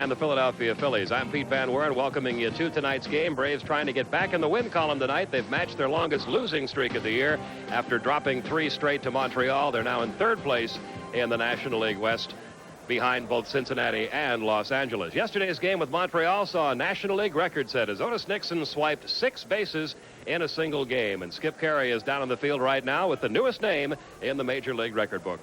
And the Philadelphia Phillies. I'm Pete Van Weren welcoming you to tonight's game. Braves trying to get back in the win column tonight. They've matched their longest losing streak of the year after dropping 3 straight to Montreal. They're now in 3rd place in the National League West, behind both Cincinnati and Los Angeles. Yesterday's game with Montreal saw a National League record set as Otis Nixon swiped 6 bases in a single game. And Skip Carey is down on the field right now with the newest name in the Major League record book.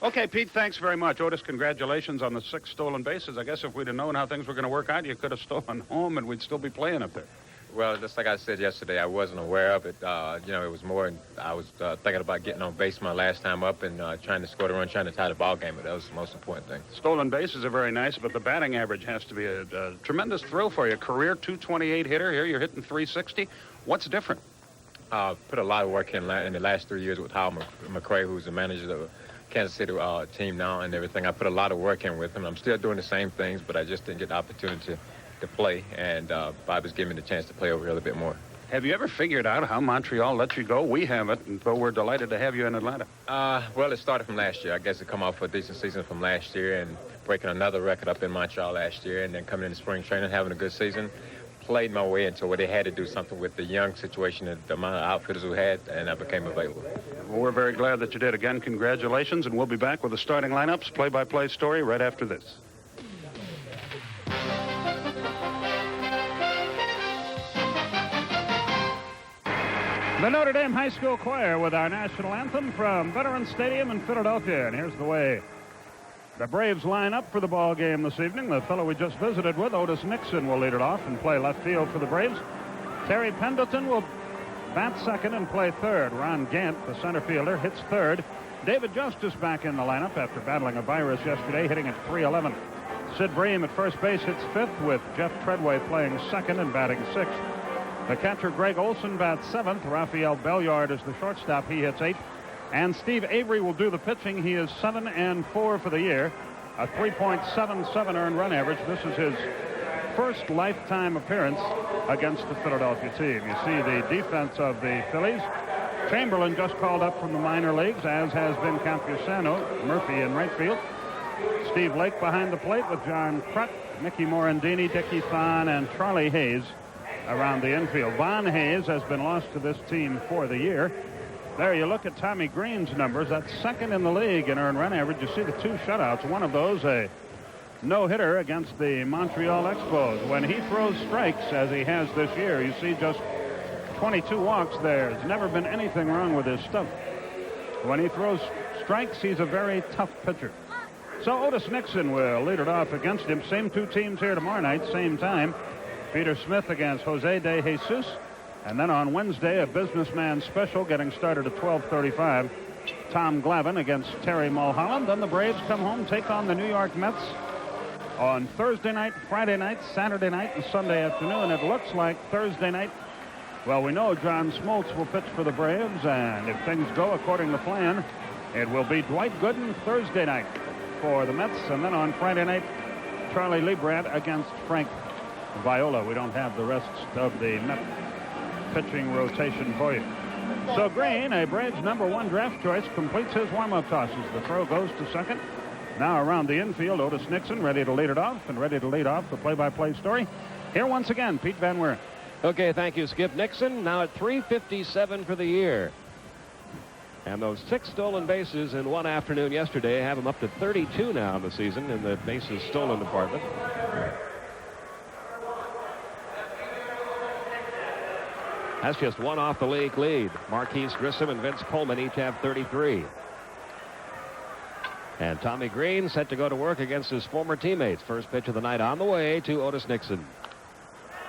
Okay, Pete, thanks very much. Otis, congratulations on the 6 stolen bases. I guess if we'd have known how things were going to work out, you could have stolen home and we'd still be playing up there. Well, just like I said yesterday, I wasn't aware of it. It was more, I was thinking about getting on base my last time up and trying to score the run, trying to tie the ball game, but that was the most important thing. Stolen bases are very nice, but the batting average has to be a tremendous thrill for you. Career .228 hitter. Here you're hitting .360. What's different? Put a lot of work in the last 3 years with Hal McRae, who's the manager of the Kansas City team now and everything. I put a lot of work in with him. I'm still doing the same things, but I just didn't get the opportunity to play, and Bob has given me the chance to play over here a little bit more. Have you ever figured out how Montreal let you go? We haven't, and so we're delighted to have you in Atlanta. Well, it started from last year. I guess it come off a decent season from last year and breaking another record up in Montreal last year, and then coming into spring training, having a good season. Played my way into where they had to do something with the young situation and the amount of outfitters who had, and I became available. Well, we're very glad that you did. Again, congratulations, and we'll be back with the starting lineups, play-by-play story right after this. The Notre Dame High School Choir with our national anthem from Veterans Stadium in Philadelphia. And here's the way the Braves line up for the ball game this evening. The fellow we just visited with, Otis Nixon, will lead it off and play left field for the Braves. Terry Pendleton will bat second and play third. Ron Gant, the center fielder, hits third. David Justice back in the lineup after battling a virus yesterday, hitting at .311. Sid Bream at first base hits fifth, with Jeff Treadway playing second and batting sixth. The catcher, Greg Olson, bats seventh. Rafael Belliard is the shortstop. He hits eighth. And Steve Avery will do the pitching. He is 7-4 for the year, a 3.77 earned run average. This is his first lifetime appearance against the Philadelphia team. You see the defense of the Phillies. Chamberlain just called up from the minor leagues, as has been Campusano, Murphy in right field. Steve Lake behind the plate with John Kruk, Mickey Morandini, Dickie Thon, and Charlie Hayes around the infield. Von Hayes has been lost to this team for the year. There you look at Tommie Greene's numbers. That's second in the league in earned run average. You see the 2 shutouts. One of those a no-hitter against the Montreal Expos. When he throws strikes, as he has this year, you see just 22 walks there. There's never been anything wrong with his stuff. When he throws strikes, he's a very tough pitcher. So Otis Nixon will lead it off against him. Same 2 teams here tomorrow night, same time. Peter Smith against Jose De Jesus. And then on Wednesday, a businessman special getting started at 12:35. Tom Glavine against Terry Mulholland. Then the Braves come home, take on the New York Mets on Thursday night, Friday night, Saturday night, and Sunday afternoon. It looks like Thursday night. Well, we know John Smoltz will pitch for the Braves, and if things go according to plan, it will be Dwight Gooden Thursday night for the Mets. And then on Friday night, Charlie Liebrandt against Frank Viola. We don't have the rest of the Met pitching rotation for you. So Greene, a Braves #1 draft choice, completes his warm-up tosses. The throw goes to second. Now around the infield, Otis Nixon ready to lead it off, and ready to lead off the play-by-play story. Here once again, Pete Van Weren. Okay, thank you, Skip. Nixon now at .357 for the year. And those 6 stolen bases in one afternoon yesterday have him up to 32 now in the season in the bases stolen department. That's just 1 off the league lead. Marquise Grissom and Vince Coleman each have 33. And Tommie Greene set to go to work against his former teammates. First pitch of the night on the way to Otis Nixon.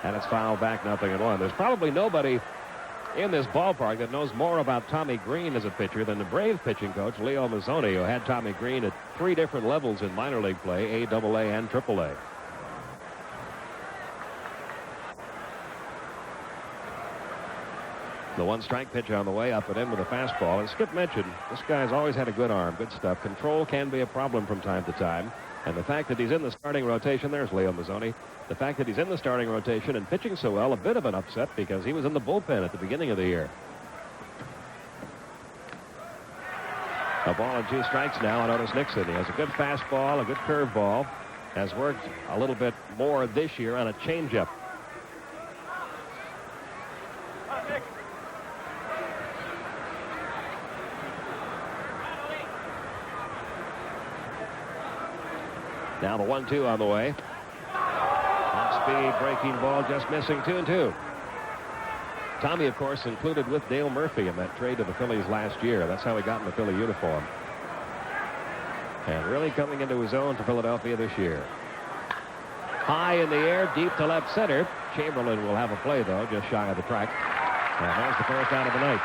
And it's fouled back 0-1. There's probably nobody in this ballpark that knows more about Tommie Greene as a pitcher than the Braves pitching coach, Leo Mazzoni, who had Tommie Greene at 3 different levels in minor league play, AA and AAA. The 1-strike pitch on the way, up and in with a fastball. And Skip mentioned, this guy's always had a good arm, good stuff. Control can be a problem from time to time. And the fact that he's in the starting rotation, there's Leo Mazzoni. The fact that he's in the starting rotation and pitching so well, a bit of an upset because he was in the bullpen at the beginning of the year. A ball and 2 strikes now on Otis Nixon. He has a good fastball, a good curveball. has worked a little bit more this year on a changeup. Now the 1-2 on the way. Off-speed breaking ball, just missing 2-2. Tommie, of course, included with Dale Murphy in that trade to the Phillies last year. That's how he got in the Philly uniform. And really coming into his own for Philadelphia this year. High in the air, deep to left center. Chamberlain will have a play, though, just shy of the track. And there's the first out of the night.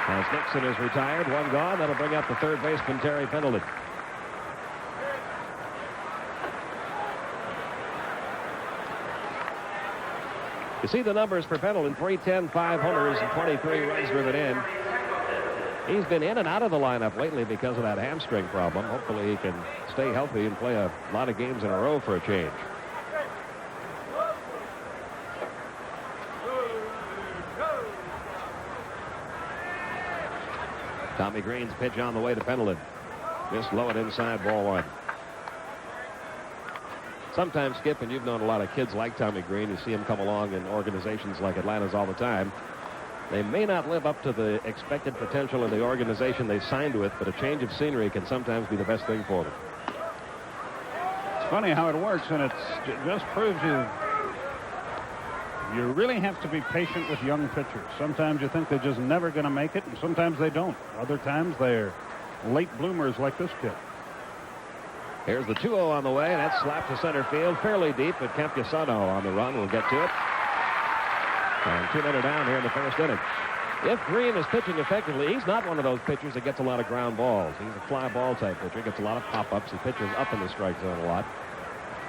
As Nixon is retired, one gone. That'll bring up the third baseman, Terry Pendleton. You see the numbers for Pendleton: 310, 5 homers, and 23 runs driven in. He's been in and out of the lineup lately because of that hamstring problem. Hopefully he can stay healthy and play a lot of games in a row for a change. Tommie Greene's pitch on the way to Pendleton. Just low and inside, ball one. Sometimes, Skip, and you've known a lot of kids like Tommie Greene, you see him come along in organizations like Atlanta's all the time. They may not live up to the expected potential of the organization they signed with, but a change of scenery can sometimes be the best thing for them. It's funny how it works, and it just proves you really have to be patient with young pitchers. Sometimes you think they're just never going to make it, and sometimes they don't. Other times they're late bloomers like this kid. Here's the 2-0 on the way, and that's slapped to center field fairly deep, but Campusano on the run. We'll get to it. And 2 men are down here in the first inning. If Greene is pitching effectively, he's not one of those pitchers that gets a lot of ground balls. He's a fly ball type pitcher. He gets a lot of pop-ups. He pitches up in the strike zone a lot.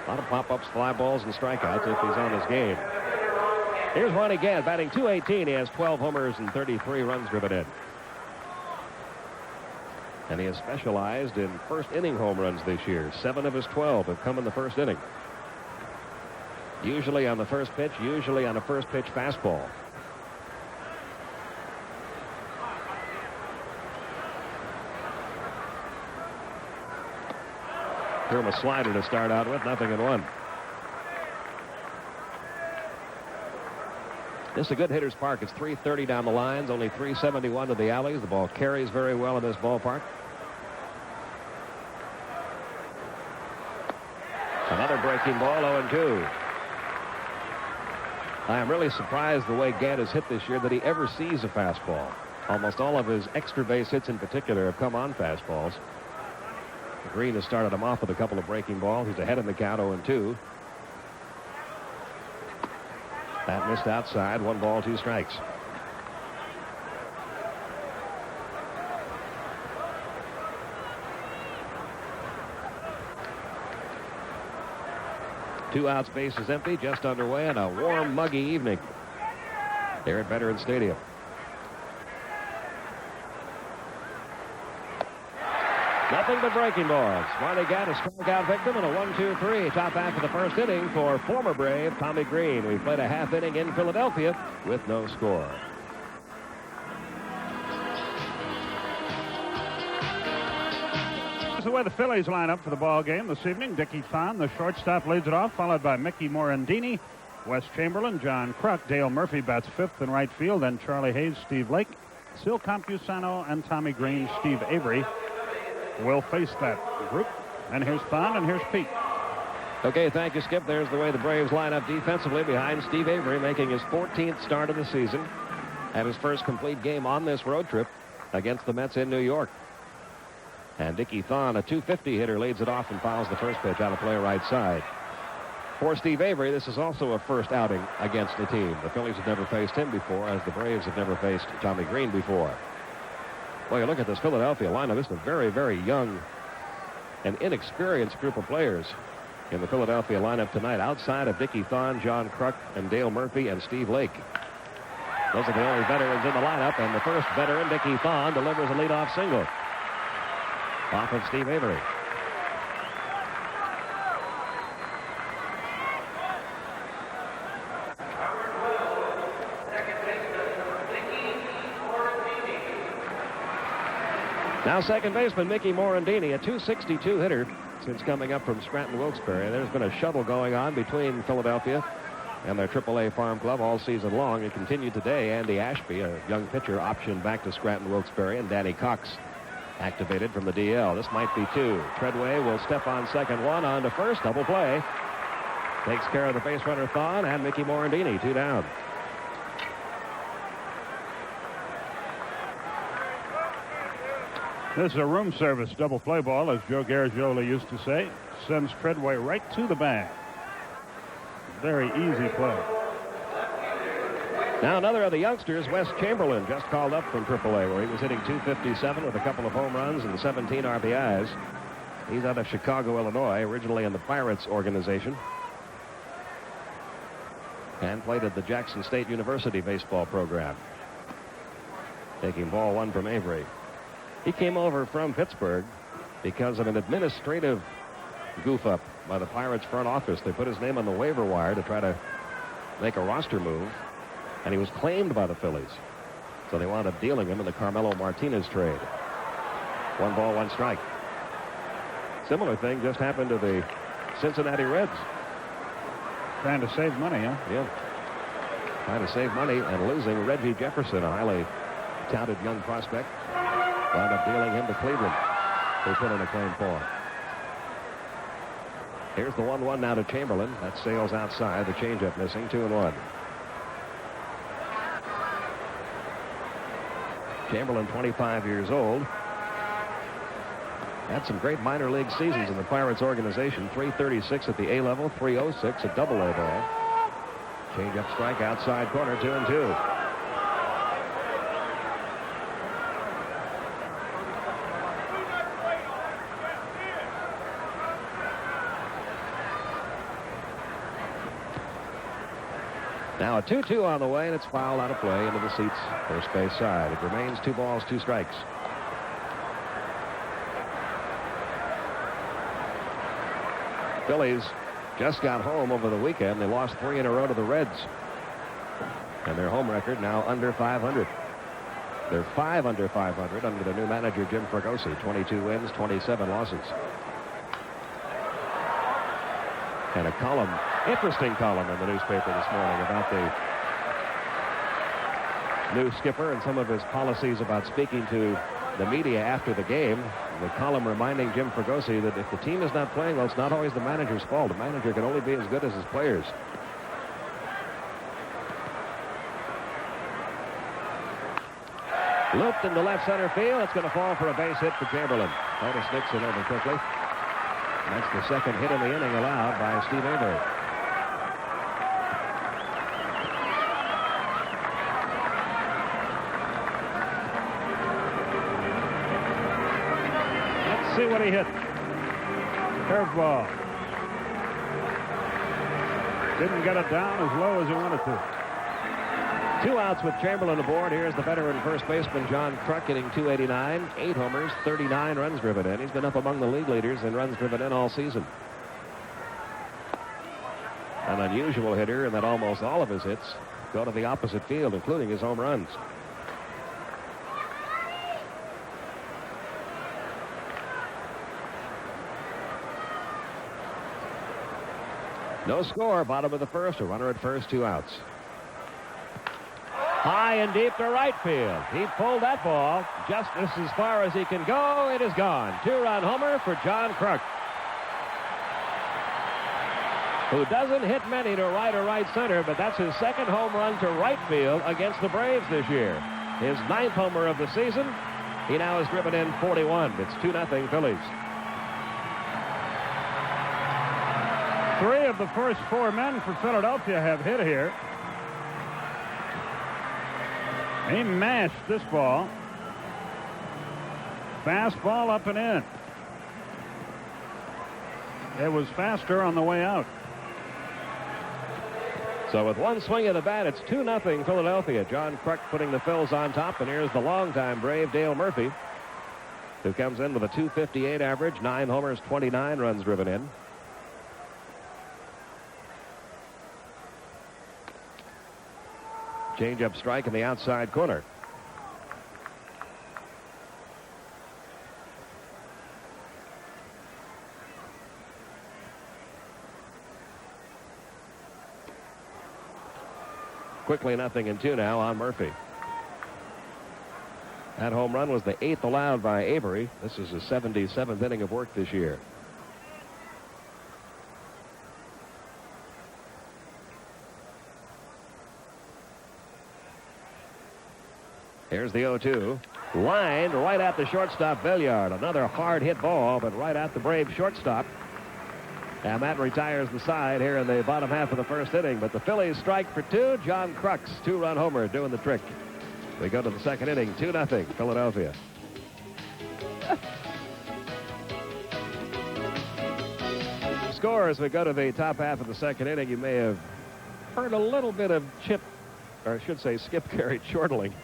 A lot of pop-ups, fly balls, and strikeouts if he's on his game. Here's Ronnie Gadd batting .218. He has 12 homers and 33 runs driven in. And he has specialized in first inning home runs this year. 7 of his 12 have come in the first inning. Usually on the first pitch, usually on a first pitch fastball. Threw him a slider to start out with, 0-1. This is a good hitter's park. It's 330 down the lines, only 371 to the alleys. The ball carries very well in this ballpark. Another breaking ball, 0-2. I am really surprised the way Gadd has hit this year that he ever sees a fastball. Almost all of his extra base hits in particular have come on fastballs. Greene has started him off with a couple of breaking balls. He's ahead in the count, 0-2. That missed outside. 1 ball, 2 strikes. Two outs, base is empty, just underway, and a warm, muggy evening there at Veterans Stadium. Nothing but breaking balls. Ronnie Gadd, a strikeout victim, and a 1-2-3 top half of the first inning for former Brave Tommie Greene. We played a half inning in Philadelphia with no score. That's the way the Phillies line up for the ball game this evening. Dickie Thon, the shortstop, leads it off, followed by Mickey Morandini, Wes Chamberlain, John Kruk. Dale Murphy bats 5th in right field, then Charlie Hayes, Steve Lake, Sil Campusano, and Tommie Greene. Steve Avery will face that group. And here's Thon, and here's Pete. Okay, thank you, Skip. There's the way the Braves line up defensively behind Steve Avery, making his 14th start of the season. Had his first complete game on this road trip against the Mets in New York. And Dickie Thon, a .250 hitter, leads it off and fouls the first pitch out of play right side. For Steve Avery, this is also a first outing against the team. The Phillies have never faced him before, as the Braves have never faced Tommie Greene before. Well, you look at this Philadelphia lineup. This is a very, very young and inexperienced group of players in the Philadelphia lineup tonight, outside of Dickie Thon, John Kruk, and Dale Murphy, and Steve Lake. Those are the only veterans in the lineup, and the first veteran, Dickie Thon, delivers a leadoff single off of Steve Avery. Now second baseman Mickey Morandini, a .262 hitter, since coming up from Scranton Wilkes-Barre. There's been a shuttle going on between Philadelphia and their AAA farm club all season long. It continued today. Andy Ashby, a young pitcher, optioned back to Scranton Wilkes-Barre, and Danny Cox activated from the DL. This might be 2. Treadway will step on second, 1 on to first. Double play. Takes care of the base runner Thon and Mickey Morandini. 2 down. This is a room service double play ball, as Joe Garagiola used to say. Sends Treadway right to the bag. Very easy play. Now another of the youngsters, Wes Chamberlain, just called up from AAA, where he was hitting .257 with a couple of home runs and 17 RBIs. He's out of Chicago, Illinois, originally in the Pirates organization, and played at the Jackson State University baseball program. Taking ball 1 from Avery. He came over from Pittsburgh because of an administrative goof-up by the Pirates front office. They put his name on the waiver wire to try to make a roster move, and he was claimed by the Phillies. So they wound up dealing him in the Carmelo Martinez trade. 1 ball, 1 strike. Similar thing just happened to the Cincinnati Reds. Trying to save money, huh? Yeah. Trying to save money and losing Reggie Jefferson, a highly touted young prospect. Wound up dealing him to Cleveland. They put in a claim for him. Here's the 1-1 now to Chamberlain. That sails outside. The changeup missing. 2-1. Chamberlain, 25 years old. Had some great minor league seasons in the Pirates organization. .336 at the A level, .306 at Double-A ball. Changeup strike outside corner, 2-2. Now a 2-2 on the way, and it's fouled out of play into the seats, first base side. It remains 2 balls, 2 strikes. Phillies just got home over the weekend. They lost 3 in a row to the Reds, and their home record now under .500. They're 5 under .500 under the new manager Jim Fregosi. 22 wins, 27 losses. And a column, interesting column in the newspaper this morning about the new skipper and some of his policies about speaking to the media after the game. The column reminding Jim Fregosi that if the team is not playing well, it's not always the manager's fault. The manager can only be as good as his players. Looped into left center field. It's going to fall for a base hit for Chamberlain. Otis Nixon over quickly. That's the second hit in the inning allowed by Steve Avery. Let's see what he hit. Curveball. Didn't get it down as low as he wanted to. 2 outs with Chamberlain aboard. Here's the veteran first baseman John Kruk hitting .289, 8 homers, 39 runs driven in. He's been up among the league leaders in runs driven in all season. An unusual hitter in that almost all of his hits go to the opposite field, including his home runs. No score, bottom of the first. A runner at first, 2 outs. High and deep to right field. He pulled that ball just as far as he can go. It is gone. 2-run homer for John Kruk, who doesn't hit many to right or right center, but that's his second home run to right field against the Braves this year. His 9th homer of the season. He now has driven in 41. It's 2-0 Phillies. 3 of the first 4 men for Philadelphia have hit here. He mashed this ball. Fastball up and in. It was faster on the way out. So with 1 swing of the bat, it's 2-0 Philadelphia. John Kruk putting the Phils on top, and here's the longtime Brave Dale Murphy, who comes in with a .258 average, 9 homers, 29 runs driven in. Change-up strike in the outside corner. Quickly 0-2 now on Murphy. That home run was the 8th allowed by Avery. This is his 77th inning of work this year. Here's the 0-2. Lined right at the shortstop Billiard. Another hard hit ball, but right at the Brave shortstop. And that retires the side here in the bottom half of the first inning. But the Phillies strike for 2. John Crux, 2-run homer, doing the trick. We go to the second inning, 2-0, Philadelphia. Score as we go to the top half of the second inning. You may have heard a little bit of Skip Carey chortling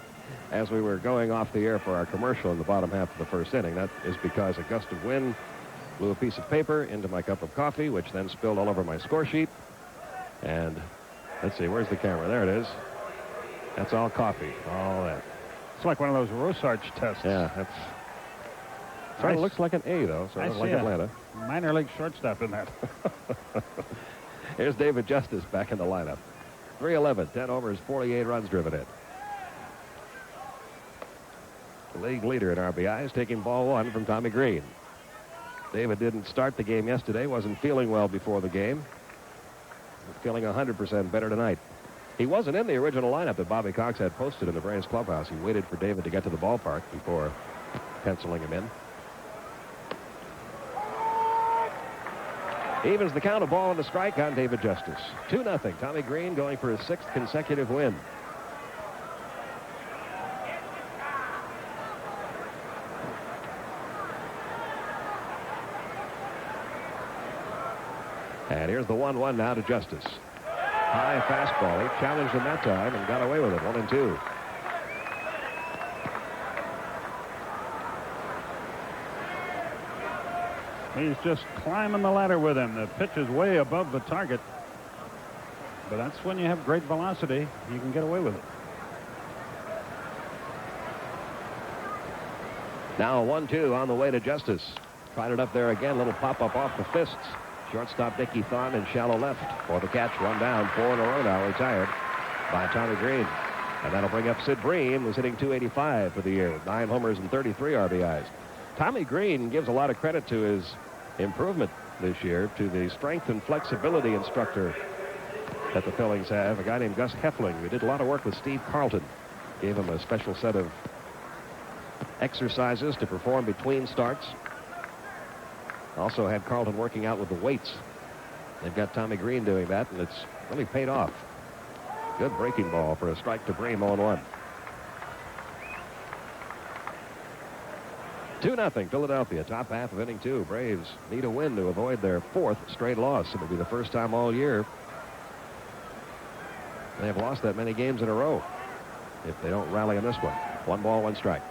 as we were going off the air for our commercial in the bottom half of the first inning. That is because a gust of wind blew a piece of paper into my cup of coffee, which then spilled all over my score sheet. And let's see, where's the camera? There it is. That's all coffee, all that. It's like one of those Rosarch tests. Yeah, that's... Sort of looks like an A, though, sort of like Atlanta. Minor league shortstop in that. Here's David Justice back in the lineup. 3-11, 10 homers, 48 runs driven in. The league leader in RBIs, taking ball 1 from Tommie Greene. David didn't start the game yesterday, wasn't feeling well before the game. Feeling 100% better tonight. He wasn't in the original lineup that Bobby Cox had posted in the Braves clubhouse. He waited for David to get to the ballpark before penciling him in. Evens the count, a ball and a strike on David Justice. 2-0. Tommie Greene going for his 6th consecutive win. And here's the 1-1 now to Justice. High fastball. He challenged him that time and got away with it. 1-2. He's just climbing the ladder with him. The pitch is way above the target. But that's when you have great velocity. You can get away with it. Now 1-2 on the way to Justice. Tried it up there again. Little pop-up off the fists. Shortstop Dickie Thon in shallow left for the catch. 1 down. 4 in a row now retired by Tommie Greene. And that'll bring up Sid Bream, who's hitting .285 for the year with 9 homers and 33 RBIs. Tommie Greene gives a lot of credit to his improvement this year to the strength and flexibility instructor that the Phillies have, a guy named Gus Heffling, who did a lot of work with Steve Carlton. Gave him a special set of exercises to perform between starts. Also had Carlton working out with the weights. They've got Tommie Greene doing that, and it's really paid off. Good breaking ball for a strike to Bream on 1. 2-0 Philadelphia, top half of inning 2. Braves need a win to avoid their 4th straight loss. It'll be the first time all year they have lost that many games in a row if they don't rally in this one. 1 ball, 1 strike.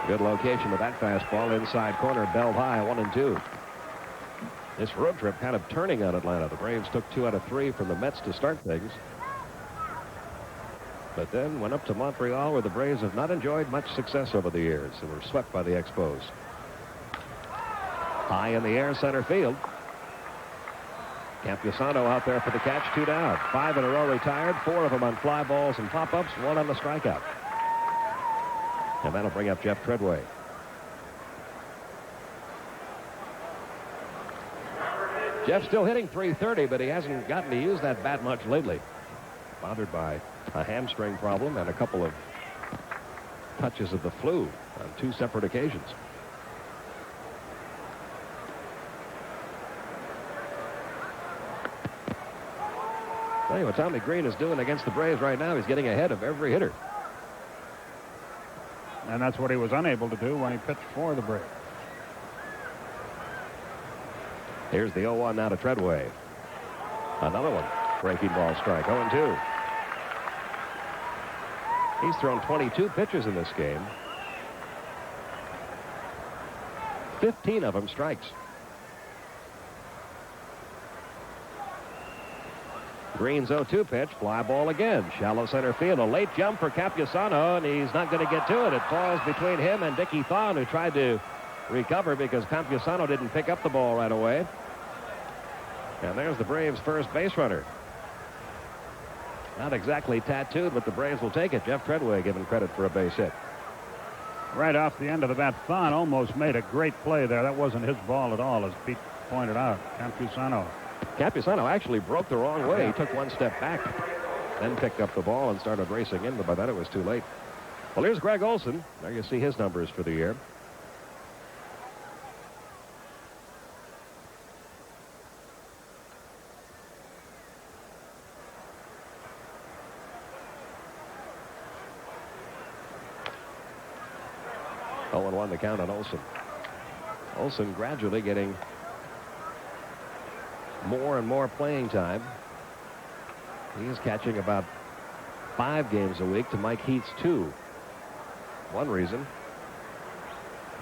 Good location with that fastball inside corner, belled high, 1-2. This road trip kind of turning on Atlanta. The Braves took 2 out of 3 from the Mets to start things. But then went up to Montreal, where the Braves have not enjoyed much success over the years and were swept by the Expos. High in the air, center field. Campusano out there for the catch, 2 down. 5 in a row retired, 4 of them on fly balls and pop-ups, 1 on the strikeout. And that'll bring up Jeff Treadway. Jeff's still hitting .330, but he hasn't gotten to use that bat much lately. Bothered by a hamstring problem and a couple of touches of the flu on 2 separate occasions. Tell you what Tommie Greene is doing against the Braves right now. He's getting ahead of every hitter. And that's what he was unable to do when he pitched for the Braves. Here's the 0-1 now to Treadway. Another one. Breaking ball strike. 0-2. He's thrown 22 pitches in this game. 15 of them strikes. Greene's 0-2 pitch. Fly ball again. Shallow center field. A late jump for Campusano, and he's not going to get to it. It falls between him and Dickie Thon, who tried to recover because Campusano didn't pick up the ball right away. And there's the Braves' first base runner. Not exactly tattooed, but the Braves will take it. Jeff Treadway given credit for a base hit. Right off the end of the bat, Thon almost made a great play there. That wasn't his ball at all, as Pete pointed out. Campusano actually broke the wrong way. He took one step back, then picked up the ball and started racing in, but by then it was too late. Well, here's Greg Olson. There you see his numbers for the year. Oh, and 1 the count on Olson. Olson gradually getting more and more playing time. He's catching about 5 games a week to Mike Heath's 2. One reason,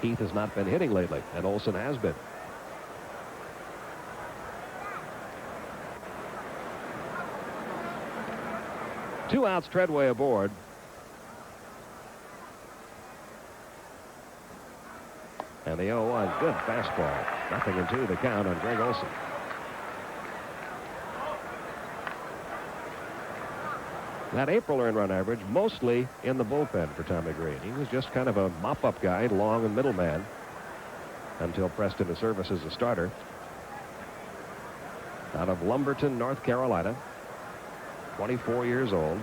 Heath has not been hitting lately, and Olson has been. Two outs, Treadway aboard. And the 0-1, good fastball. 0-2 the count on Greg Olson. That April earned run average mostly in the bullpen for Tommie Greene. He was just kind of a mop-up guy, long and middle man, until pressed into service as a starter. Out of Lumberton, North Carolina, 24 years old.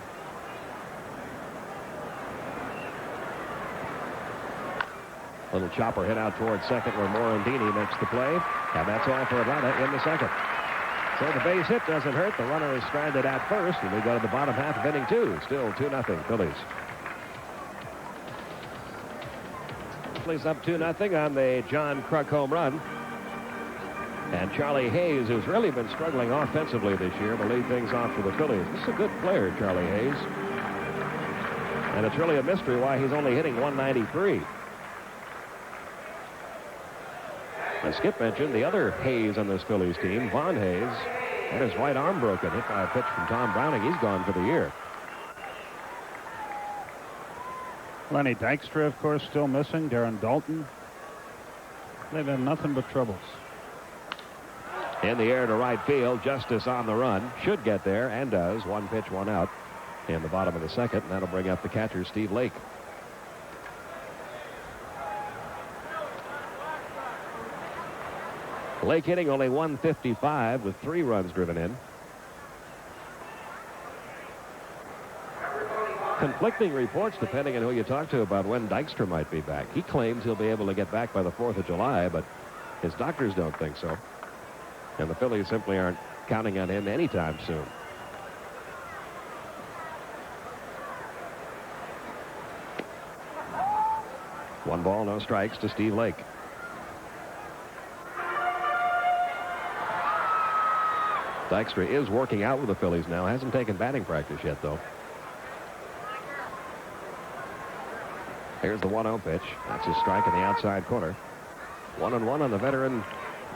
Little chopper hit out towards second where Morandini makes the play. And that's all for Atlanta in the second. So the base hit doesn't hurt. The runner is stranded at first, and we go to the bottom half of inning 2. Still 2-0 Phillies. Phillies up 2-0 on the John Kruk home run. And Charlie Hayes, who's really been struggling offensively this year, will lead things off for the Phillies. This is a good player, Charlie Hayes. And it's really a mystery why he's only hitting 193. As Skip mentioned, the other Hayes on this Phillies team, Von Hayes, had his right arm broken, hit by a pitch from Tom Browning. He's gone for the year. Lenny Dykstra, of course, still missing. Darren Dalton. They've had nothing but troubles. In the air to right field, Justice on the run. Should get there, and does. 1 pitch, 1 out in the bottom of the second, and that'll bring up the catcher, Steve Lake. Lake hitting only 155 with 3 runs driven in. Conflicting reports depending on who you talk to about when Dykstra might be back. He claims he'll be able to get back by the 4th of July, but his doctors don't think so. And the Phillies simply aren't counting on him anytime soon. One ball, no strikes to Steve Lake. Dykstra is working out with the Phillies now. Hasn't taken batting practice yet, though. Here's the 1-0 pitch. That's a strike in the outside corner. 1-1 on the veteran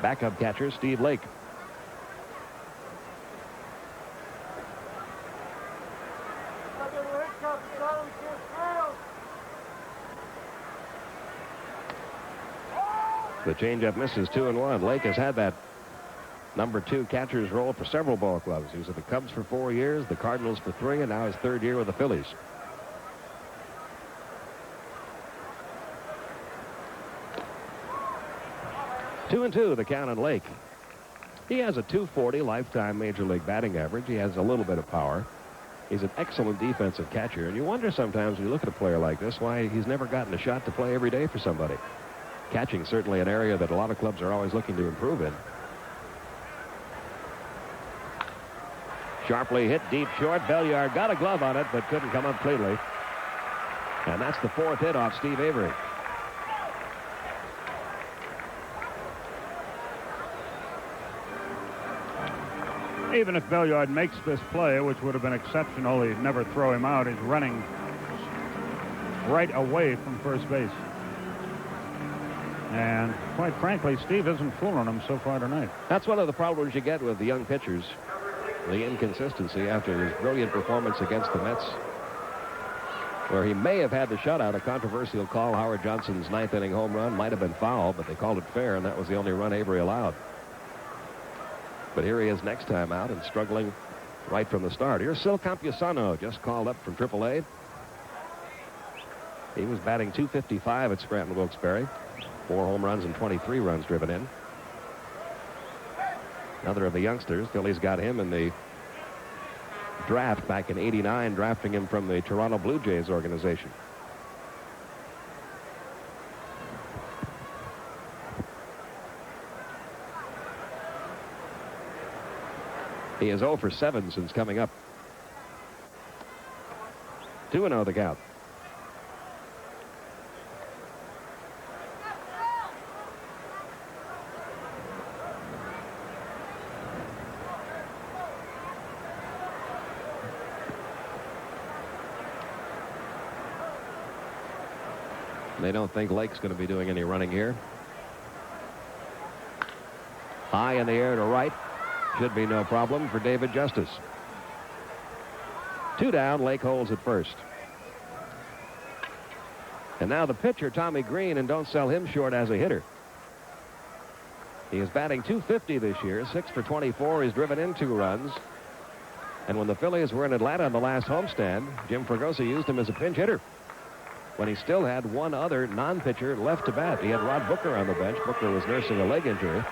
backup catcher, Steve Lake. The changeup misses 2-1. Lake has had that number 2 catcher's role for several ball clubs. He was with the Cubs for 4 years, the Cardinals for 3, and now his 3rd year with the Phillies. Two and 2 the count on Lake. He has a .240 lifetime major league batting average. He has a little bit of power. He's an excellent defensive catcher, and you wonder sometimes when you look at a player like this why he's never gotten a shot to play every day for somebody. Catching certainly an area that a lot of clubs are always looking to improve in. Sharply hit deep short. Belliard got a glove on it, but couldn't come up cleanly. And that's the 4th hit off Steve Avery. Even if Belliard makes this play, which would have been exceptional, he'd never throw him out. He's running right away from first base. And quite frankly, Steve isn't fooling him so far tonight. That's one of the problems you get with the young pitchers. the inconsistency after his brilliant performance against the Mets, where he may have had the shutout. A controversial call. Howard Johnson's 9th inning home run might have been foul, but they called it fair, and that was the only run Avery allowed. But here he is next time out and struggling right from the start. Here's Sil Campusano, just called up from AAA. He was batting .255 at Scranton Wilkes-Barre. 4 home runs and 23 runs driven in. Another of the youngsters. Phillies got him in the draft back in '89, drafting him from the Toronto Blue Jays organization. He is 0 for 7 since coming up. 2-0 the count. They don't think Lake's going to be doing any running here. High in the air to right. Should be no problem for David Justice. 2 down. Lake holds at first. And now the pitcher, Tommie Greene, and don't sell him short as a hitter. He is batting .250 this year, 6 for 24. He's driven in 2 runs. And when the Phillies were in Atlanta on the last homestand, Jim Fregosi used him as a pinch hitter when he still had one other non-pitcher left to bat. He had Rod Booker on the bench. Booker was nursing a leg injury.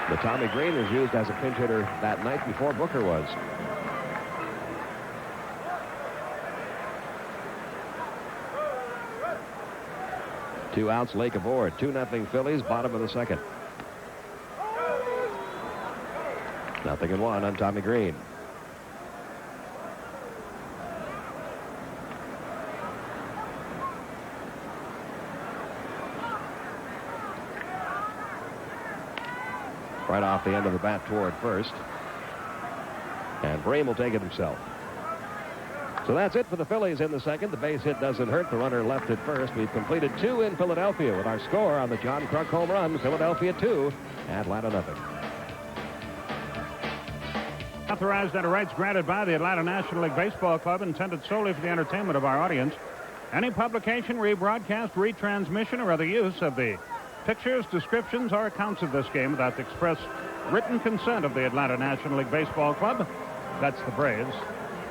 But Tommie Greene was used as a pinch hitter that night before Booker was. Two outs, Lake aboard. 2-0 Phillies, bottom of the second. 0-1 on Tommie Greene. Right off the end of the bat toward first. And Brame will take it himself. So that's it for the Phillies in the second. The base hit doesn't hurt. The runner left at first. We've completed 2 in Philadelphia with our score on the John Kruk home run. Philadelphia 2, Atlanta 0. Authorized under rights granted by the Atlanta National League Baseball Club, intended solely for the entertainment of our audience. Any publication, rebroadcast, retransmission, or other use of the pictures, descriptions, or accounts of this game without the express written consent of the Atlanta National League Baseball Club, that's the Braves,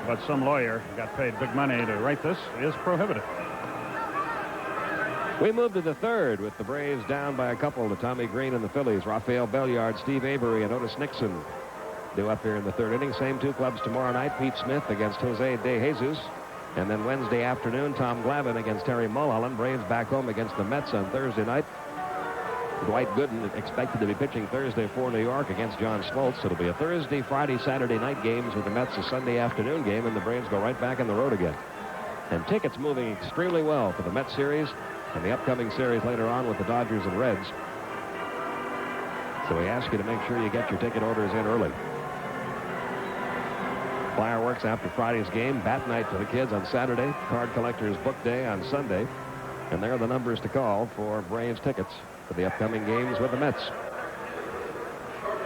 but some lawyer got paid big money to write this, is prohibited. We move to the third with the Braves down by a couple to Tommie Greene and the Phillies. Rafael Belliard, Steve Avery, and Otis Nixon due up here in the third inning. Same 2 clubs tomorrow night. Pete Smith against Jose De Jesus. And then Wednesday afternoon, Tom Glavine against Terry Mulholland. Braves back home against the Mets on Thursday night. Dwight Gooden expected to be pitching Thursday for New York against John Smoltz. It'll be a Thursday, Friday, Saturday night games with the Mets a Sunday afternoon game, and the Braves go right back on the road again. And tickets moving extremely well for the Mets series and the upcoming series later on with the Dodgers and Reds. So we ask you to make sure you get your ticket orders in early. Fireworks after Friday's game. Bat night for the kids on Saturday. Card collectors book day on Sunday. And there are the numbers to call for Braves tickets for the upcoming games with the Mets.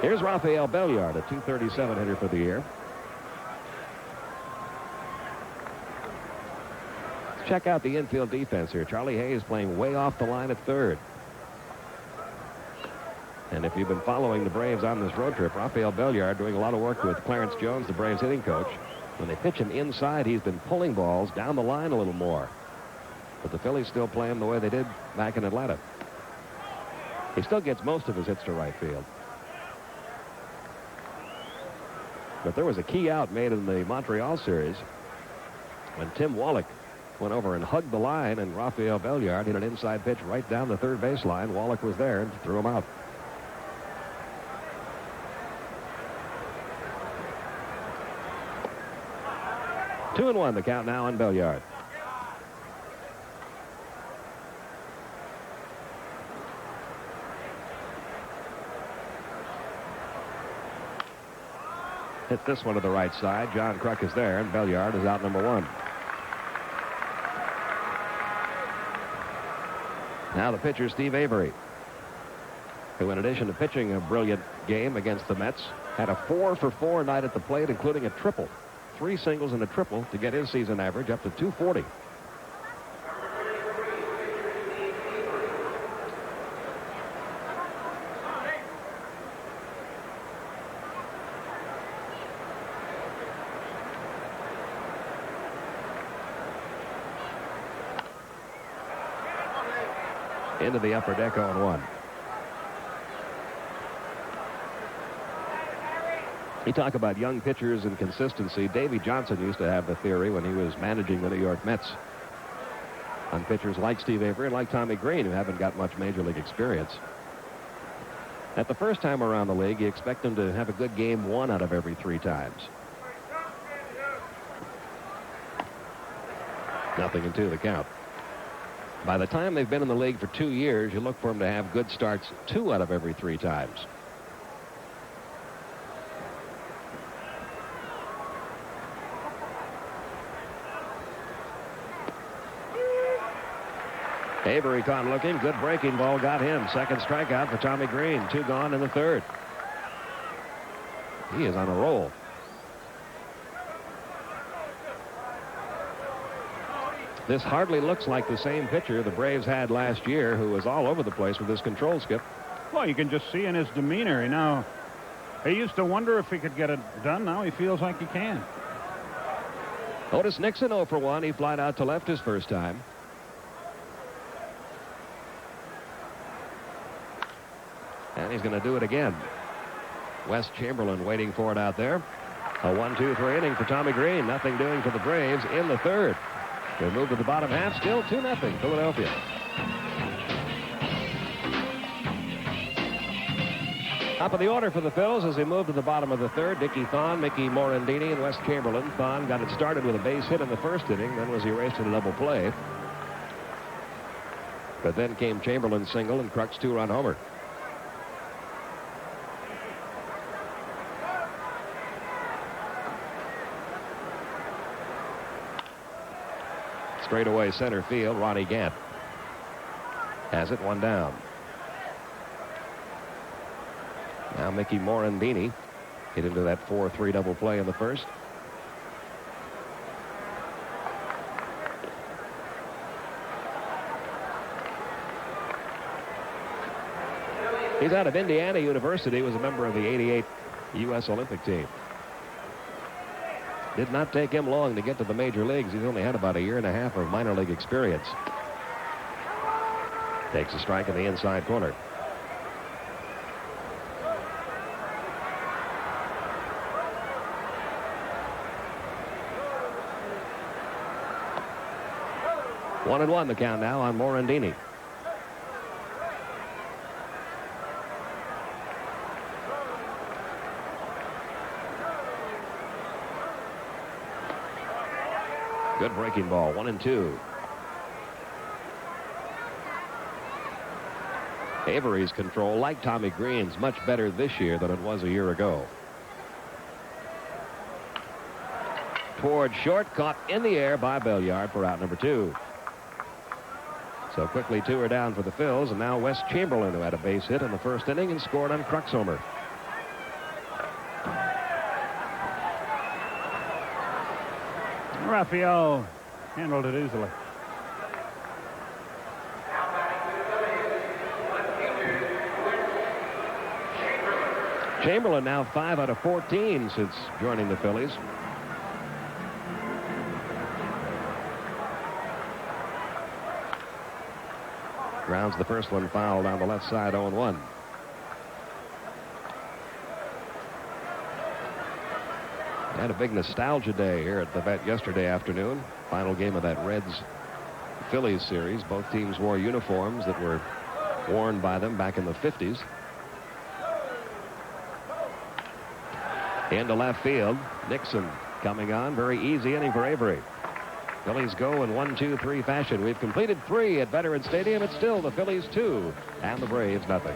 Here's Rafael Belliard, a .237 hitter for the year. Let's check out the infield defense here. Charlie Hayes playing way off the line at third. And if you've been following the Braves on this road trip, Rafael Belliard doing a lot of work with Clarence Jones, the Braves hitting coach. When they pitch him inside, he's been pulling balls down the line a little more. But the Phillies still play him the way they did back in Atlanta. He still gets most of his hits to right field. But there was a key out made in the Montreal series when Tim Wallach went over and hugged the line, and Rafael Belliard hit an inside pitch right down the third base line. Wallach was there and threw him out. Two and one the count now on Belliard. Hit this one to the right side. John Kruk is there, and Belliard is out number 1. Now the pitcher, Steve Avery, who in addition to pitching a brilliant game against the Mets, Had a 4-for-4 night at the plate, including a triple. 3 singles and a triple to get his season average up to 240. Into the upper deck on 1. You talk about young pitchers and consistency. Davey Johnson used to have the theory when he was managing the New York Mets on pitchers like Steve Avery and like Tommie Greene, who haven't got much major league experience. At the first time around the league, you expect them to have a good game 1 out of every 3 times. 0-2 the count. By the time they've been in the league for 2 years, you look for them to have good starts 2 out of every 3 times. Avery caught looking. Good breaking ball got him. Second strikeout for Tommie Greene. 2 gone in the 3rd. He is on a roll. This hardly looks like the same pitcher the Braves had last year, who was all over the place with his control skip. Well, you can just see in his demeanor. Now, he used to wonder if he could get it done. Now he feels like he can. Otis Nixon 0 for 1. He flied out to left his first time. And he's going to do it again. Wes Chamberlain waiting for it out there. A 1-2-3 inning for Tommie Greene. Nothing doing for the Braves in the 3rd. They move to the bottom half. Still 2-0 Philadelphia. Top of the order for the Phils as they move to the bottom of the 3rd. Dickie Thon, Mickey Morandini, and Wes Chamberlain. Thon got it started with a base hit in the 1st inning, then was erased in a double play. But then came Chamberlain's single and Kruk's 2-run homer. Straightaway center field, Ronnie Gant has it, 1 down. Now Mickey Morandini hit into that 4-3 double play in the 1st. He's out of Indiana University, was a member of the '88 U.S. Olympic team. Did not take him long to get to the major leagues. He's only had about 1.5 years of minor league experience. Takes a strike in the inside corner. One and 1 the count now on Morandini. Good breaking ball, 1-2. Avery's control, like Tommie Greene's, much better this year than it was a year ago. Toward short, caught in the air by Belliard for out number 2. So quickly 2 are down for the Phils, and now Wes Chamberlain, who had a base hit in the 1st inning and scored on Kruk's homer. Raphael handled it easily. Chamberlain now 5 out of 14 since joining the Phillies. Grounds the first one foul down the left side, 0-1. Had a big nostalgia day here at the vet yesterday afternoon. Final game of that Reds-Phillies series. Both teams wore uniforms that were worn by them back in the 50s. Into left field. Nixon coming on. Very easy inning for Avery. Phillies go in 1-2-3 fashion. We've completed 3 at Veterans Stadium. It's still the Phillies 2 and the Braves nothing.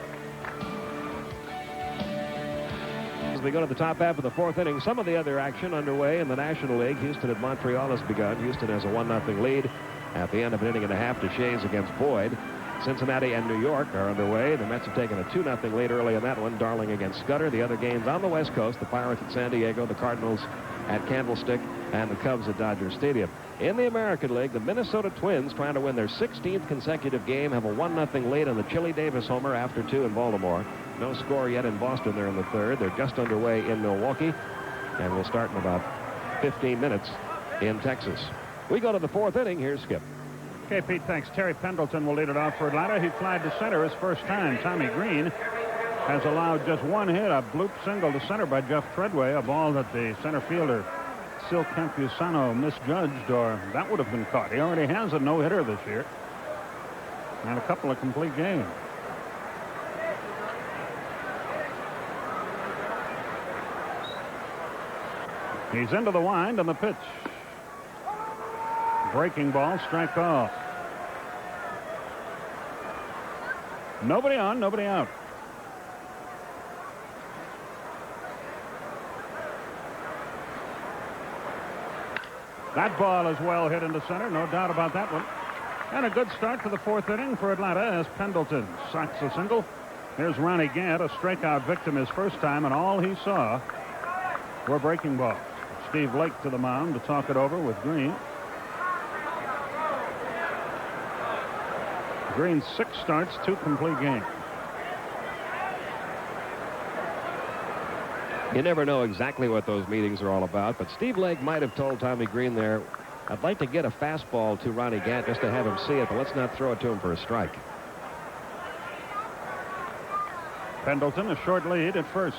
As we go to the top half of the 4th inning, some of the other action underway in the National League. Houston at Montreal has begun. Houston has a 1-0 lead at the end of an inning and a half to Shays against Boyd. Cincinnati and New York are underway. The Mets have taken a 2-0 lead early in that one. Darling against Scudder. The other games on the West Coast, the Pirates at San Diego, the Cardinals at Candlestick, and the Cubs at Dodger Stadium. In the American League, the Minnesota Twins, trying to win their 16th consecutive game, have a 1-0 lead on the Chili Davis homer after 2 in Baltimore. No score yet in Boston. They're in the third. They're just underway in Milwaukee, and we'll start in about 15 minutes in Texas. We go to the 4th inning. Here's Skip. Okay, Pete, thanks. Terry Pendleton will lead it off for Atlanta. He flied to center his first time. Tommie Greene has allowed just one hit, a bloop single to center by Jeff Treadway, a ball that the center fielder Sil Campusano misjudged, or that would have been caught. He already has a no-hitter this year and a couple of complete games. He's into the wind on the pitch. Breaking ball, strike call. Nobody on, nobody out. That ball is well hit into center, no doubt about that one. And a good start to the 4th inning for Atlanta as Pendleton sacks a single. Here's Ronnie Gant, a strikeout victim his first time, and all he saw were breaking balls. Steve Lake to the mound to talk it over with Greene. Greene 6 starts, 2 complete games. You never know exactly what those meetings are all about, but Steve Lake might have told Tommie Greene there, I'd like to get a fastball to Ronnie Gant just to have him see it, but let's not throw it to him for a strike. Pendleton a short lead at first.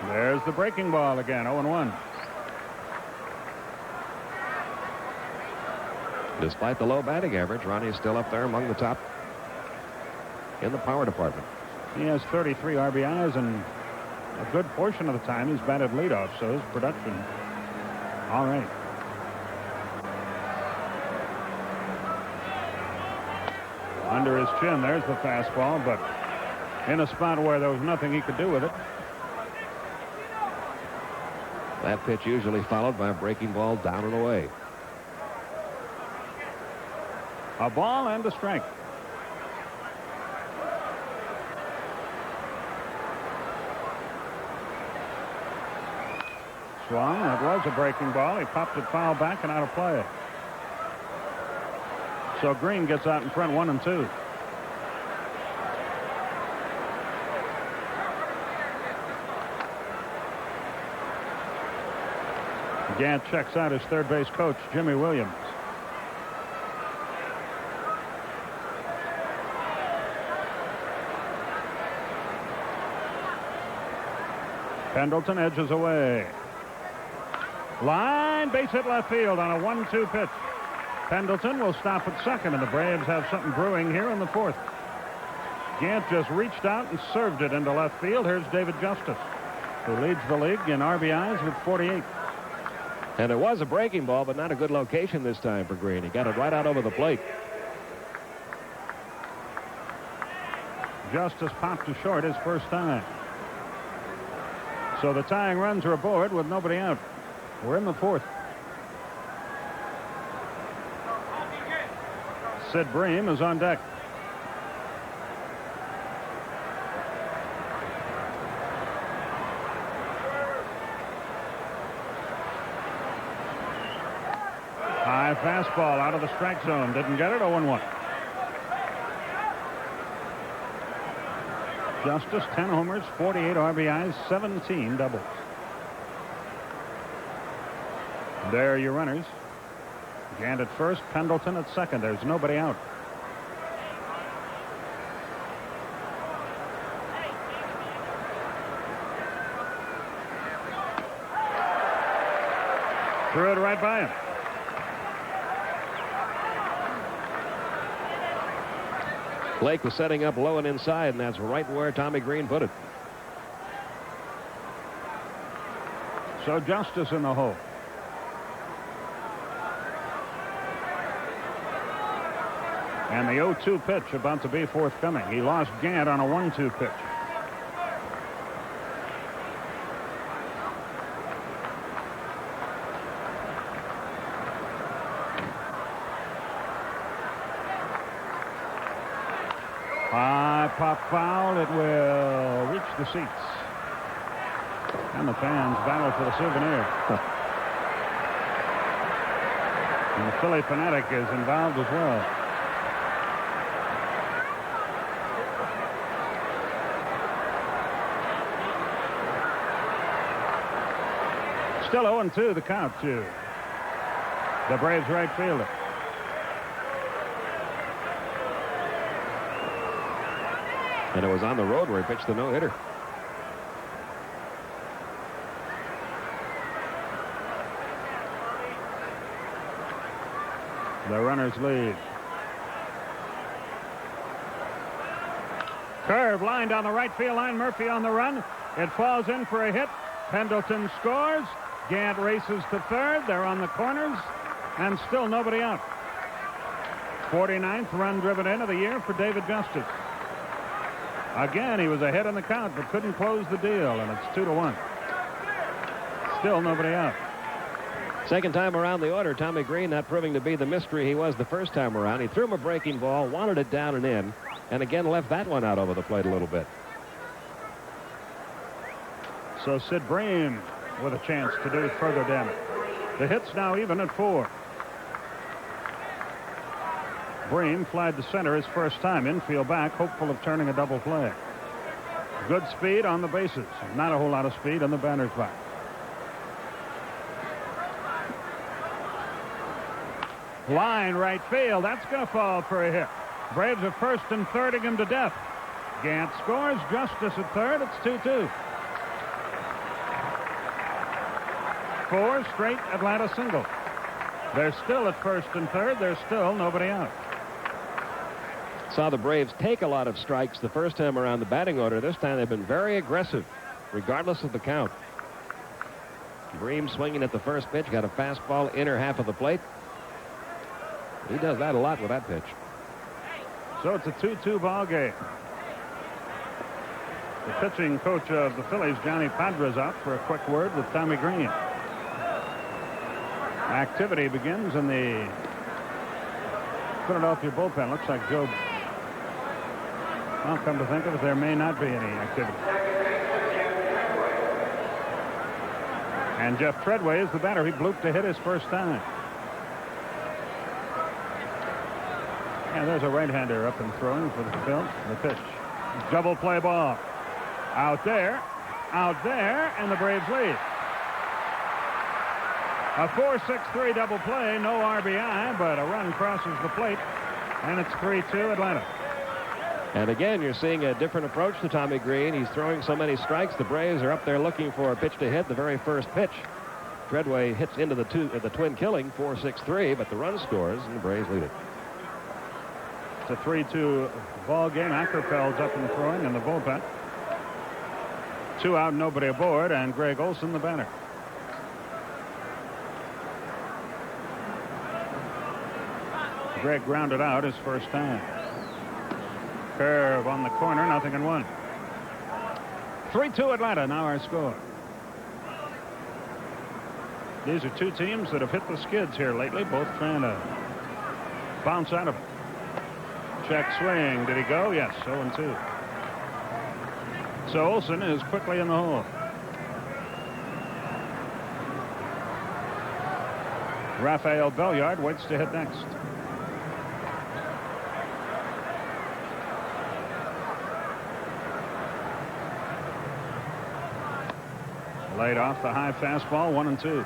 There's the breaking ball again, 0-1. Despite the low batting average, Ronnie is still up there among the top in the power department. He has 33 RBIs, and a good portion of the time he's batted leadoff, so his production all right. Under his chin, there's the fastball, but in a spot where there was nothing he could do with it. That pitch usually followed by a breaking ball down and away. A ball and a strike. Swung. It was a breaking ball. He popped it foul back and out of play. So Greene gets out in front, 1-2. Gant checks out his third base coach, Jimmy Williams. Pendleton edges away. Line, base hit left field on a 1-2 pitch. Pendleton will stop at second, and the Braves have something brewing here in the 4th. Gant just reached out and served it into left field. Here's David Justice, who leads the league in RBIs with 48. And it was a breaking ball, but not a good location this time for Greene. He got it right out over the plate. Justice popped to short his first time. So the tying runs are aboard with nobody out. We're in the 4th. Sid Bream is on deck. High fastball out of the strike zone. Didn't get it. 0-1. Justice, 10 homers, 48 RBIs, 17 doubles. There are your runners. Gant at first, Pendleton at second. There's nobody out. Threw it right by him. Blake was setting up low and inside, and that's right where Tommie Greene put it. So Justice in the hole. And the 0-2 pitch about to be forthcoming. He lost Gant on a 1-2 pitch. pop foul. It will reach the seats. And the fans battle for the souvenir. And the Philly fanatic is involved as well. Still 0-2 the count to the Braves right fielder. And it was on the road where he pitched the no-hitter. The runners lead. Curve line down the right field line. Murphy on the run. It falls in for a hit. Pendleton scores. Gant races to third. They're on the corners. And still nobody out. 49th run driven in of the year for David Justice. Again, he was ahead in the count, but couldn't close the deal, and it's 2-1. Still nobody out. Second time around the order, Tommie Greene not proving to be the mystery he was the first time around. He threw him a breaking ball, wanted it down and in, and again left that one out over the plate a little bit. So Sid Bream with a chance to do further damage. The hit's now even at 4. Bream flied to center his first time. Infield back, hopeful of turning a double play. Good speed on the bases. Not a whole lot of speed on the batter's box. Line right field. That's going to fall for a hit. Braves are first and thirding him to death. Gant scores. Justice at third. It's 2-2. 4 straight Atlanta singles. They're still at first and third. There's still nobody out. Saw the Braves take a lot of strikes the first time around the batting order. This time they've been very aggressive, regardless of the count. Bream swinging at the first pitch, got a fastball inner half of the plate. He does that a lot with that pitch. So it's a 2-2 ball game. The pitching coach of the Phillies, Johnny Padra's out for a quick word with Tommie Greene. Activity begins in the Philadelphia bullpen. Looks like Joe. Well, come to think of it, there may not be any activity. And Jeff Treadway is the batter. He blooped to hit his first time. Yeah, there's a right-hander up and throwing for the film. The pitch. Double play ball. Out there, and the Braves lead. A 4-6-3 double play, no RBI, but a run crosses the plate, and it's 3-2 Atlanta. And again, you're seeing a different approach to Tommie Greene. He's throwing so many strikes. The Braves are up there looking for a pitch to hit, the very first pitch. Treadway hits into the twin killing, 4-6-3, but the run scores, and the Braves lead it. It's a 3-2 ball game. Ackerfeld's up and throwing in the bullpen. 2 out, nobody aboard, and Greg Olson, the batter. Greg grounded out his first time. Curve on the corner, 0-1. 3-2 Atlanta, now our score. These are two teams that have hit the skids here lately, both trying to bounce out of it. Check swing. Did he go? Yes, 0-2. So Olson is quickly in the hole. Rafael Belliard waits to hit next. Laid off the high fastball, 1-2.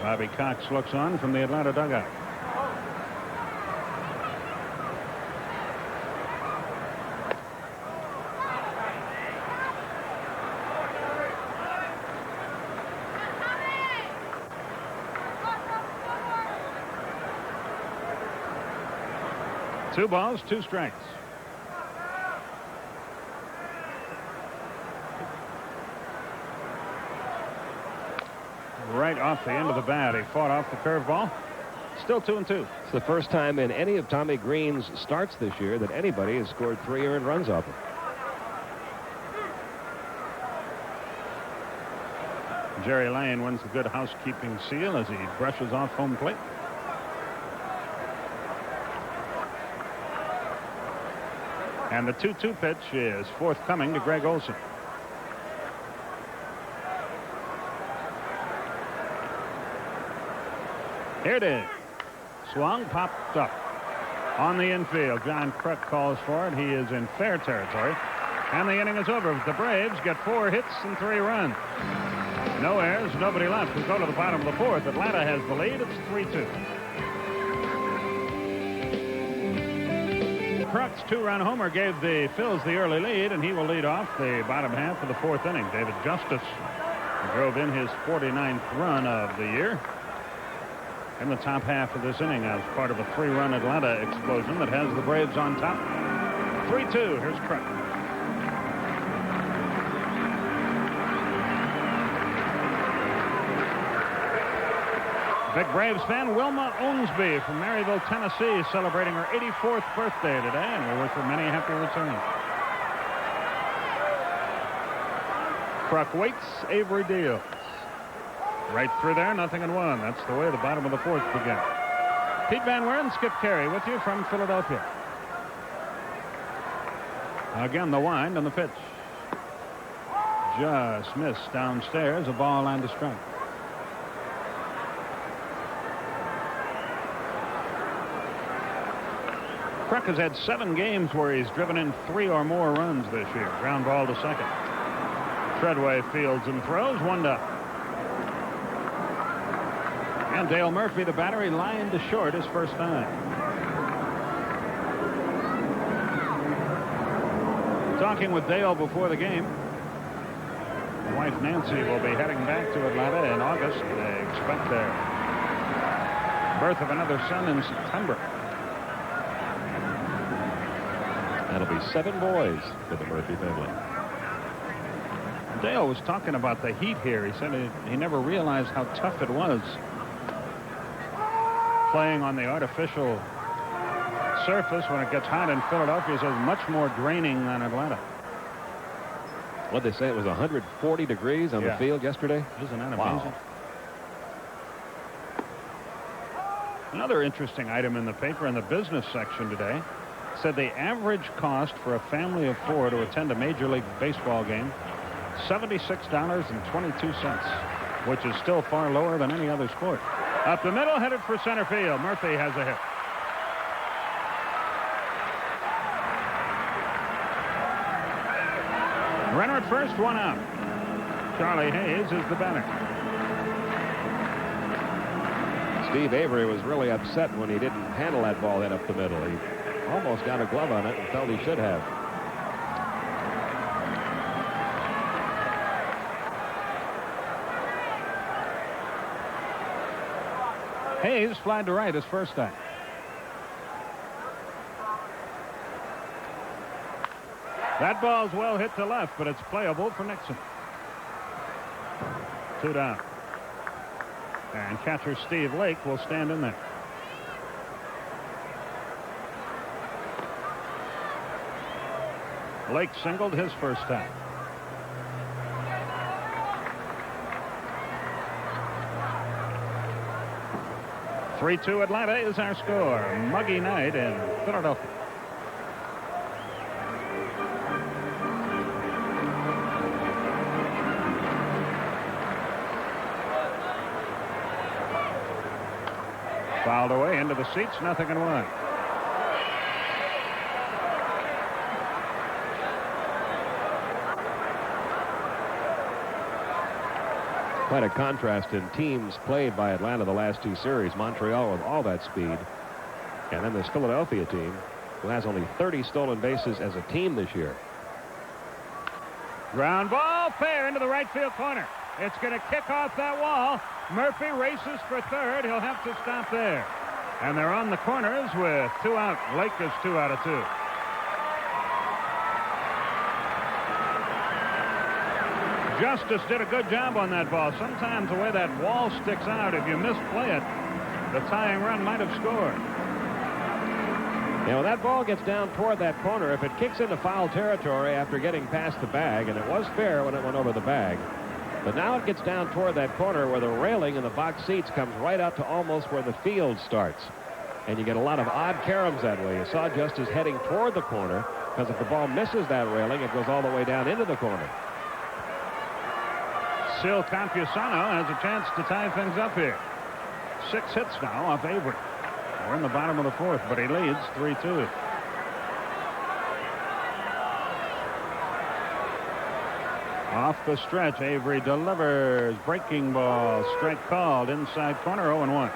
Bobby Cox looks on from the Atlanta dugout. Two balls, 2 strikes. Right off the end of the bat. He fought off the curveball. Still 2-2. It's the first time in any of Tommie Greene's starts this year that anybody has scored 3 earned runs off him. Jerry Lane wins the good housekeeping seal as he brushes off home plate. And the 2-2 pitch is forthcoming to Greg Olson. Here it is. Swung, popped up on the infield. John Kruk calls for it. He is in fair territory. And the inning is over. The Braves get 4 hits and 3 runs. No errors, nobody left. We go to the bottom of the 4th. Atlanta has the lead. It's 3-2. Kruk's 2-run homer gave the Phils the early lead, and he will lead off the bottom half of the 4th inning. David Justice drove in his 49th run of the year in the top half of this inning as part of a 3-run Atlanta explosion that has the Braves on top. 3-2. Here's Kruk. Big Braves fan Wilma Owensby from Maryville, Tennessee, celebrating her 84th birthday today, and we'll wish her many happy returns. Kruk waits. Avery deals. Right through there, 0-1. That's the way the bottom of the 4th began. Pete Van Weren, Skip Carey with you from Philadelphia. Again, the wind and the pitch. Just missed downstairs. A ball and a strike. Kruk has had 7 games where he's driven in 3 or more runs this year. Ground ball to second. Treadway fields and throws. 1 down. And Dale Murphy, the batter, lined to short his first time. Talking with Dale before the game. Wife Nancy will be heading back to Atlanta in August. They expect their birth of another son in September. That'll be 7 boys for the Murphy family. Dale was talking about the heat here. He said he never realized how tough it was playing on the artificial surface when it gets hot in Philadelphia. He says much more draining than Atlanta. What they say, it was 140 degrees on the field yesterday? Isn't that amazing? Wow. Another interesting item in the paper in the business section today said the average cost for a family of 4 to attend a Major League Baseball game, $76.22, which is still far lower than any other sport. Up the middle, headed for center field. Murphy has a hit. Runner at first, 1 out. Charlie Hayes is the batter. Steve Avery was really upset when he didn't handle that ball then up the middle. He almost got a glove on it and felt he should have. Hayes flied to right his first time. That ball's well hit to left, but it's playable for Nixon. 2 down. And catcher Steve Lake will stand in there. Lake singled his first time. "3-2 Atlanta is our score. Muggy night in Philadelphia. Fouled away into the seats, 0-1. Quite a contrast in teams played by Atlanta the last 2 series. Montreal with all that speed. And then this Philadelphia team who has only 30 stolen bases as a team this year. Ground ball, fair into the right field corner. It's going to kick off that wall. Murphy races for third. He'll have to stop there. And they're on the corners with 2 out. Lake is 2 out of 2. Justice did a good job on that ball. Sometimes the way that wall sticks out, if you misplay it, the tying run might have scored. When that ball gets down toward that corner, if it kicks into foul territory after getting past the bag, and it was fair when it went over the bag, but now it gets down toward that corner where the railing in the box seats comes right out to almost where the field starts. And you get a lot of odd caroms that way. You saw Justice heading toward the corner, Because if the ball misses that railing, it goes all the way down into the corner. Sil Campusano has a chance to tie things up here. 6 hits now off Avery. We're in the bottom of the 4th, but he leads 3-2. Off the stretch, Avery delivers. Breaking ball. Strike called. Inside corner, 0-1.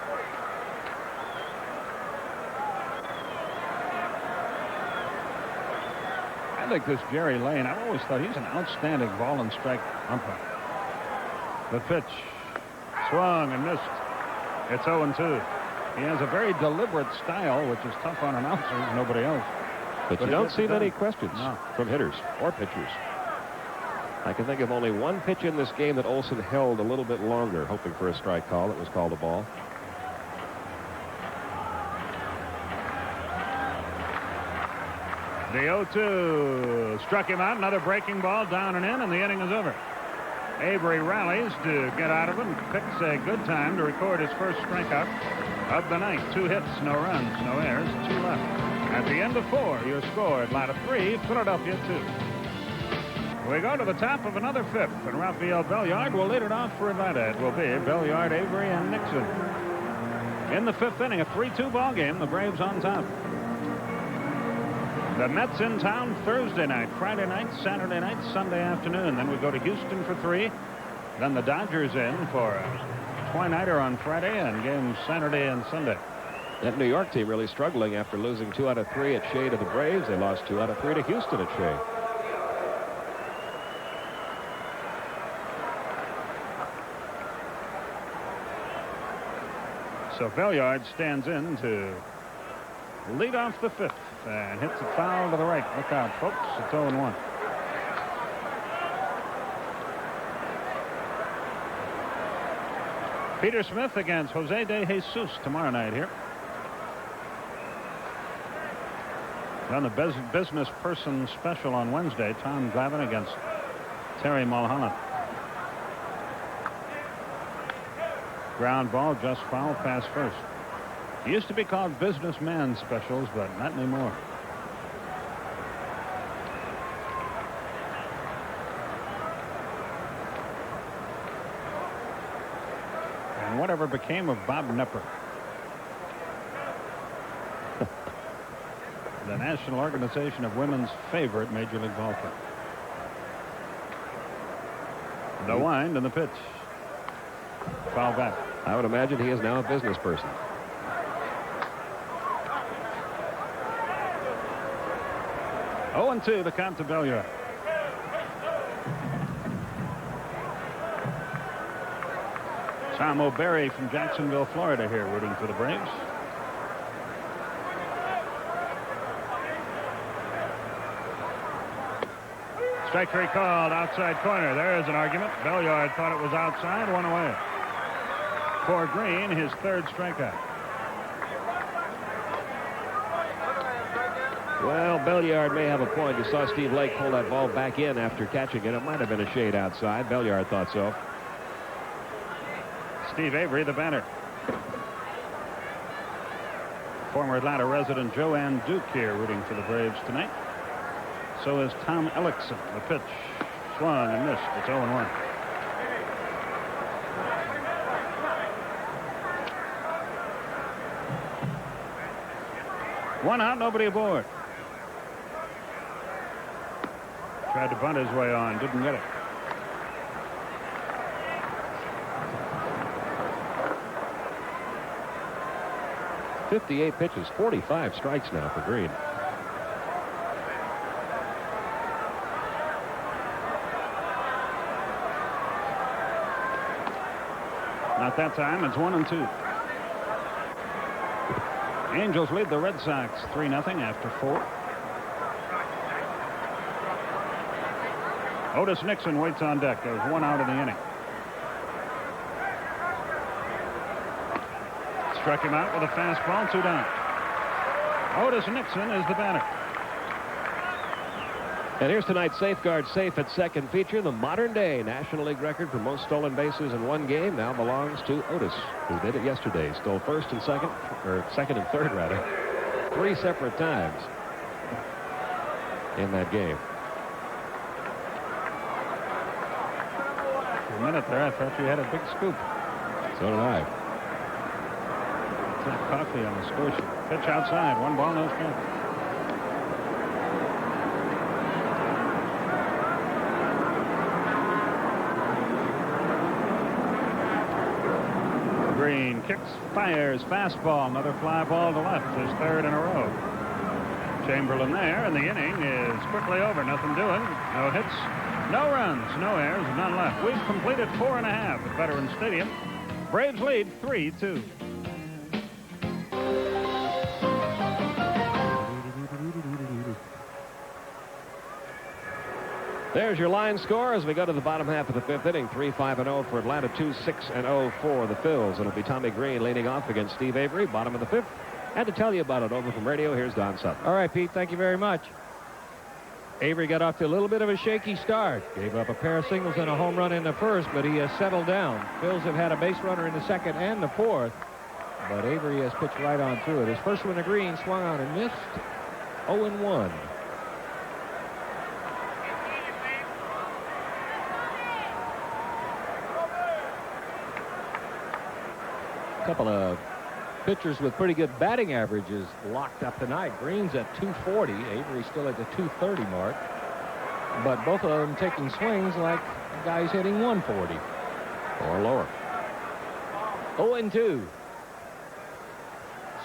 I think this Jerry Lane, I've always thought he's an outstanding ball and strike umpire. The pitch. Swung and missed. It's 0-2. He has a very deliberate style, which is tough on announcers, nobody else. But you don't see many questions from hitters or pitchers. I can think of only one pitch in this game that Olson held a little bit longer, hoping for a strike call. That was called a ball. The 0-2 struck him out. Another breaking ball down and in, and the inning is over. Avery rallies to get out of it and picks a good time to record his first strikeout of the night. 2 hits, no runs, no errors, 2 left. At the end of 4, your score, Atlanta 3, Philadelphia 2. We go to the top of another 5th, and Rafael Belliard will lead it off for Atlanta. It will be Belliard, Avery, and Nixon. In the 5th inning, a 3-2 ball game. The Braves on top. The Mets in town Thursday night, Friday night, Saturday night, Sunday afternoon. Then we go to Houston for 3. Then the Dodgers in for a twilighter on Friday and games Saturday and Sunday. That New York team really struggling after losing 2 out of 3 at Shea to the Braves. They lost 2 out of 3 to Houston at Shea. So Belliard stands in to lead off the 5th and hits a foul to the right. Look out, folks. It's 0-1. Peter Smith against Jose De Jesus tomorrow night here. On the business person special on Wednesday, Tom Glavine against Terry Mulholland. Ground ball, just foul, pass first. It used to be called businessman specials, but not anymore. And whatever became of Bob Knepper? The National Organization of Women's favorite Major League ball club. The wind and the pitch. Foul back. I would imagine he is now a business person. Oh, 0-2 the count to Belliard. Tom O'Berry from Jacksonville, Florida here rooting for the Braves. Strike 3 called, outside corner. There is an argument. Belliard thought it was outside, 1 away. For Greene, his 3rd strikeout. Well, Belliard may have a point. You saw Steve Lake pull that ball back in after catching it. It might have been a shade outside. Belliard thought so. Steve Avery, the batter. Former Atlanta resident Joanne Duke here rooting for the Braves tonight. So is Tom Ellickson. The pitch swung and missed. It's 0-1. One out, nobody aboard. Tried to bunt his way on, didn't get it. .58 pitches, 45 strikes now for Greene. Not that time. It's 1-2. Angels lead the Red Sox 3-0 after 4. Otis Nixon waits on deck. There's 1 out in the inning. Struck him out with a fastball, 2 down. Otis Nixon is the batter. And here's tonight's Safeguard Safe at second feature. The modern day National League record for most stolen bases in one game now belongs to Otis, who did it yesterday. Stole first and second, or second and third rather, 3 separate times. in that game. For a minute there, I thought you had a big scoop. So did I. That coffee on the squishy. Pitch outside. 1 ball, no strikes. Greene kicks, fires, fastball, another fly ball to left, his 3rd in a row. Chamberlain there, and the inning is quickly over. Nothing doing. No hits, no runs, no errors, none left. We've completed 4.5 at Veterans Stadium. Braves lead 3-2. There's your line score as we go to the bottom half of the 5th inning. 3-5-0 for Atlanta, 2-6-0 for the Phils. It'll be Tommie Greene leading off against Steve Avery, bottom of the 5th. And to tell you about it over from radio, here's Don Sutton. All right, Pete, thank you very much. Avery got off to a little bit of a shaky start. Gave up a pair of singles and a home run in the 1st, but he has settled down. Phils have had a base runner in the 2nd and the 4th, but Avery has pitched right on through it. His first one to Greene, swung on and missed. 0-1. Couple of pitchers with pretty good batting averages locked up tonight. Greene's at 240. Avery's still at the 230 mark. But both of them taking swings like guys hitting 140. Or lower. 0-2.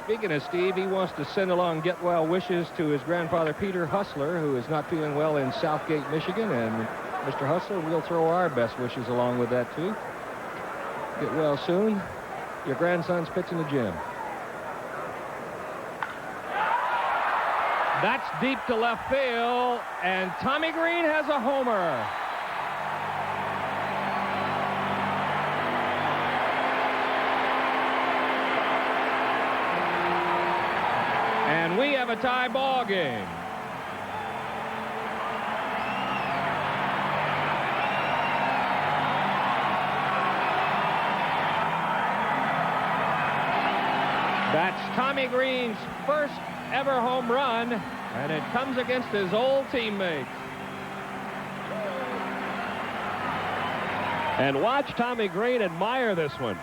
Speaking of Steve, he wants to send along get well wishes to his grandfather Peter Hustler, who is not feeling well in Southgate, Michigan. And Mr. Hustler, we'll throw our best wishes along with that too. Get well soon. Your grandson's pitching the gym. That's deep to left field, and Tommie Greene has a homer. And we have a tie ball game. That's Tommie Greene's first ever home run, and it comes against his old teammates. And watch Tommie Greene admire this one.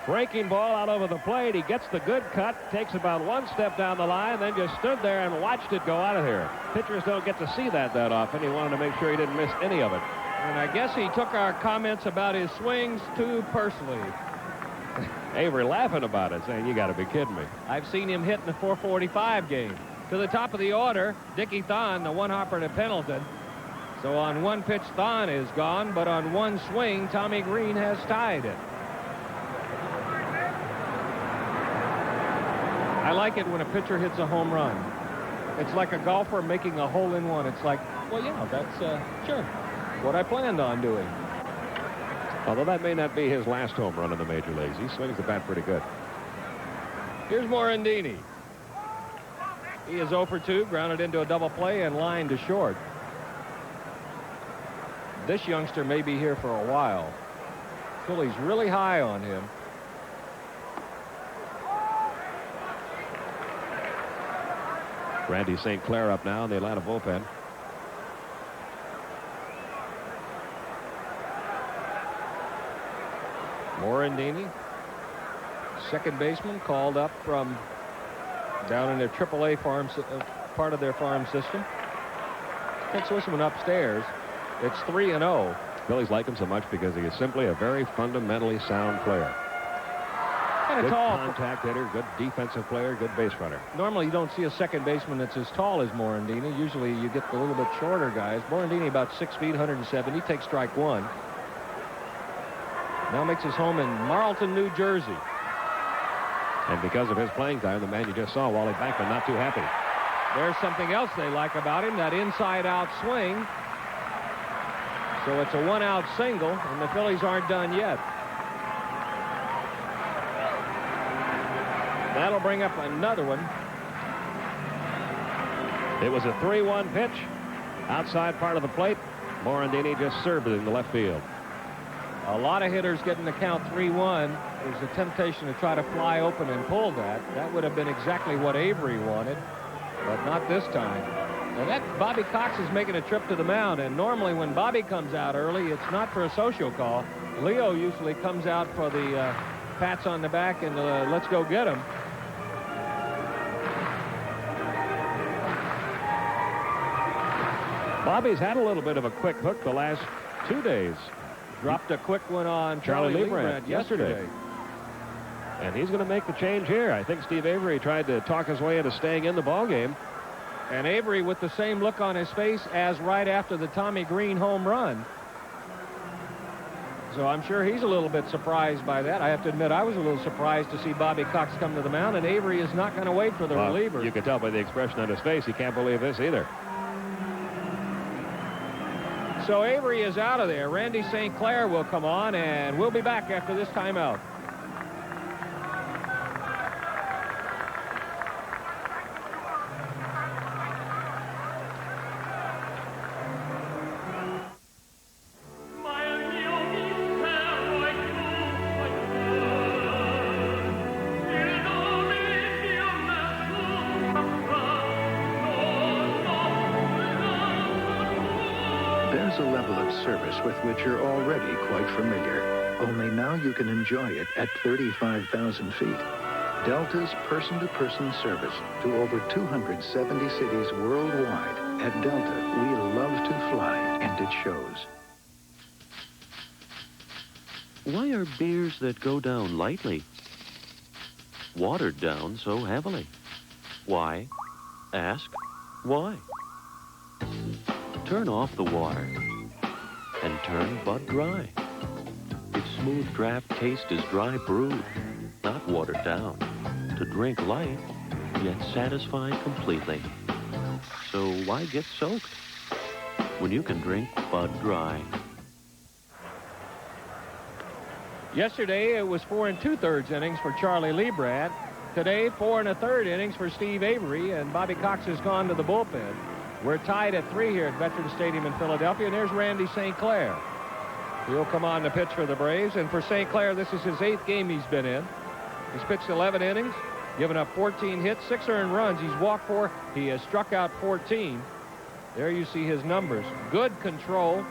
Breaking ball out over the plate. He gets the good cut, takes about 1 step down the line, then just stood there and watched it go out of here. Pitchers don't get to see that often. He wanted to make sure he didn't miss any of it. And I guess he took our comments about his swings too personally. Avery laughing about it, saying, you got to be kidding me. I've seen him hit in the 445 game. To the top of the order, Dickie Thon, the 1-hopper to Pendleton. So on 1 pitch, Thon is gone, but on 1 swing, Tommie Greene has tied it. I like it when a pitcher hits a home run. It's like a golfer making a hole-in-one. It's like, well, yeah, that's sure what I planned on doing. Although that may not be his last home run in the major leagues. He swings the bat pretty good. Here's Morandini. He is 0 for 2, grounded into a double play and lined to short. This youngster may be here for a while. Phillies really high on him. Randy St. Clair up now in the Atlanta bullpen. Morandini, second baseman, called up from down in their AAA part of their farm system. Takes this one upstairs. It's 3-0. Phillies like him so much because he is simply a very fundamentally sound player. Kind of Good tall. contact hitter, good defensive player, good base runner. Normally you don't see a second baseman that's as tall as Morandini. Usually you get the little bit shorter guys. Morandini about 6 feet, 170. Takes strike 1. Now makes his home in Marlton, New Jersey. And because of his playing time, the man you just saw, Wally Bankman, not too happy. There's something else they like about him, that inside-out swing. So it's a 1-out single, and the Phillies aren't done yet. That'll bring up another one. It was a 3-1 pitch. Outside part of the plate. Morandini just served it in the left field. A lot of hitters getting the count 3-1. There's a temptation to try to fly open and pull that. That would have been exactly what Avery wanted, but not this time. Now that Bobby Cox is making a trip to the mound, and normally when Bobby comes out early, it's not for a social call. Leo usually comes out for the pats on the back and let's go get him. Bobby's had a little bit of a quick hook the last 2 days. Dropped a quick one on Charlie Leibrandt yesterday. And he's going to make the change here. I think Steve Avery tried to talk his way into staying in the ball game. And Avery with the same look on his face as right after the Tommie Greene home run. So I'm sure he's a little bit surprised by that. I have to admit, I was a little surprised to see Bobby Cox come to the mound, and Avery is not going to wait for the reliever. You can tell by the expression on his face he can't believe this either. So Avery is out of there. Randy St. Clair will come on, and we'll be back after this timeout. There's a level of service with which you're already quite familiar. Only now you can enjoy it at 35,000 feet. Delta's person-to-person service to over 270 cities worldwide. At Delta, we love to fly, and it shows. Why are beers that go down lightly watered down so heavily? Why? Ask why. Turn off the water and turn Bud Dry. Its smooth draft taste is dry brewed, not watered down, to drink light, yet satisfy completely. So why get soaked when you can drink Bud Dry? Yesterday, it was 4 2/3 innings for Charlie Leibrandt. Today, 4 1/3 innings for Steve Avery, and Bobby Cox has gone to the bullpen. We're tied at 3 here at Veterans Stadium in Philadelphia, and there's Randy St. Clair. He'll come on to pitch for the Braves, and for St. Clair, this is his 8th game he's been in. He's pitched 11 innings, given up 14 hits, 6 earned runs. He's walked 4. He has struck out 14. There you see his numbers. Good control.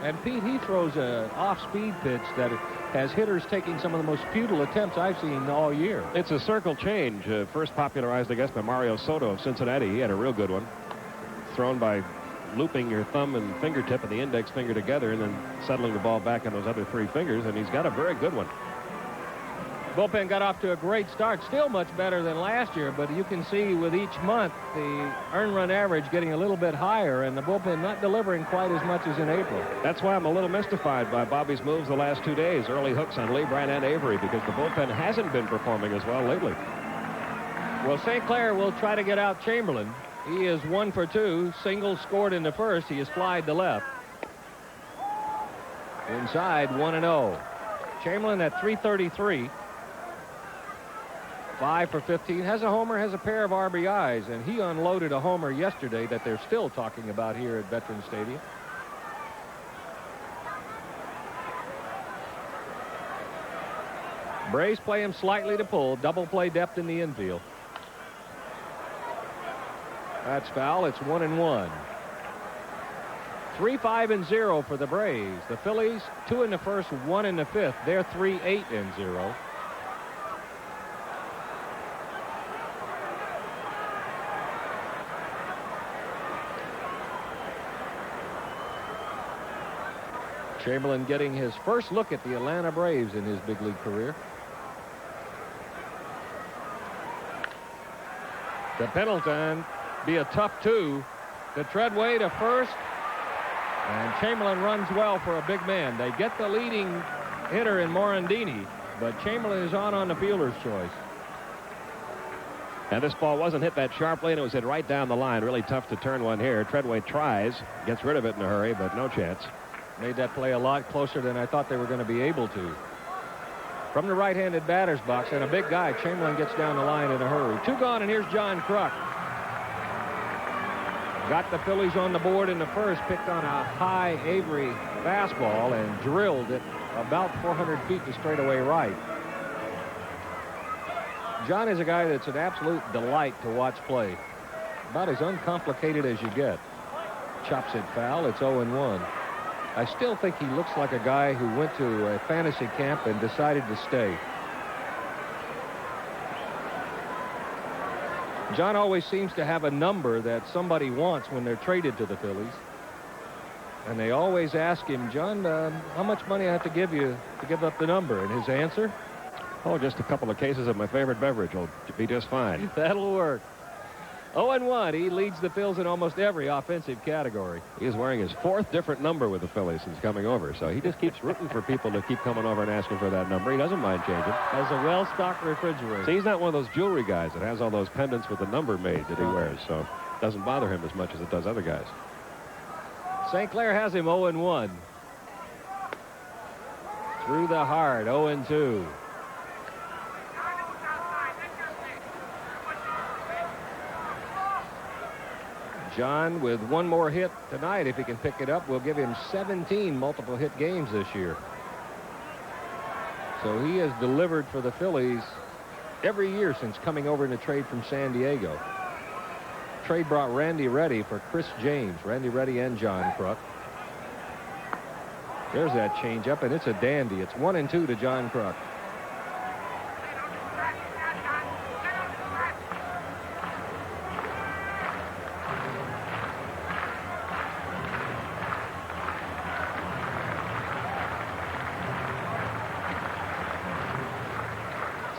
And Pete, he throws an off-speed pitch that has hitters taking some of the most futile attempts I've seen all year. It's a circle change, first popularized, I guess, by Mario Soto of Cincinnati. He had a real good one. Thrown by looping your thumb and fingertip and the index finger together and then settling the ball back on those other 3 fingers, and he's got a very good one. Bullpen got off to a great start, still much better than last year, but you can see with each month the earned run average getting a little bit higher and the bullpen not delivering quite as much as in April. That's why I'm a little mystified by Bobby's moves the last 2 days, early hooks on Leibrandt and Avery, because the bullpen hasn't been performing as well lately. Well, St. Clair will try to get out Chamberlain. He is 1 for 2, single scored in the first. He has flied to left. Inside, 1-0. Chamberlain at 333. 5 for 15, has a homer, has a pair of RBIs, and he unloaded a homer yesterday that they're still talking about here at Veterans Stadium. Braves play him slightly to pull, double play depth in the infield. That's foul. It's 1-1. 3-5-0 for the Braves. The Phillies 2 in the first, 1 in the fifth. They're 3-8-0. Chamberlain getting his first look at the Atlanta Braves in his big league career. To Pendleton, be a tough 2. To Treadway to first, and Chamberlain runs well for a big man. They get the leading hitter in Morandini, but Chamberlain is on the fielder's choice. And this ball wasn't hit that sharply, and it was hit right down the line. Really tough to turn one here. Treadway tries, gets rid of it in a hurry, but no chance. Made that play a lot closer than I thought they were going to be able to. From the right-handed batter's box, and a big guy, Chamberlain gets down the line in a hurry. 2 gone, and here's John Kruk. Got the Phillies on the board in the first, picked on a high Avery fastball and drilled it about 400 feet to straightaway right. John is a guy that's an absolute delight to watch play. about as uncomplicated as you get. Chops it foul. It's 0-1. I still think he looks like a guy who went to a fantasy camp and decided to stay. John always seems to have a number that somebody wants when they're traded to the Phillies. And they always ask him, John, how much money I have to give you to give up the number? And his answer? Oh, just a couple of cases of my favorite beverage will be just fine. That'll work. 0-1. He leads the Phils in almost every offensive category. He's wearing his 4th different number with the Phillies since coming over, so he just keeps rooting for people to keep coming over and asking for that number. He doesn't mind changing. Has a well-stocked refrigerator. See, he's not one of those jewelry guys that has all those pendants with the number made that he wears, so it doesn't bother him as much as it does other guys. St. Clair has him 0-1. Through the heart, 0-2. John, with one more hit tonight, if he can pick it up, will give him 17 multiple hit games this year. So he has delivered for the Phillies every year since coming over in a trade from San Diego. Trade brought Randy Reddy for Chris James. Randy Reddy and John Kruk. There's that changeup, and it's a dandy. It's 1-2 to John Kruk.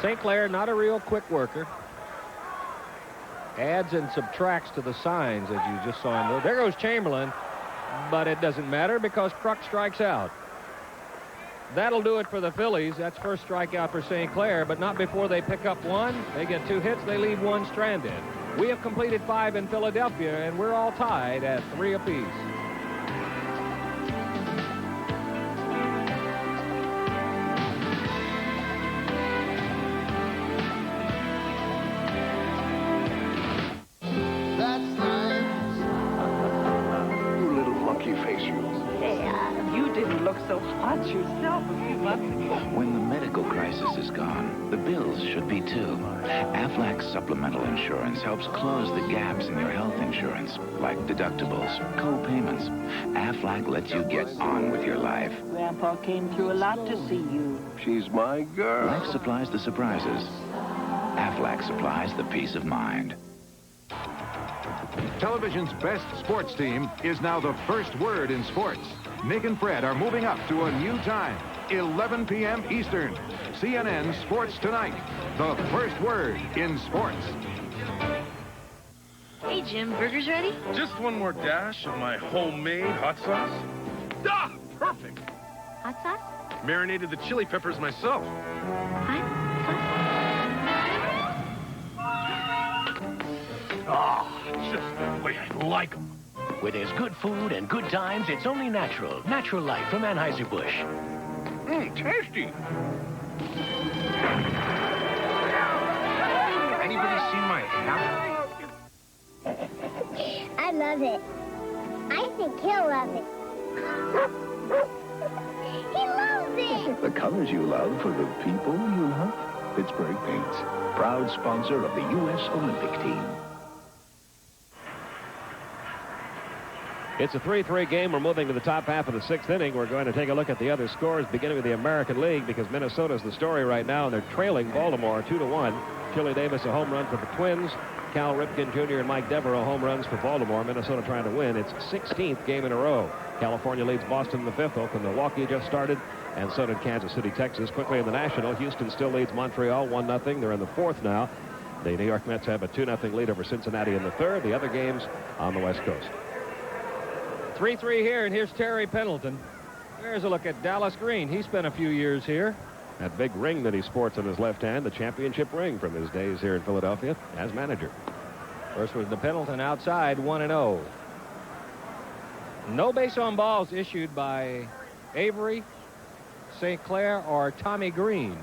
St. Clair, not a real quick worker. Adds and subtracts to the signs, as you just saw him. There goes Chamberlain, but it doesn't matter because Kruk strikes out. That'll do it for the Phillies. That's first strikeout for St. Clair, but not before they pick up one. They get 2 hits. They leave 1 stranded. We have completed 5 in Philadelphia, and we're all tied at 3 apiece. When the medical crisis is gone, the bills should be too. Aflac Supplemental Insurance helps close the gaps in your health insurance, like deductibles, co-payments. Aflac lets you get on with your life. Grandpa came through a lot to see you. She's my girl. Life supplies the surprises. Aflac supplies the peace of mind. Television's best sports team is now the first word in sports. Nick and Fred are moving up to a new time, 11 p.m. Eastern. CNN Sports Tonight, the first word in sports. Hey, Jim, burgers ready? Just one more dash of my homemade hot sauce. Ah, perfect. Hot sauce? Marinated the chili peppers myself. Ah, just the way I like them. Where there's good food and good times, it's only natural. Natural Life from Anheuser-Busch. Tasty. Anybody seen my hat? I love it. I think he'll love it. He loves it. The colors you love for the people you love. Pittsburgh Paints, proud sponsor of the U.S. Olympic team. It's a 3-3 game. We're moving to the top half of the 6th inning. We're going to take a look at the other scores, beginning with the American League, because Minnesota's the story right now, and they're trailing Baltimore 2-1. Chili Davis, a home run for the Twins. Cal Ripken Jr. and Mike Devereaux, home runs for Baltimore. Minnesota trying to win its 16th game in a row. California leads Boston in the 5th. Oakland, Milwaukee just started, and so did Kansas City, Texas. Quickly in the National, Houston still leads Montreal 1-0. They're in the 4th now. The New York Mets have a 2-0 lead over Cincinnati in the 3rd. The other games on the West Coast. 3-3 here, and here's Terry Pendleton. There's a look at Dallas Green. He spent a few years here. That big ring that he sports in his left hand, the championship ring from his days here in Philadelphia as manager. First was the Pendleton outside, 1-0. No base on balls issued by Avery, St. Clair, or Tommie Greene.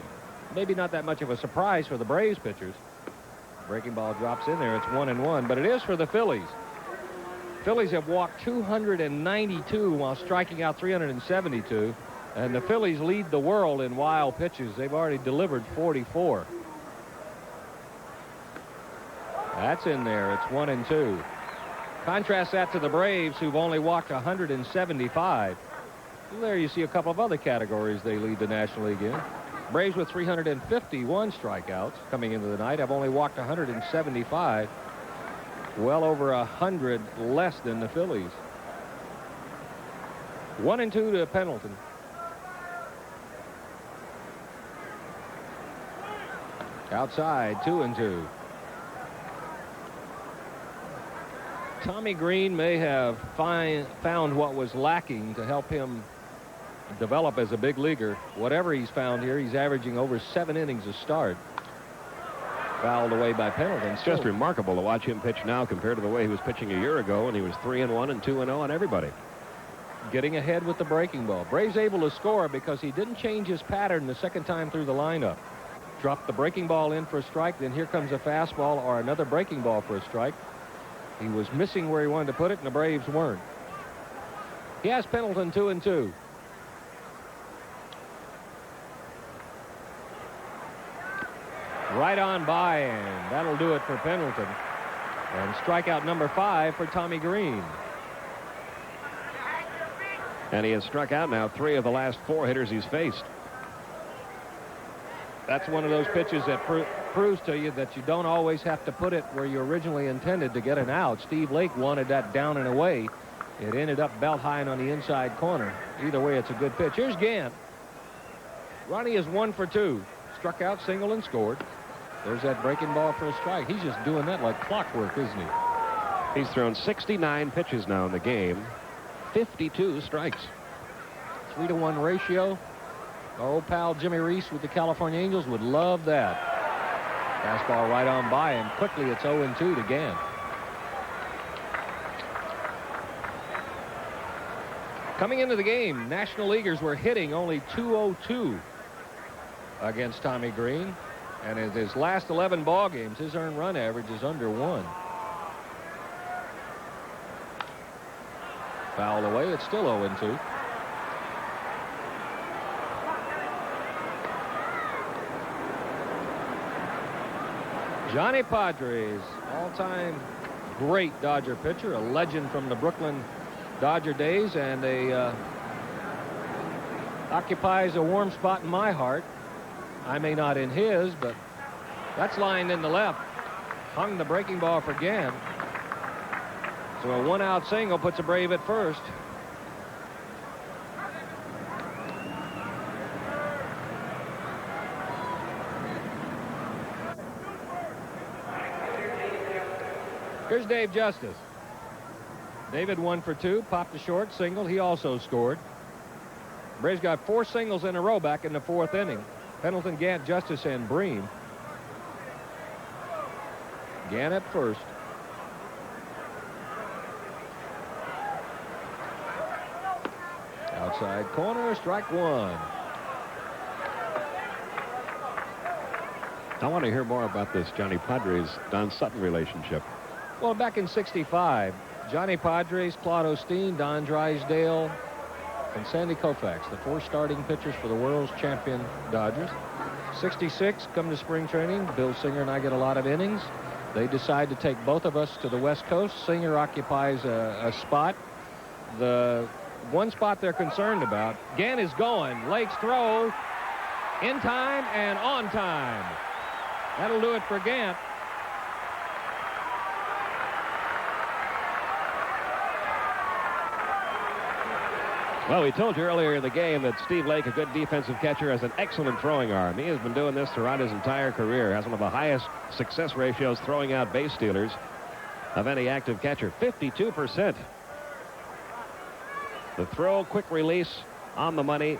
Maybe not that much of a surprise for the Braves pitchers. Breaking ball drops in there. It's 1-1, but it is for the Phillies. Phillies have walked 292 while striking out 372, and the Phillies lead the world in wild pitches. They've already delivered 44. That's in there. It's 1-2. Contrast that to the Braves, who've only walked 175. There you see a couple of other categories they lead the National League in. Braves with 351 strikeouts coming into the night have only walked 175. Well over 100 less than the Phillies. 1-2 to Pendleton. Outside, 2-2. Tommie Greene may have found what was lacking to help him develop as a big leaguer. Whatever he's found here, he's averaging over 7 innings a start. Fouled away by Pendleton. It's just remarkable to watch him pitch now compared to the way he was pitching a year ago, and he was 3-1 and 2-0 on everybody. Getting ahead with the breaking ball. Braves able to score because he didn't change his pattern the second time through the lineup. Dropped the breaking ball in for a strike, then here comes a fastball or another breaking ball for a strike. He was missing where he wanted to put it, and the Braves weren't. He has Pendleton 2-2. Right on by, and that'll do it for Pendleton. And strikeout number 5 for Tommie Greene. And he has struck out now 3 of the last 4 hitters he's faced. That's one of those pitches that proves to you that you don't always have to put it where you originally intended to get an out. Steve Lake wanted that down and away. It ended up belt high and on the inside corner. Either way, it's a good pitch. Here's Gant. Ronnie is 1 for 2. Struck out, single, and scored. There's that breaking ball for a strike. He's just doing that like clockwork, isn't he? He's thrown 69 pitches now in the game. 52 strikes. 3-to-1 ratio. Our old pal Jimmy Reese with the California Angels would love that. Fastball right on by him. Quickly, it's 0-2 to Gant. Coming into the game, National Leaguers were hitting only .202 against Tommie Greene. And in his last 11 ball games, his earned run average is under 1. Fouled away. It's still 0-2. Johnny Padres, all-time great Dodger pitcher, a legend from the Brooklyn Dodger days, and occupies a warm spot in my heart. I may not in his, but that's lined in the left. Hung the breaking ball for Gant. So a 1-out single puts a Brave at first. Here's Dave Justice. David 1 for 2, popped a short single. He also scored. Braves got 4 singles in a row back in the 4th inning. Pendleton, Gant, Justice, and Bream. Gant at first. Outside corner, strike 1. I want to hear more about this Johnny Padres-Don Sutton relationship. Well, back in '65, Johnny Padres, Claude Osteen, Don Drysdale, and Sandy Koufax, the 4 starting pitchers for the world's champion Dodgers. '66, come to spring training. Bill Singer and I get a lot of innings. They decide to take both of us to the West Coast. Singer occupies a spot. The one spot they're concerned about. Gant is going. Lake's throw in time and on time. That'll do it for Gant. Well, we told you earlier in the game that Steve Lake, a good defensive catcher, has an excellent throwing arm. He has been doing this throughout his entire career. Has one of the highest success ratios throwing out base stealers of any active catcher. 52%. The throw, quick release, on the money.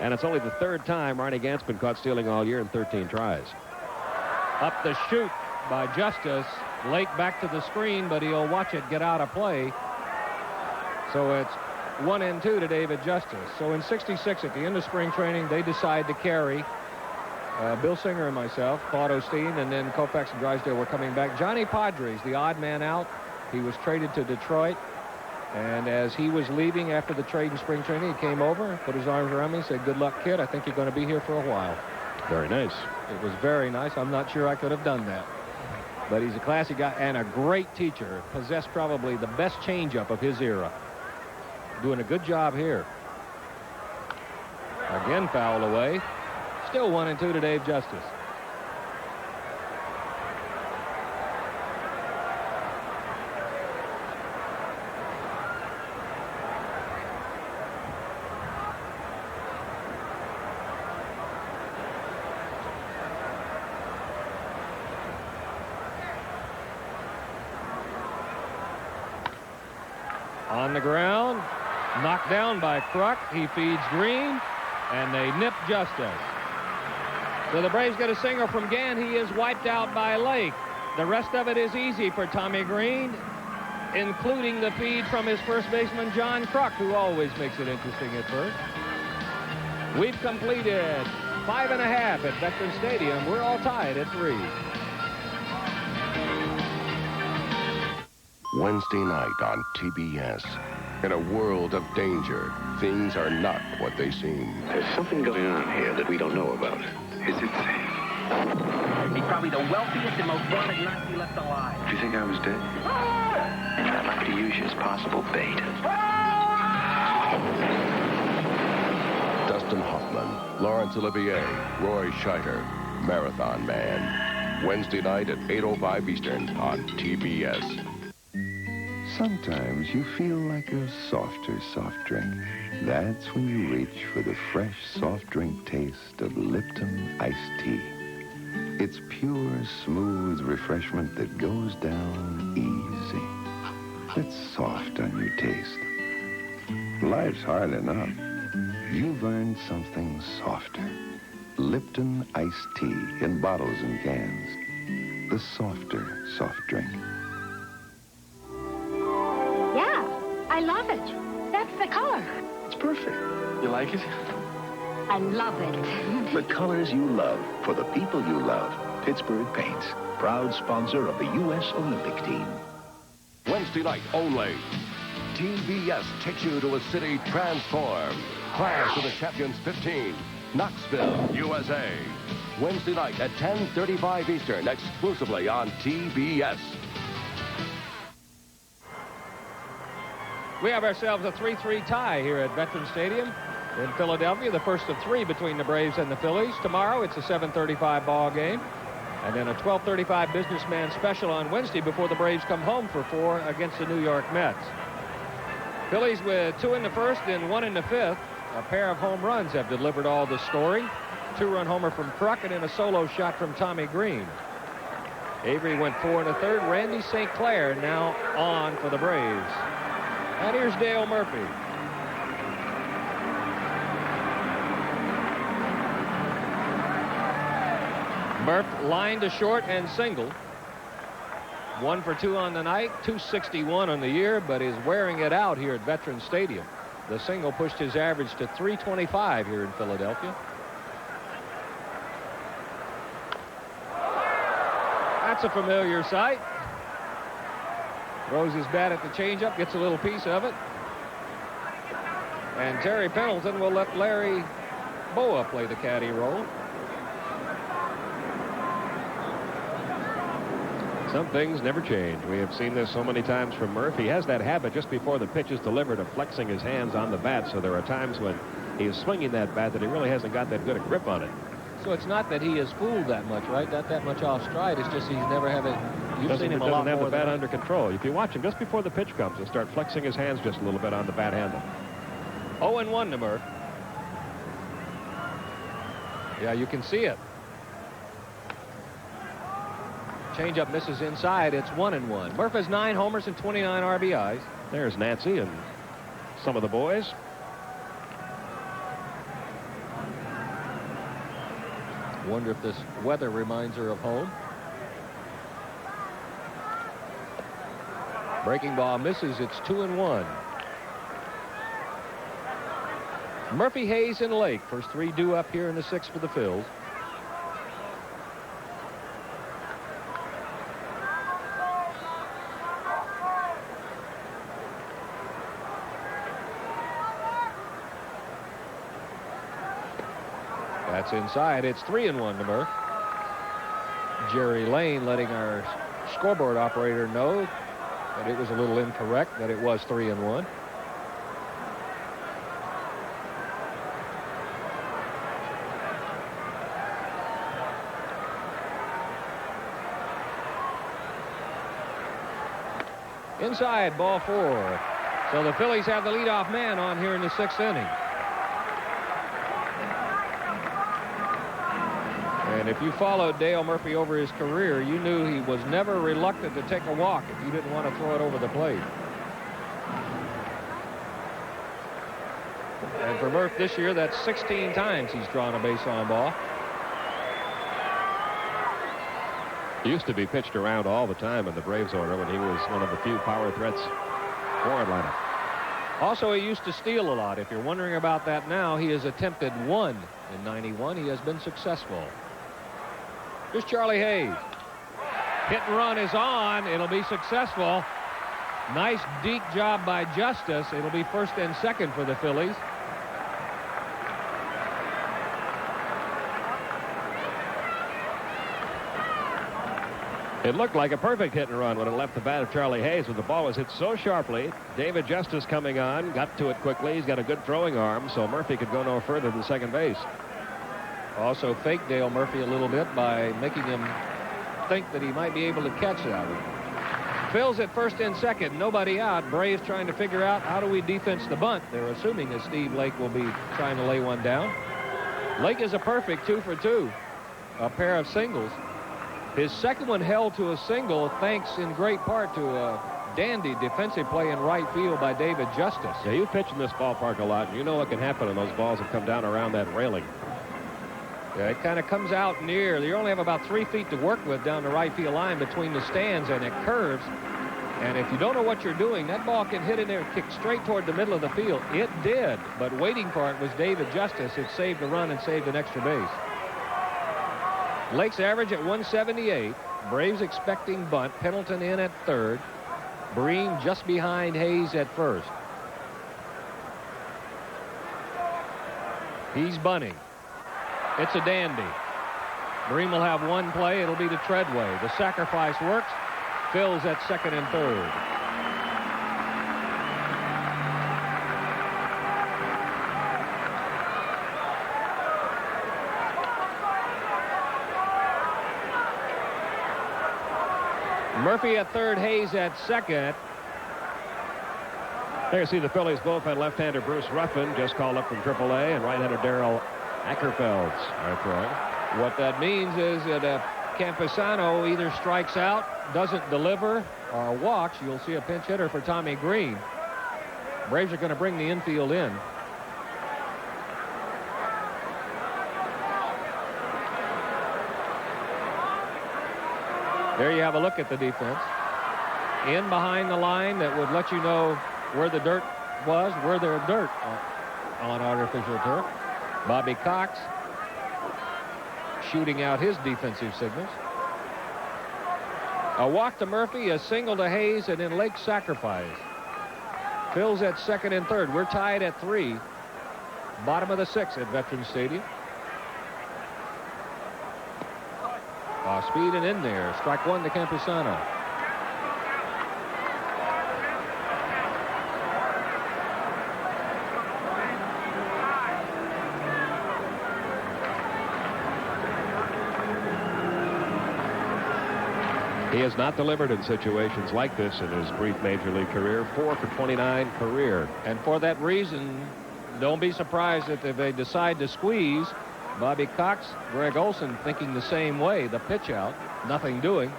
And it's only the 3rd time Ronnie Gant's been caught stealing all year in 13 tries. Up the chute by Justice. Lake back to the screen, but he'll watch it get out of play. So it's 1-2 to David Justice. So in '66, at the end of spring training, they decide to carry Bill Singer and myself, Claude Osteen, and then Koufax and Drysdale were coming back. Johnny Padres, the odd man out. He was traded to Detroit. And as he was leaving after the trade in spring training, he came over, put his arms around me, and said, "Good luck, kid. I think you're going to be here for a while." Very nice. It was very nice. I'm not sure I could have done that. But he's a classy guy and a great teacher. Possessed probably the best changeup of his era. Doing a good job here. Again fouled away. Still 1-2 to Dave Justice. On the ground, knocked down by Kruk. He feeds Greene, and they nip Justice. So the Braves get a single from Gann. He is wiped out by Lake. The rest of it is easy for Tommie Greene, including the feed from his first baseman, John Kruk, who always makes it interesting at first. We've completed 5.5 at Veterans Stadium. We're all tied at 3. Wednesday night on TBS. In a world of danger, things are not what they seem. There's something going on here that we don't know about. Is it safe? He's probably the wealthiest and most wanted Nazi left alive. Do you think I was dead? And I'd like to use you as possible bait. Dustin Hoffman, Laurence Olivier, Roy Scheider, Marathon Man. Wednesday night at 8:05 Eastern on TBS. Sometimes you feel like a softer soft drink. That's when you reach for the fresh soft drink taste of Lipton iced tea. It's pure, smooth refreshment that goes down easy. It's soft on your taste. Life's hard enough. You've earned something softer. Lipton iced tea in bottles and cans. The softer soft drink. Yeah, I love it. That's the color. It's perfect. You like it? I love it. The colors you love for the people you love. Pittsburgh Paints, proud sponsor of the U.S. Olympic team. Wednesday night only. TBS takes you to a city transformed. Clash of the Champions 15, Knoxville, USA. Wednesday night at 10:35 Eastern, exclusively on TBS. We have ourselves a 3-3 tie here at Veterans Stadium in Philadelphia, the first of 3 between the Braves and the Phillies. Tomorrow, it's a 7:35 ball game, and then a 12:35 businessman special on Wednesday before the Braves come home for 4 against the New York Mets. Phillies with 2 in the first and 1 in the fifth. A pair of home runs have delivered all the scoring. 2-run homer from Kruk and then a solo shot from Tommie Greene. Avery went 4 1/3. Randy St. Clair now on for the Braves. And here's Dale Murphy. Murph lined to short and singled. 1 for 2 on the night, 261 on the year, but is wearing it out here at Veterans Stadium. The single pushed his average to 325 here in Philadelphia. That's a familiar sight. Throws his bat at the changeup, gets a little piece of it. And Terry Pendleton will let Larry Boa play the caddy role. Some things never change. We have seen this so many times from Murph. He has that habit just before the pitch is delivered of flexing his hands on the bat, so there are times when he is swinging that bat that he really hasn't got that good a grip on it. So it's not that he is fooled that much, right? Not that much off stride. It's just he's never have it. You've seen him a lot more. Doesn't have the bat under control. If you watch him just before the pitch comes, he'll start flexing his hands just a little bit on the bat handle. 0-1 to Murph. Yeah, you can see it. Changeup misses inside. It's 1-1. Murph has 9 homers and 29 RBIs. There's Nancy and some of the boys. Wonder if this weather reminds her of home. Breaking ball misses. It's 2-1. Murphy, Hayes, and Lake. First 3 due up here in the 6th for the Phils. That's inside. It's 3-1 to Murph. Jerry Lane letting our scoreboard operator know that it was a little incorrect, that it was 3-1. Inside, ball 4. So the Phillies have the leadoff man on here in the 6th inning. And if you followed Dale Murphy over his career, you knew he was never reluctant to take a walk if you didn't want to throw it over the plate. And for Murph this year, that's 16 times he's drawn a base on ball. He used to be pitched around all the time in the Braves order when he was one of the few power threats for Atlanta. Also, he used to steal a lot. If you're wondering about that now, he has attempted 1 in 91. He has been successful. Here's Charlie Hayes. Hit and run is on. It'll be successful. Nice deep job by Justice. It'll be 1st and 2nd for the Phillies. It looked like a perfect hit and run when it left the bat of Charlie Hayes, but the ball was hit so sharply. David Justice coming on, got to it quickly. He's got a good throwing arm, so Murphy could go no further than second base. Also faked Dale Murphy a little bit by making him think that he might be able to catch that one. Phil's at 1st and 2nd, nobody out. Braves trying to figure out how do we defense the bunt. They're assuming that Steve Lake will be trying to lay one down. Lake is a perfect 2 for 2, a pair of singles. His second one held to a single, thanks in great part to a dandy defensive play in right field by David Justice. Yeah, you pitch in this ballpark a lot, and you know what can happen when those balls have come down around that railing. Yeah, it kind of comes out near. You only have about 3 feet to work with down the right field line between the stands, and it curves. And if you don't know what you're doing, that ball can hit in there and kick straight toward the middle of the field. It did, but waiting for it was David Justice. It saved a run and saved an extra base. Lake's average at 178. Braves expecting bunt. Pendleton in at 3rd. Greene just behind Hayes at 1st. He's bunting. It's a dandy. Greene will have one play. It'll be to Treadway. The sacrifice works. Phil's at 2nd and 3rd. Murphy at 3rd, Hayes at 2nd. There you see the Phillies bullpen left-hander Bruce Ruffin just called up from AAA, and right-hander Darryl Ackerfelds are throwing. What that means is that Campusano either strikes out, doesn't deliver, or walks. You'll see a pinch hitter for Tommie Greene. Braves are going to bring the infield in. There you have a look at the defense. In behind the line that would let you know where the dirt was, where there's dirt on artificial turf. Bobby Cox shooting out his defensive signals. A walk to Murphy, a single to Hayes, and then Lake sacrifice. Phil's at 2nd and 3rd. We're tied at 3. Bottom of the 6th at Veterans Stadium. Speed and in there. Strike 1 to Campusano. He has not delivered in situations like this in his brief major league career. 4 for 29 career. And for that reason, don't be surprised if they decide to squeeze. Bobby Cox, Greg Olson thinking the same way. The pitch out, nothing doing.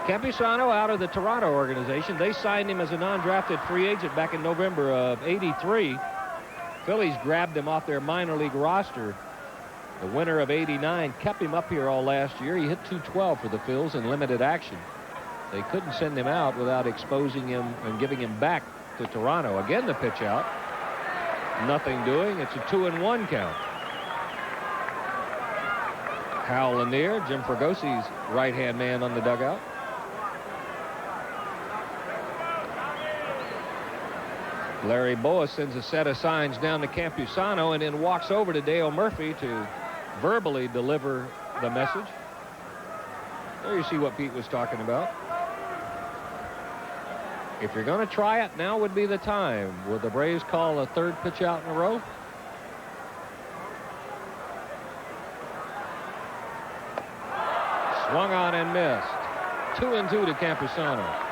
Campusano out of the Toronto organization. They signed him as a non-drafted free agent back in November of '83. Phillies grabbed him off their minor league roster. The winter of '89 kept him up here all last year. He hit .212 for the Phils in limited action. They couldn't send him out without exposing him and giving him back to Toronto. Again, the pitch out. Nothing doing. It's a 2-1 count. Hal Lanier, Jim Fragosi's right-hand man on the dugout. Larry Boa sends a set of signs down to Campusano and then walks over to Dale Murphy to verbally deliver the message. There you see what Pete was talking about. If you're going to try it, now would be the time. Will the Braves call a third pitch out in a row? Swung on and missed. 2-2 to Campusano.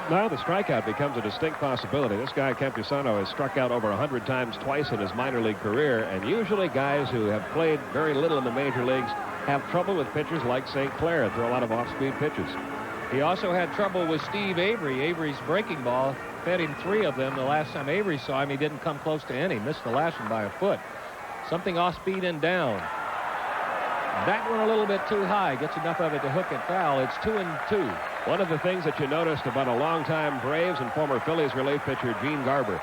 Now the strikeout becomes a distinct possibility. This guy, Campusano, has struck out over 100 times twice in his minor league career, and usually guys who have played very little in the major leagues have trouble with pitchers like St. Clair, throw a lot of off-speed pitches. He also had trouble with Steve Avery. Avery's breaking ball fed him 3 of them. The last time Avery saw him, he didn't come close to any. Missed the last one by a foot. Something off-speed and down. That one a little bit too high. Gets enough of it to hook it foul. It's 2-2. One of the things that you noticed about a longtime Braves and former Phillies relief pitcher Gene Garber,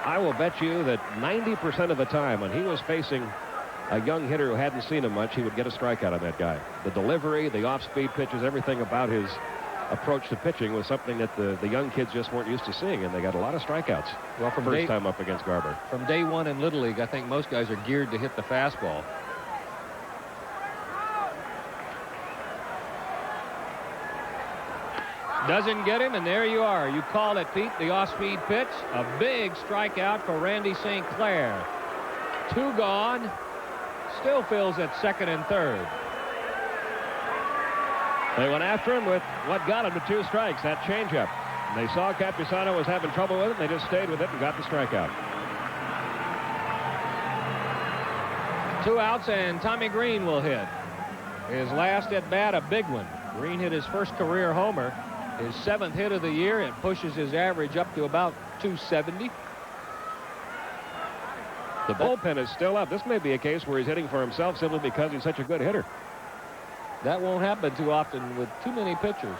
I will bet you that 90% of the time when he was facing a young hitter who hadn't seen him much, he would get a strikeout on that guy. The delivery, the off-speed pitches, everything about his approach to pitching was something that the young kids just weren't used to seeing, and they got a lot of strikeouts. Well, from first time up against Garber. From day one in Little League, I think most guys are geared to hit the fastball. Doesn't get him, and there you are. You call it, Pete, the off-speed pitch. A big strikeout for Randy St. Clair. 2 gone. Still Phil's at second and third. They went after him with what got him to 2 strikes, that changeup. And they saw Campusano was having trouble with it, and they just stayed with it and got the strikeout. 2 outs, and Tommie Greene will hit. His last at bat, a big one. Greene hit his first career homer. His 7th hit of the year. It pushes his average up to about 270. The bullpen is still up. This may be a case where he's hitting for himself simply because he's such a good hitter. That won't happen too often with too many pitchers.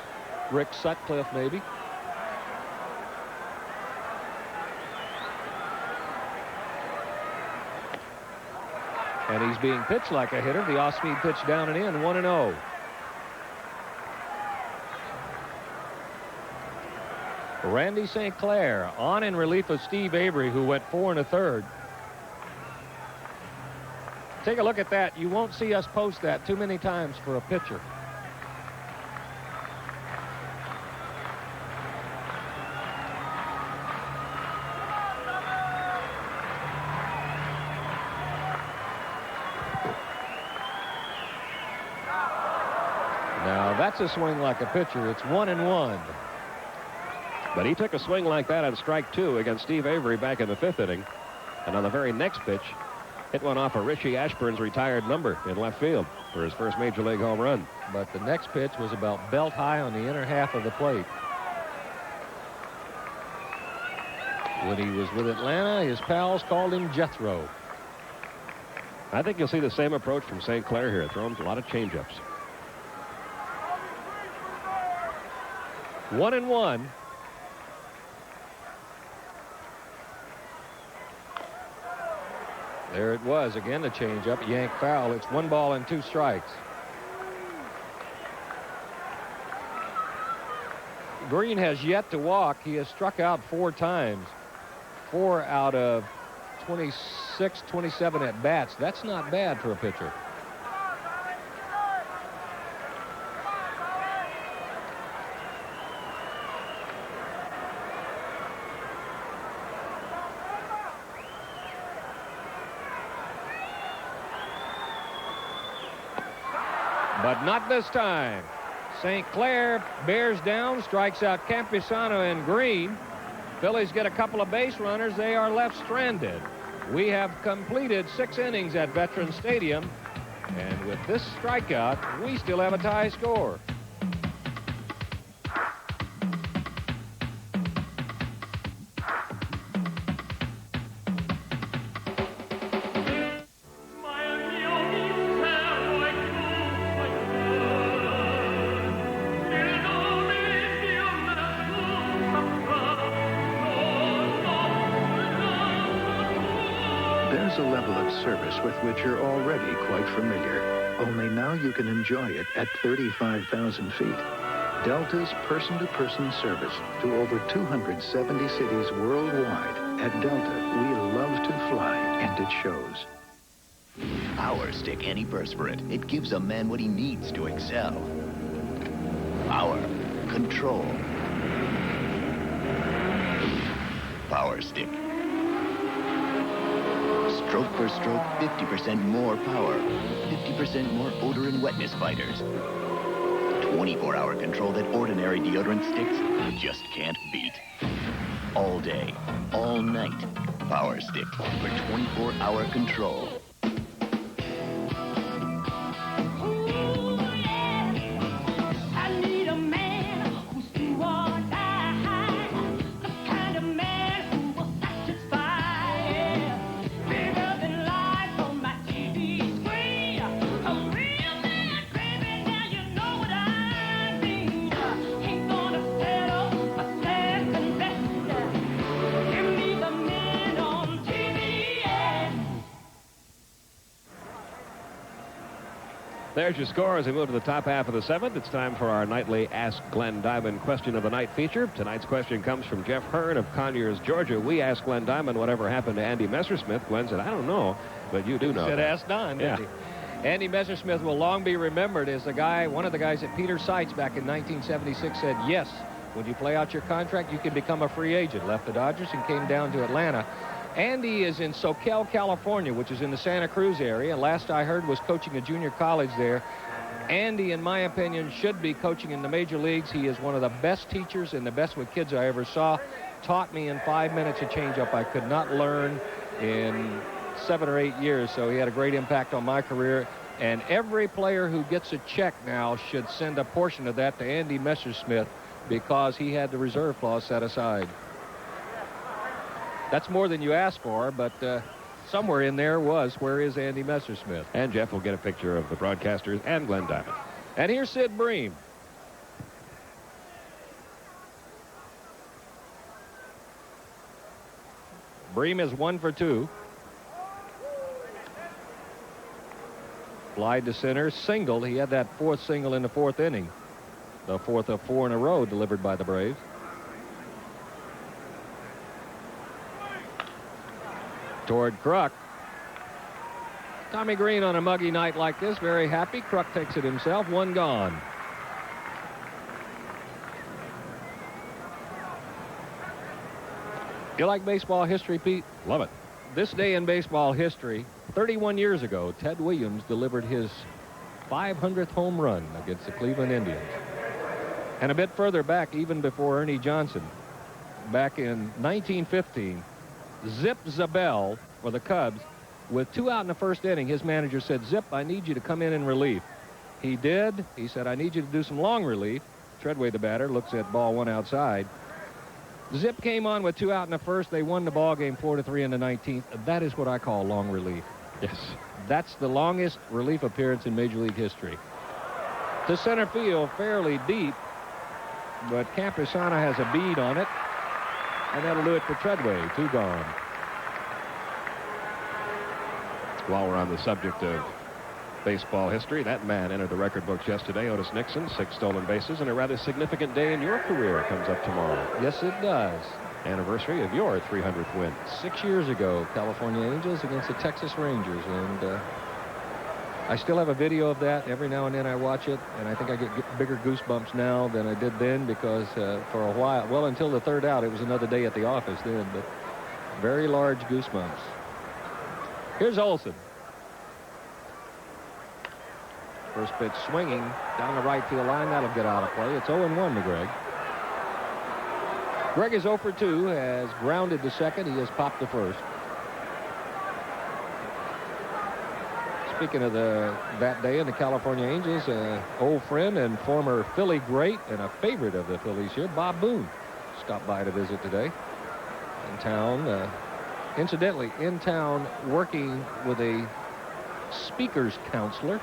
Rick Sutcliffe, maybe. And he's being pitched like a hitter. The off-speed pitch down and in, 1-0. Randy St. Clair on in relief of Steve Avery, who went 4 1/3. Take a look at that. You won't see us post that too many times for a pitcher. Now that's a swing like a pitcher. It's 1-1. But he took a swing like that on strike 2 against Steve Avery back in the 5th inning. And on the very next pitch, hit one off of Richie Ashburn's retired number in left field for his first major league home run. But the next pitch was about belt high on the inner half of the plate. When he was with Atlanta, his pals called him Jethro. I think you'll see the same approach from St. Clair here, throwing a lot of changeups. 1-1. There it was again, the changeup, yank foul. It's 1 ball and 2 strikes. Greene has yet to walk. He has struck out 4 times. 4 out of 26, 27 at bats. That's not bad for a pitcher. But not this time. St. Clair bears down, strikes out Campusano and Greene. Phillies get a couple of base runners. They are left stranded. We have completed 6 innings at Veterans Stadium. And with this strikeout, we still have a tie score. There's a level of service with which you're already quite familiar. Only now you can enjoy it at 35,000 feet. Delta's person-to-person service to over 270 cities worldwide. At Delta, we love to fly, and it shows. Power Stick Antiperspirant. It gives a man what he needs to excel. Power. Control. Power Stick. Stroke for stroke, 50% more power. 50% more odor and wetness fighters. 24-hour control that ordinary deodorant sticks just can't beat. All day, all night. Power Stick for 24-hour control. There's your score as we move to the top half of the seventh. It's time for our nightly Ask Glenn Diamond Question of the Night feature. Tonight's question comes from Jeff Hearn of Conyers, Georgia. We asked Glenn Diamond whatever happened to Andy Messersmith. Glenn said, I don't know, but you do know. He said, ask Don, didn't he? Andy Messersmith will long be remembered as the guy, one of the guys that Peter Seitz back in 1976 said, yes, when you play out your contract, you can become a free agent. Left the Dodgers and came down to Atlanta. Andy is in Soquel, California, which is in the Santa Cruz area. Last I heard was coaching a junior college there. Andy, in my opinion, should be coaching in the major leagues. He is one of the best teachers and the best with kids I ever saw. Taught me in 5 minutes a changeup I could not learn in 7 or 8 years. So he had a great impact on my career. And every player who gets a check now should send a portion of that to Andy Messersmith because he had the reserve clause set aside. That's more than you asked for, but somewhere in there was, where is Andy Messersmith? And Jeff will get a picture of the broadcasters and Glenn Diamond. And here's Sid Bream. Bream is 1 for 2. Fly to center, singled. He had that fourth single in the fourth inning. The fourth of 4 in a row delivered by the Braves. Toward Kruk. Tommie Greene on a muggy night like this, very happy. Kruk takes it himself, 1 gone. You like baseball history, Pete? Love it. This day in baseball history, 31 years ago, Ted Williams delivered his 500th home run against the Cleveland Indians. And a bit further back, even before Ernie Johnson, back in 1915, Zip Zabel for the Cubs, with 2 out in the first inning, his manager said, Zip, I need you to come in relief. He did. He said, I need you to do some long relief. Treadway, the batter, looks at ball 1 outside. Zip came on with 2 out in the first. They won the ball game 4-3 in the 19th. That is what I call long relief. Yes. That's the longest relief appearance in Major League history. To center field, fairly deep, but Camposano has a bead on it. And that'll do it for Treadway. 2 gone. While we're on the subject of baseball history, that man entered the record books yesterday. Otis Nixon, 6 stolen bases, and a rather significant day in your career comes up tomorrow. Yes, it does. Anniversary of your 300th win. 6 years ago, California Angels against the Texas Rangers. And I still have a video of that. Every now and then I watch it, and I think I get bigger goosebumps now than I did then because for a while, well, until the 3rd out, it was another day at the office then, but very large goosebumps. Here's Olson. First pitch swinging down the right field line. That'll get out of play. It's 0-1 to Greg. Greg is 0 for 2, has grounded to second. He has popped to first. Speaking of that day in the California Angels, old friend and former Philly great and a favorite of the Phillies here, Bob Boone, stopped by to visit today in town. Incidentally, in town working with a speakers counselor.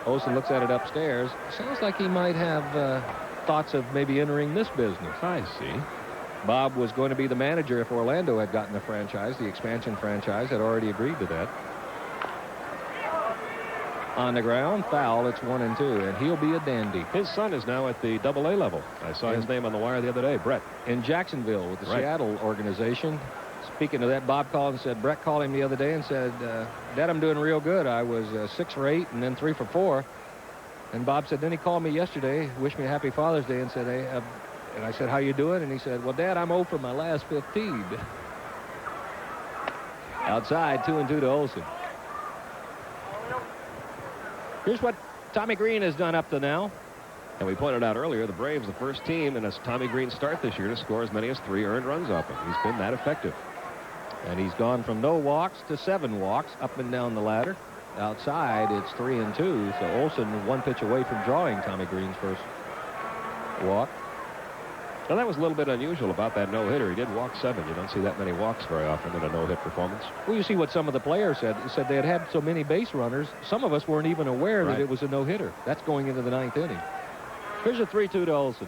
Olson looks at it upstairs. Sounds like he might have thoughts of maybe entering this business. I see. Bob was going to be the manager if Orlando had gotten the franchise. The expansion franchise had already agreed to that. On the ground, foul. It's 1-2, and he'll be a dandy. His son is now at the AA level. I saw his name on the wire the other day, Brett. In Jacksonville with the Seattle organization. Speaking of that, Bob called and said, Brett called him the other day and said, Dad, I'm doing real good. I was 6 for 8 and then 3 for 4. And Bob said, then he called me yesterday, wished me a happy Father's Day, and said, hey, and I said, how you doing? And he said, well, Dad, I'm 0 for my last 15. Outside, 2-2 to Olson. Here's what Tommie Greene has done up to now. And we pointed out earlier, the Braves, the first team in a Tommie Greene start this year to score as many as 3 earned runs off him. He's been that effective. And he's gone from no walks to 7 walks up and down the ladder. Outside, it's 3-2. So Olson 1 pitch away from drawing Tommie Greene's first walk. Well, that was a little bit unusual about that no-hitter. He did walk 7. You don't see that many walks very often in a no-hit performance. Well, you see what some of the players said. They said they had so many base runners, some of us weren't even aware that it was a no-hitter. That's going into the 9th inning. Here's a 3-2 to Olson.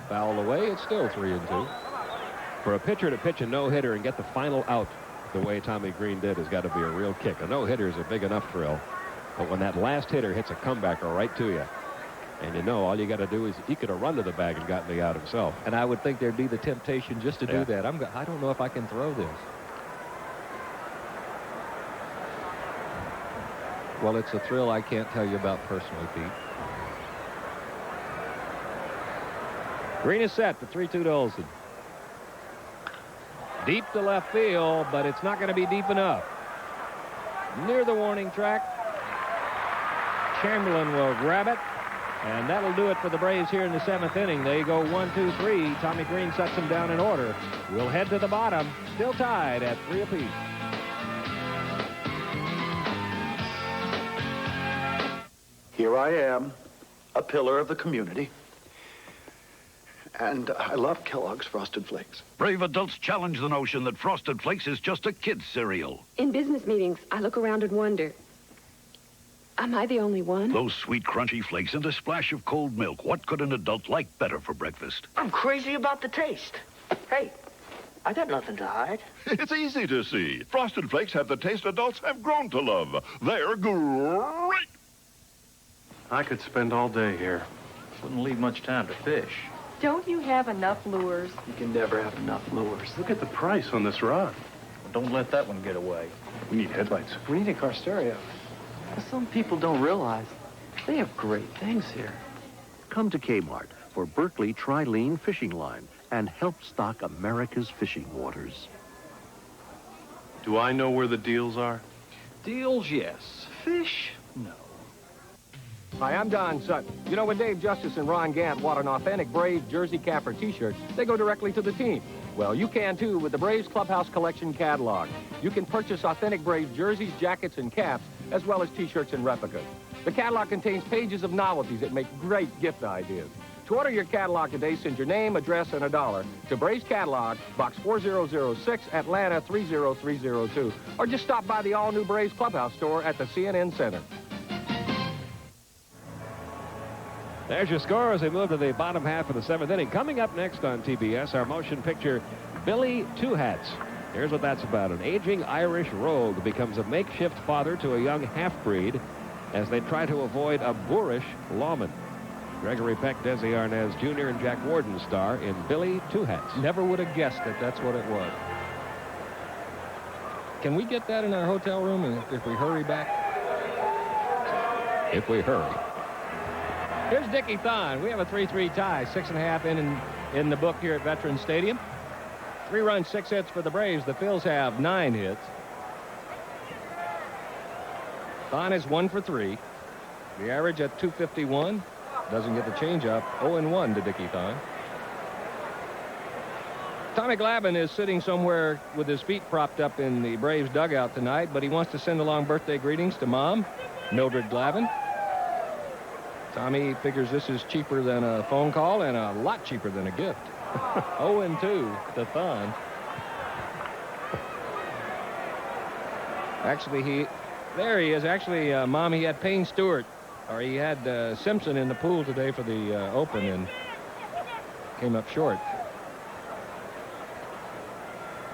Foul away. It's still 3-2. For a pitcher to pitch a no-hitter and get the final out the way Tommie Greene did has got to be a real kick. A no-hitter is a big enough thrill. But when that last hitter hits a comebacker right to you, and you know all you got to do is he could have run to the bag and gotten the out himself. And I would think there'd be the temptation just to do that. I don't know if I can throw this. Well, it's a thrill I can't tell you about personally, Pete. Greene is set for 3-2 to Olson. Deep to left field, but it's not going to be deep enough. Near the warning track. Chamberlain will grab it. And that'll do it for the Braves here in the 7th inning. They go 1-2-3. Tommie Greene sets them down in order. We'll head to the bottom. Still tied at 3 apiece. Here I am, a pillar of the community. And I love Kellogg's Frosted Flakes. Brave adults challenge the notion that Frosted Flakes is just a kid's cereal. In business meetings, I look around and wonder, am I the only one? Those sweet, crunchy flakes and a splash of cold milk. What could an adult like better for breakfast? I'm crazy about the taste. Hey, I got nothing to hide. It's easy to see. Frosted Flakes have the taste adults have grown to love. They're great. I could spend all day here. Wouldn't leave much time to fish. Don't you have enough lures? You can never have enough lures. Look at the price on this rod. Well, don't let that one get away. We need headlights. We need a car stereo. Some people don't realize they have great things here. Come to Kmart for Berkeley Trilene Fishing Line and help stock America's fishing waters. Do I know where the deals are? Deals, yes. Fish, no. Hi, I'm Don Sutton. You know, when Dave Justice and Ron Gant want an authentic Braves jersey, cap, or T-shirt, they go directly to the team. Well, you can, too, with the Braves Clubhouse Collection catalog. You can purchase authentic Braves jerseys, jackets, and caps, as well as T-shirts and replicas. The catalog contains pages of novelties that make great gift ideas. To order your catalog today, send your name, address, and $1 to Braves Catalog, Box 4006, Atlanta 30302, or just stop by the all-new Braves Clubhouse store at the CNN Center. There's your score as they move to the bottom half of the 7th inning. Coming up next on TBS, our motion picture, Billy Two Hats. Here's what that's about. An aging Irish rogue becomes a makeshift father to a young half-breed as they try to avoid a boorish lawman. Gregory Peck, Desi Arnaz Jr., and Jack Warden star in Billy Two Hats. Never would have guessed that that's what it was. Can we get that in our hotel room if we hurry back? If we hurry. Here's Dickie Thon. We have a 3-3 tie. 6.5 inning in the book here at Veterans Stadium. 3 runs, 6 hits for the Braves. The Phils have 9 hits. Thon is 1 for 3. The average at 251. Doesn't get the changeup. 0-1 to Dickie Thon. Tommy Glavine is sitting somewhere with his feet propped up in the Braves dugout tonight, but he wants to send along birthday greetings to Mom, Mildred Glavine. Tommy figures this is cheaper than a phone call and a lot cheaper than a gift. 0-2 to Thon. Actually, there he is. Actually, Mom, he had Payne Stewart, or he had Simpson in the pool today for the Open and came up short.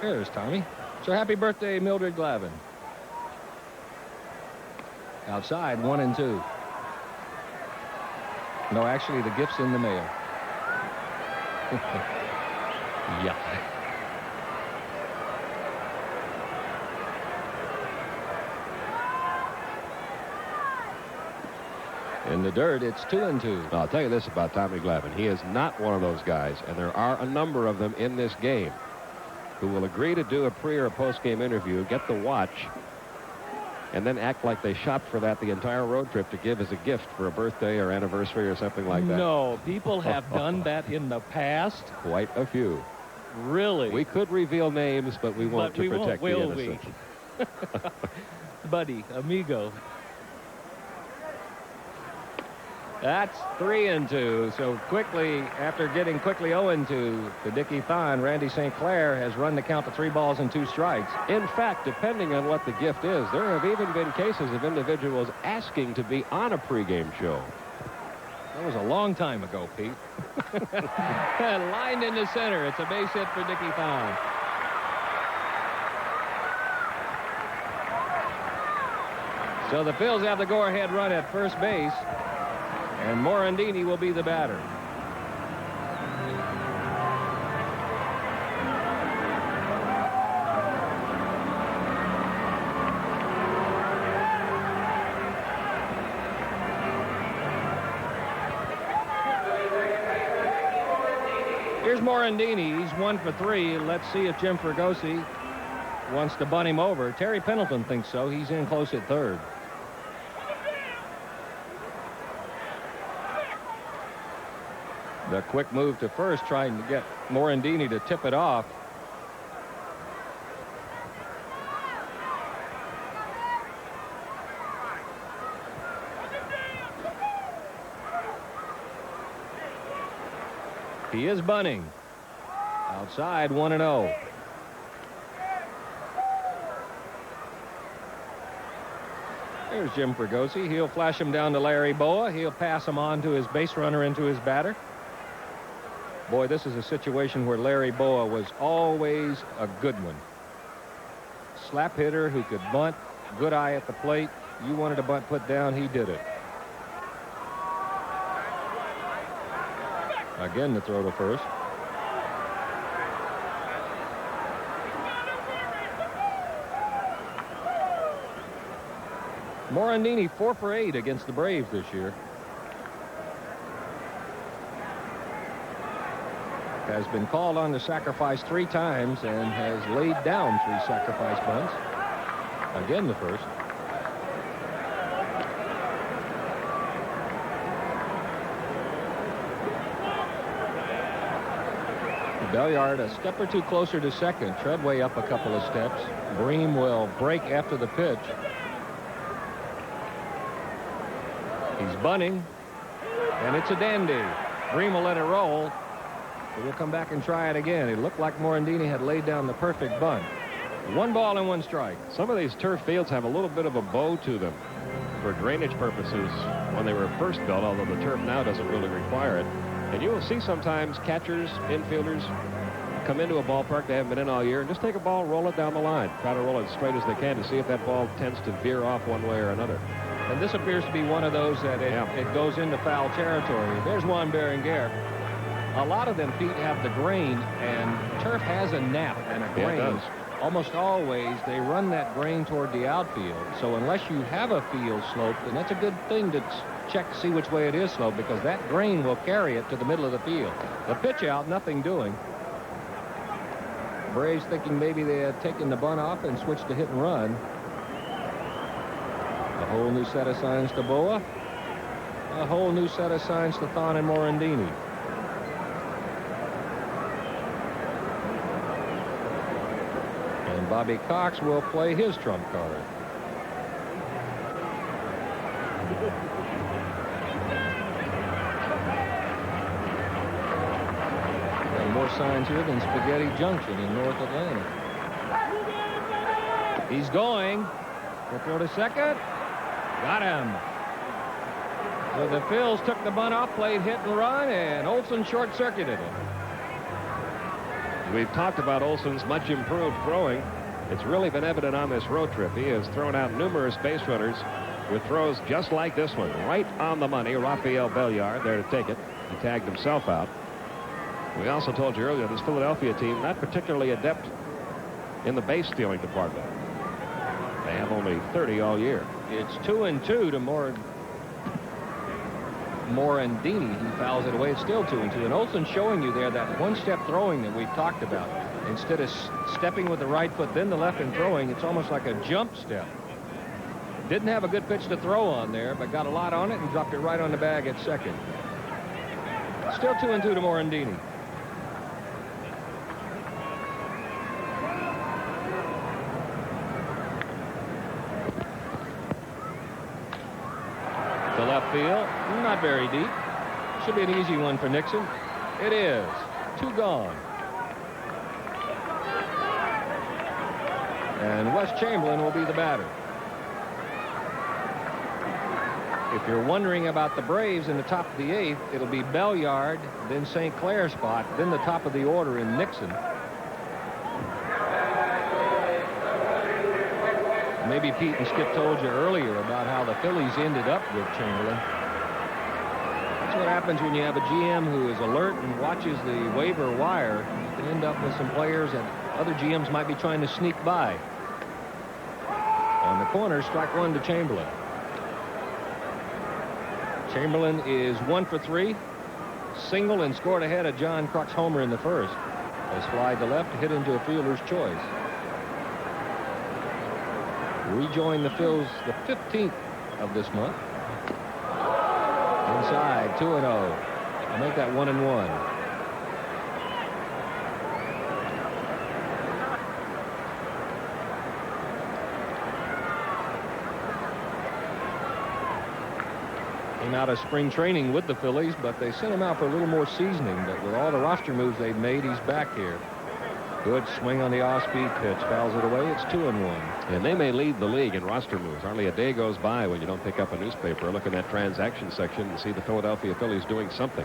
There's Tommy. So happy birthday, Mildred Glavine. Outside, 1-2. No, actually, the gift's in the mail. Yeah. In the dirt, it's 2-2. I'll tell you this about Tommie Glavine. He is not one of those guys, and there are a number of them in this game, who will agree to do a pre or a post-game interview, get the watch, and then act like they shopped for that the entire road trip to give as a gift for a birthday or anniversary or something like that. No, people have done that in the past. Quite a few. Really? We could reveal names, but we won't, to protect the innocent. Buddy, amigo. That's 3-2. So quickly, after getting quickly 0-2 to Dickie Thon, Randy St. Clair has run the count to 3 balls and 2 strikes. In fact, depending on what the gift is, there have even been cases of individuals asking to be on a pregame show. That was a long time ago, Pete. Lined into center. It's a base hit for Dickie Thon. So the Phils have the go-ahead run at first base, and Morandini will be the batter. Here's Morandini. He's 1 for 3. Let's see if Jim Fregosi wants to bunt him over. Terry Pendleton thinks so. He's in close at third. The quick move to first, trying to get Morandini to tip it off. He is bunting. Outside, 1-0. There's Jim Fregosi. He'll flash him down to Larry Boa. He'll pass him on to his base runner into his batter. Boy, this is a situation where Larry Boa was always a good one. Slap hitter who could bunt, good eye at the plate. You wanted a bunt put down, he did it. Again, the throw to first. Morandini 4 for 8 against the Braves this year. Has been called on to sacrifice 3 times and has laid down 3 sacrifice bunts. Again, the first. Belliard a step or 2 closer to second. Treadway up a couple of steps. Bream will break after the pitch. He's bunting, and it's a dandy. Bream will let it roll. But we'll come back and try it again. It looked like Morandini had laid down the perfect bunt. 1 ball and 1 strike. Some of these turf fields have a little bit of a bow to them for drainage purposes when they were first built, although the turf now doesn't really require it. And you will see sometimes catchers, infielders come into a ballpark they haven't been in all year and just take a ball, roll it down the line. Try to roll it as straight as they can to see if that ball tends to veer off one way or another. And this appears to be one of those that it goes into foul territory. There's Juan Berenguer. A lot of them, Pete, have the grain, and turf has a nap and a grain. Yeah, it does. Almost always, they run that grain toward the outfield. So unless you have a field slope, then that's a good thing to check to see which way it is sloped, because that grain will carry it to the middle of the field. The pitch out, nothing doing. Braves thinking maybe they had taken the bunt off and switched to hit and run. A whole new set of signs to Boa. A whole new set of signs to Thon and Morandini. And Bobby Cox will play his trump card. And more signs here than Spaghetti Junction in North Atlanta. He's going. He'll throw to second. Got him. So the Phils took the bunt off, played hit and run, and Olson short-circuited it. We've talked about Olson's much improved throwing. It's really been evident on this road trip. He has thrown out numerous base runners with throws just like this one. Right on the money. Rafael Belliard there to take it. He tagged himself out. We also told you earlier, this Philadelphia team not particularly adept in the base stealing department. They have only 30 all year. It's 2-2 to Morandini. He fouls it away. It's still 2-2. And Olson's showing you there that one-step throwing that we've talked about. Instead of stepping with the right foot, then the left and throwing, it's almost like a jump step. Didn't have a good pitch to throw on there, but got a lot on it and dropped it right on the bag at second. Still 2-2 to Morandini. To left field, not very deep. Should be an easy one for Nixon. It is. 2 gone. And Wes Chamberlain will be the batter. If you're wondering about the Braves in the top of the 8th, it'll be Belliard, then St. Clair spot, then the top of the order in Nixon. Maybe Pete and Skip told you earlier about how the Phillies ended up with Chamberlain. That's what happens when you have a GM who is alert and watches the waiver wire. You can end up with some players that other GMs might be trying to sneak by. On the corner, strike 1 to Chamberlain. Chamberlain is 1 for 3. Single and scored ahead of John Kruk's homer in the first. As fly to left, hit into a fielder's choice. Rejoin the Phils the 15th of this month. Inside, 2-0. I'll make that 1-1. Came out of spring training with the Phillies, but they sent him out for a little more seasoning. But with all the roster moves they've made, he's back here. Good swing on the off-speed pitch. Fouls it away. It's 2-1. And they may lead the league in roster moves. Hardly a day goes by when you don't pick up a newspaper, look in that transaction section and see the Philadelphia Phillies doing something.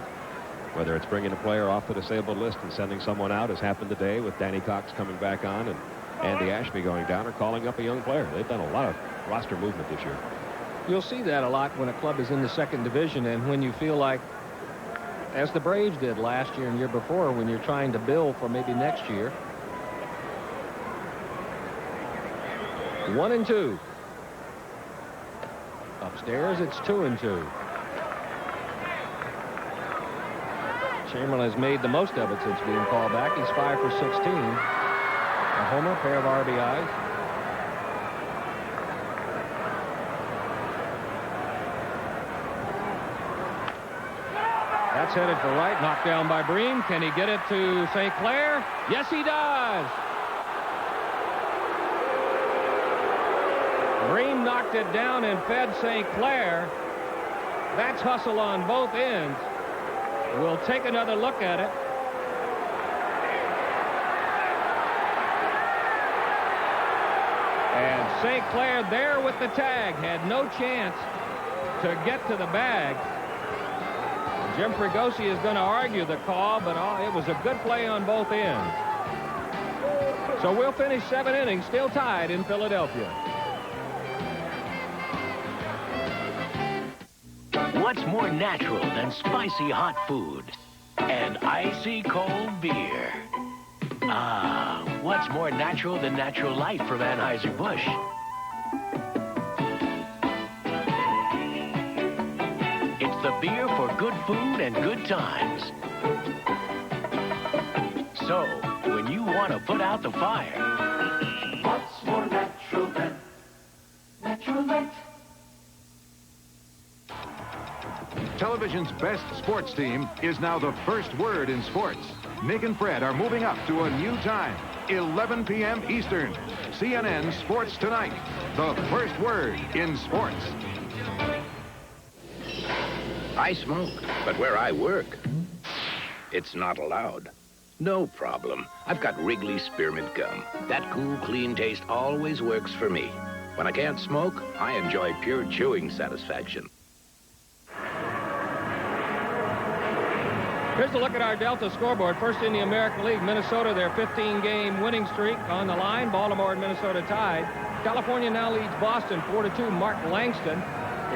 Whether it's bringing a player off the disabled list and sending someone out, as happened today with Danny Cox coming back on and Andy Ashby going down, or calling up a young player. They've done a lot of roster movement this year. You'll see that a lot when a club is in the second division, and when you feel like, as the Braves did last year and year before, when you're trying to build for maybe next year. 1-2. Upstairs, it's 2-2. Chamberlain has made the most of it since being called back. He's 5 for 16. A homer, pair of RBIs. That's headed for right. Knocked down by Bream. Can he get it to St. Clair? Yes, he does. Bream knocked it down and fed St. Clair. That's hustle on both ends. We'll take another look at it. And St. Clair there with the tag. Had no chance to get to the bag. Jim Fregosi is going to argue the call, but it was a good play on both ends. So we'll finish 7 innings, still tied in Philadelphia. What's more natural than spicy hot food and icy cold beer? Ah, what's more natural than Natural Light from Anheuser-Busch? It's the beer for good food and good times. So, when you want to put out the fire, what's more natural than Natural Light? Television's best sports team is now the first word in sports. Nick and Fred are moving up to a new time, 11 p.m. Eastern. CNN Sports Tonight, the first word in sports. I smoke, but where I work, it's not allowed. No problem. I've got Wrigley Spearmint Gum. That cool, clean taste always works for me. When I can't smoke, I enjoy pure chewing satisfaction. Here's a look at our Delta scoreboard. First in the American League, Minnesota, their 15-game winning streak on the line. Baltimore and Minnesota tied. California now leads Boston 4-2. Mark Langston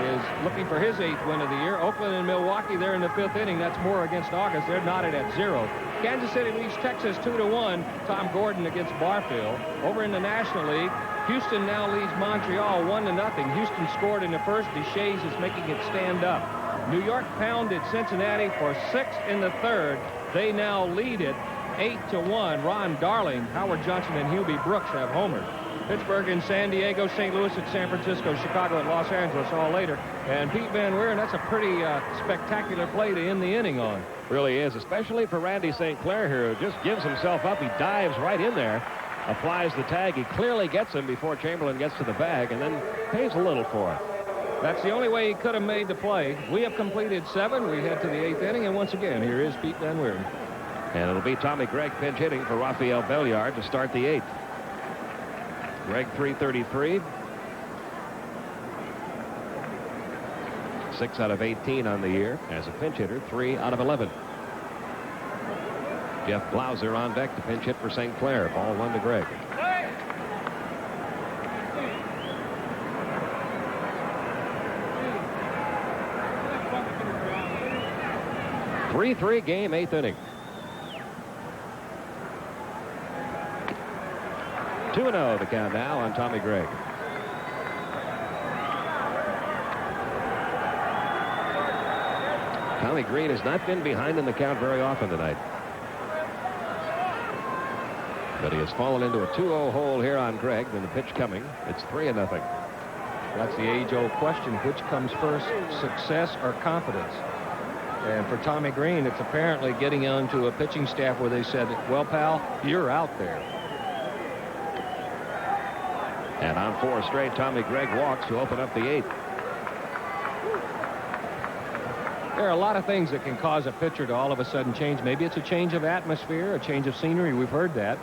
is looking for his 8th win of the year. Oakland and Milwaukee, they're in the 5th inning. That's Moore against August. They're knotted at 0. Kansas City leads Texas 2-1. Tom Gordon against Barfield. Over in the National League, Houston now leads Montreal 1-0. Houston scored in the first. DeShays is making it stand up. New York pounded Cincinnati for 6 in the 3rd. They now lead it 8-1. Ron Darling, Howard Johnson, and Hubie Brooks have homered. Pittsburgh and San Diego, St. Louis at San Francisco, Chicago at Los Angeles, all later. And Pete Van Weeren, that's a pretty spectacular play to end the inning on. Really is, especially for Randy St. Clair here, who just gives himself up. He dives right in there, applies the tag. He clearly gets him before Chamberlain gets to the bag, and then pays a little for it. That's the only way he could have made the play. We have completed 7. We head to the 8th inning, and once again, here is Pete Van Weeren. And it'll be Tommie Gregg pinch hitting for Rafael Belliard to start the 8th. Gregg .333. 6 out of 18 on the year as a pinch hitter, 3 out of 11. Jeff Blauser on deck to pinch hit for St. Clair. Ball 1 to Gregg. 3-3 game, 8th inning. 2-0 the count now on Tommie Gregg. Tommie Greene has not been behind in the count very often tonight. But he has fallen into a 2-0 hole here on Gregg, and the pitch coming. It's 3-0. That's the age-old question. Which comes first, success or confidence? And for Tommie Greene, it's apparently getting onto a pitching staff where they said, well, pal, you're out there. And on 4 straight, Tommie Gregg walks to open up the 8th. There are a lot of things that can cause a pitcher to all of a sudden change. Maybe it's a change of atmosphere, a change of scenery. We've heard that.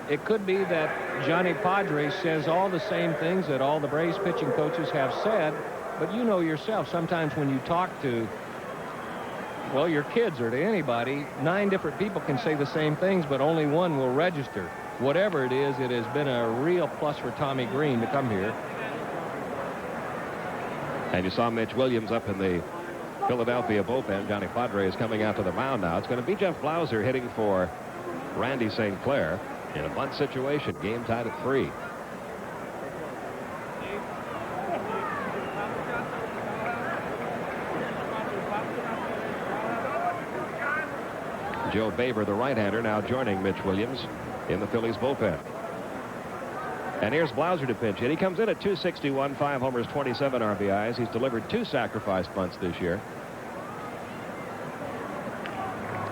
It could be that Johnny Padres says all the same things that all the Braves pitching coaches have said. But you know yourself, sometimes when you talk to, well, your kids or to anybody, 9 different people can say the same things, but only one will register. Whatever it is, it has been a real plus for Tommie Greene to come here. And you saw Mitch Williams up in the Philadelphia bullpen. Johnny Padre is coming out to the mound now. It's going to be Jeff Blauser hitting for Randy St. Clair in a bunt situation. Game tied at 3. Joe Baber, the right-hander, now joining Mitch Williams in the Phillies bullpen. And here's Blauser to pinch hit. He comes in at .261, 5 homers, 27 RBIs. He's delivered 2 sacrifice bunts this year.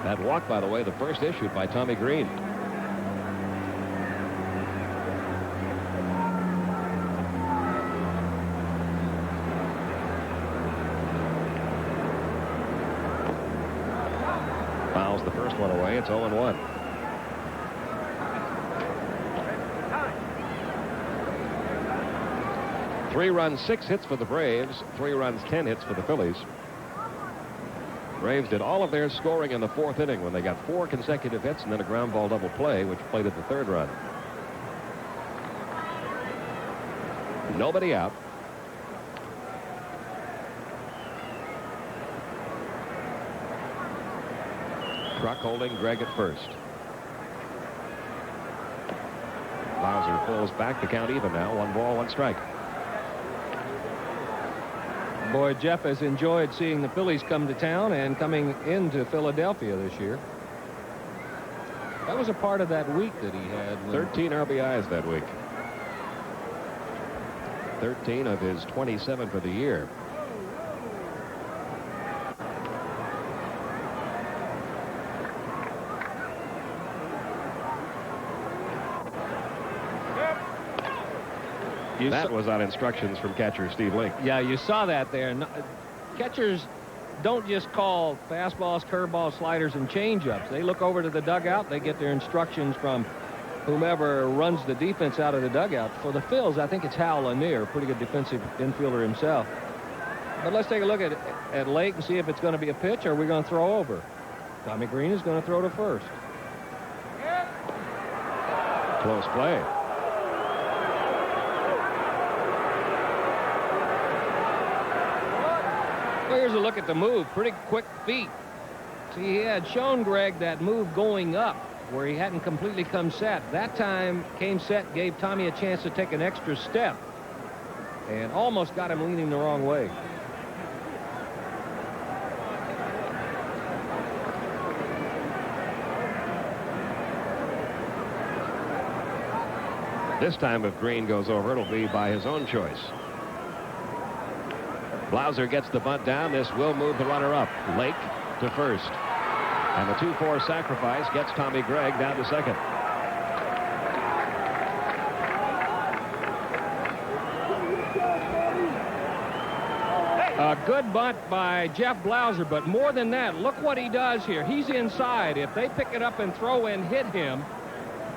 That walk, by the way, the first issued by Tommie Greene. Fouls the first one away. It's 0-1. Three runs, 6 hits for the Braves. 3 runs, 10 hits for the Phillies. Braves did all of their scoring in the 4th inning when they got 4 consecutive hits and then a ground ball double play, which played at the 3rd run. Nobody out. Truck holding Gregg at first. Blauser pulls back. The count even now. 1 ball, 1 strike. Boy, Jeff has enjoyed seeing the Phillies come to town and coming into Philadelphia this year. That was a part of that week that he had. 13 RBIs that week. 13 of his 27 for the year. That was on instructions from catcher Steve Link. Yeah, you saw that there. Catchers don't just call fastballs, curveballs, sliders, and changeups. They look over to the dugout. They get their instructions from whomever runs the defense out of the dugout. For the Phils, I think it's Hal Lanier, pretty good defensive infielder himself. But let's take a look at Lake and see if it's going to be a pitch or we're going to throw over. Tommie Greene is going to throw to first. Close play. Well, here's a look at the move. Pretty quick feet. See, he had shown Greg that move going up where he hadn't completely come set. That time, came set, gave Tommie a chance to take an extra step and almost got him leaning the wrong way. This time, if Greene goes over, it'll be by his own choice. Blauser gets the bunt down. This will move the runner up. Lake to first. And the 2-4 sacrifice gets Tommie Gregg down to second. A good bunt by Jeff Blauser, but more than that, look what he does here. He's inside. If they pick it up and throw and hit him,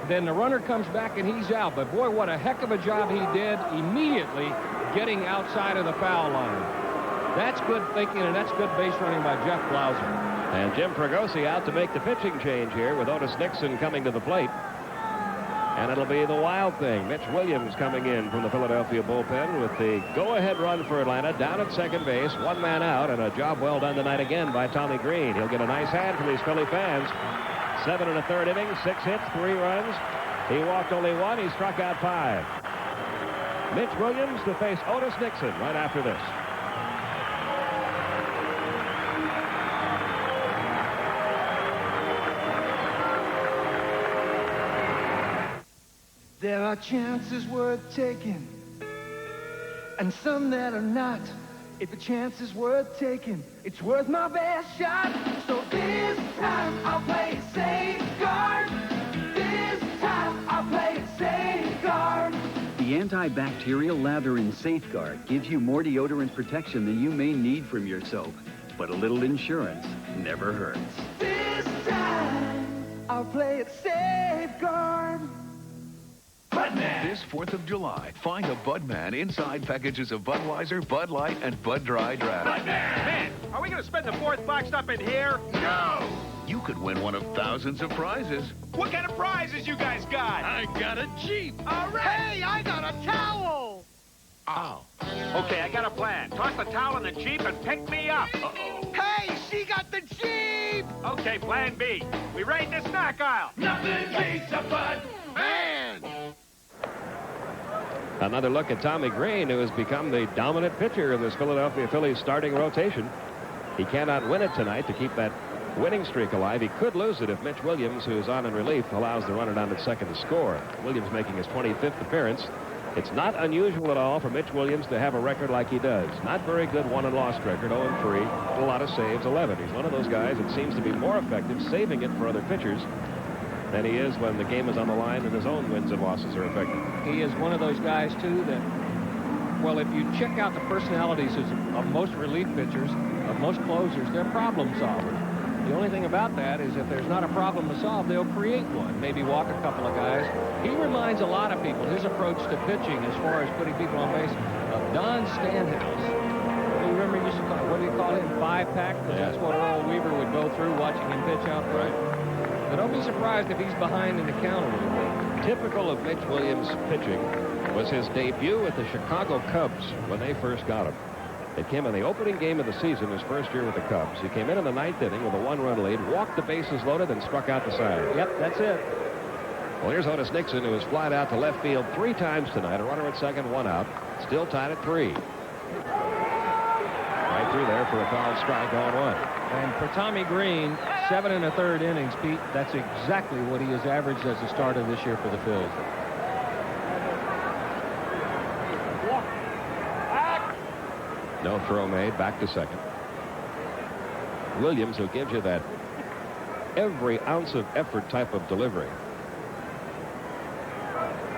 then the runner comes back and he's out. But boy, what a heck of a job he did immediately getting outside of the foul line. That's good thinking, and that's good base running by Jeff Blauser. And Jim Fregosi out to make the pitching change here with Otis Nixon coming to the plate. And it'll be the wild thing. Mitch Williams coming in from the Philadelphia bullpen with the go-ahead run for Atlanta down at second base. One man out, and a job well done tonight again by Tommie Greene. He'll get a nice hand from these Philly fans. 7 1/3 innings, 6 hits, 3 runs. He walked only 1. He struck out 5. Mitch Williams to face Otis Nixon right after this. There are chances worth taking, and some that are not. If a chance is worth taking, it's worth my best shot. So this time I'll play it safeguard. This time I'll play it safeguard. The antibacterial lather in Safeguard gives you more deodorant protection than you may need from your soap. But a little insurance never hurts. This time I'll play it safeguard. Budman. This 4th of July, find a Budman inside packages of Budweiser, Bud Light, and Bud Dry Draft. Budman! Man, are we going to spend the 4th boxed up in here? No! You could win one of thousands of prizes. What kind of prizes you guys got? I got a Jeep. All right! Hey, I got a towel! Oh. Okay, I got a plan. Toss the towel in the Jeep and pick me up. Uh-oh. Hey, she got the Jeep! Okay, plan B. We raid the snack aisle. Nothing beats a Budman! Another look at Tommie Greene, who has become the dominant pitcher in this Philadelphia Phillies starting rotation. He cannot win it tonight to keep that winning streak alive. He could lose it if Mitch Williams, who's on in relief, allows the runner down at second to score. Williams making his 25th appearance. It's not unusual at all for Mitch Williams to have a record like he does. Not very good won-and-lost record, 0-3, a lot of saves, 11. He's one of those guys that seems to be more effective saving it for other pitchers than he is when the game is on the line and his own wins and losses are affected. He is one of those guys, too, that, well, if you check out the personalities of most relief pitchers, of most closers, they're problem solvers. The only thing about that is if there's not a problem to solve, they'll create one. Maybe walk a couple of guys. He reminds a lot of people, his approach to pitching as far as putting people on base, of Don Stanhouse. You remember he used to call, what do you call him, 5-pack? Because that's what Earl Weaver would go through watching him pitch out front. But don't be surprised if he's behind in the count a little bit. Typical of Mitch Williams' pitching was his debut with the Chicago Cubs when they first got him. It came in the opening game of the season, his first year with the Cubs. He came in the 9th inning with a 1-run lead, walked the bases loaded, and struck out the side. Yep, that's it. Well, here's Otis Nixon, who has flied out to left field 3 times tonight. A runner at second, 1 out. Still tied at 3. Right through there for a foul strike, 0-1. And for Tommie Greene, 7 1/3 innings, Pete, that's exactly what he has averaged as a starter this year for the Phillies. No throw made, back to second. Williams, who gives you that every ounce of effort type of delivery.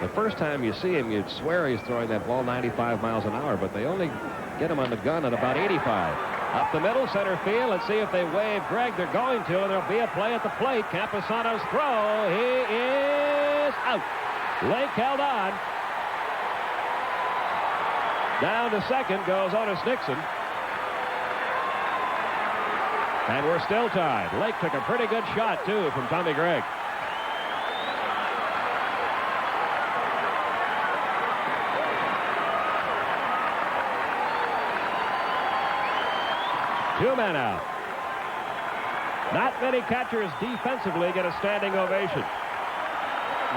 The first time you see him, you'd swear he's throwing that ball 95 miles an hour, but they only get him on the gun at about 85. Up the middle, center field. Let's see if they wave Greg. They're going to, and there'll be a play at the plate. Camposano's throw. He is out. Lake held on. Down to second goes Otis Nixon. And we're still tied. Lake took a pretty good shot, too, from Tommie Greene. Two men out. Not many catchers defensively get a standing ovation.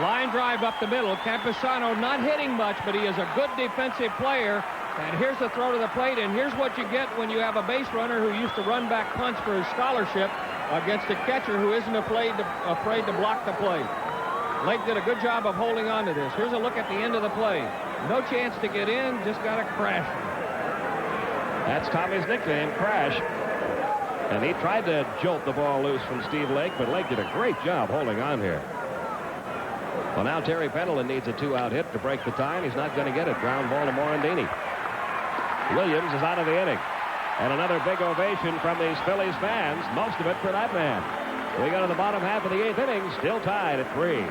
Line drive up the middle. Campusano not hitting much, but he is a good defensive player. And here's the throw to the plate, and here's what you get when you have a base runner who used to run back punts for his scholarship against a catcher who isn't afraid to block the play. Lake did a good job of holding on to this. Here's a look at the end of the play. No chance to get in, just got to crash. That's Tommie's nickname, Crash. And he tried to jolt the ball loose from Steve Lake, but Lake did a great job holding on here. Well, now Terry Pendleton needs a 2-out hit to break the tie, and he's not going to get it. Ground ball to Morandini. Williams is out of the inning. And another big ovation from these Phillies fans, most of it for that man. We go to the bottom half of the 8th inning, still tied at 3.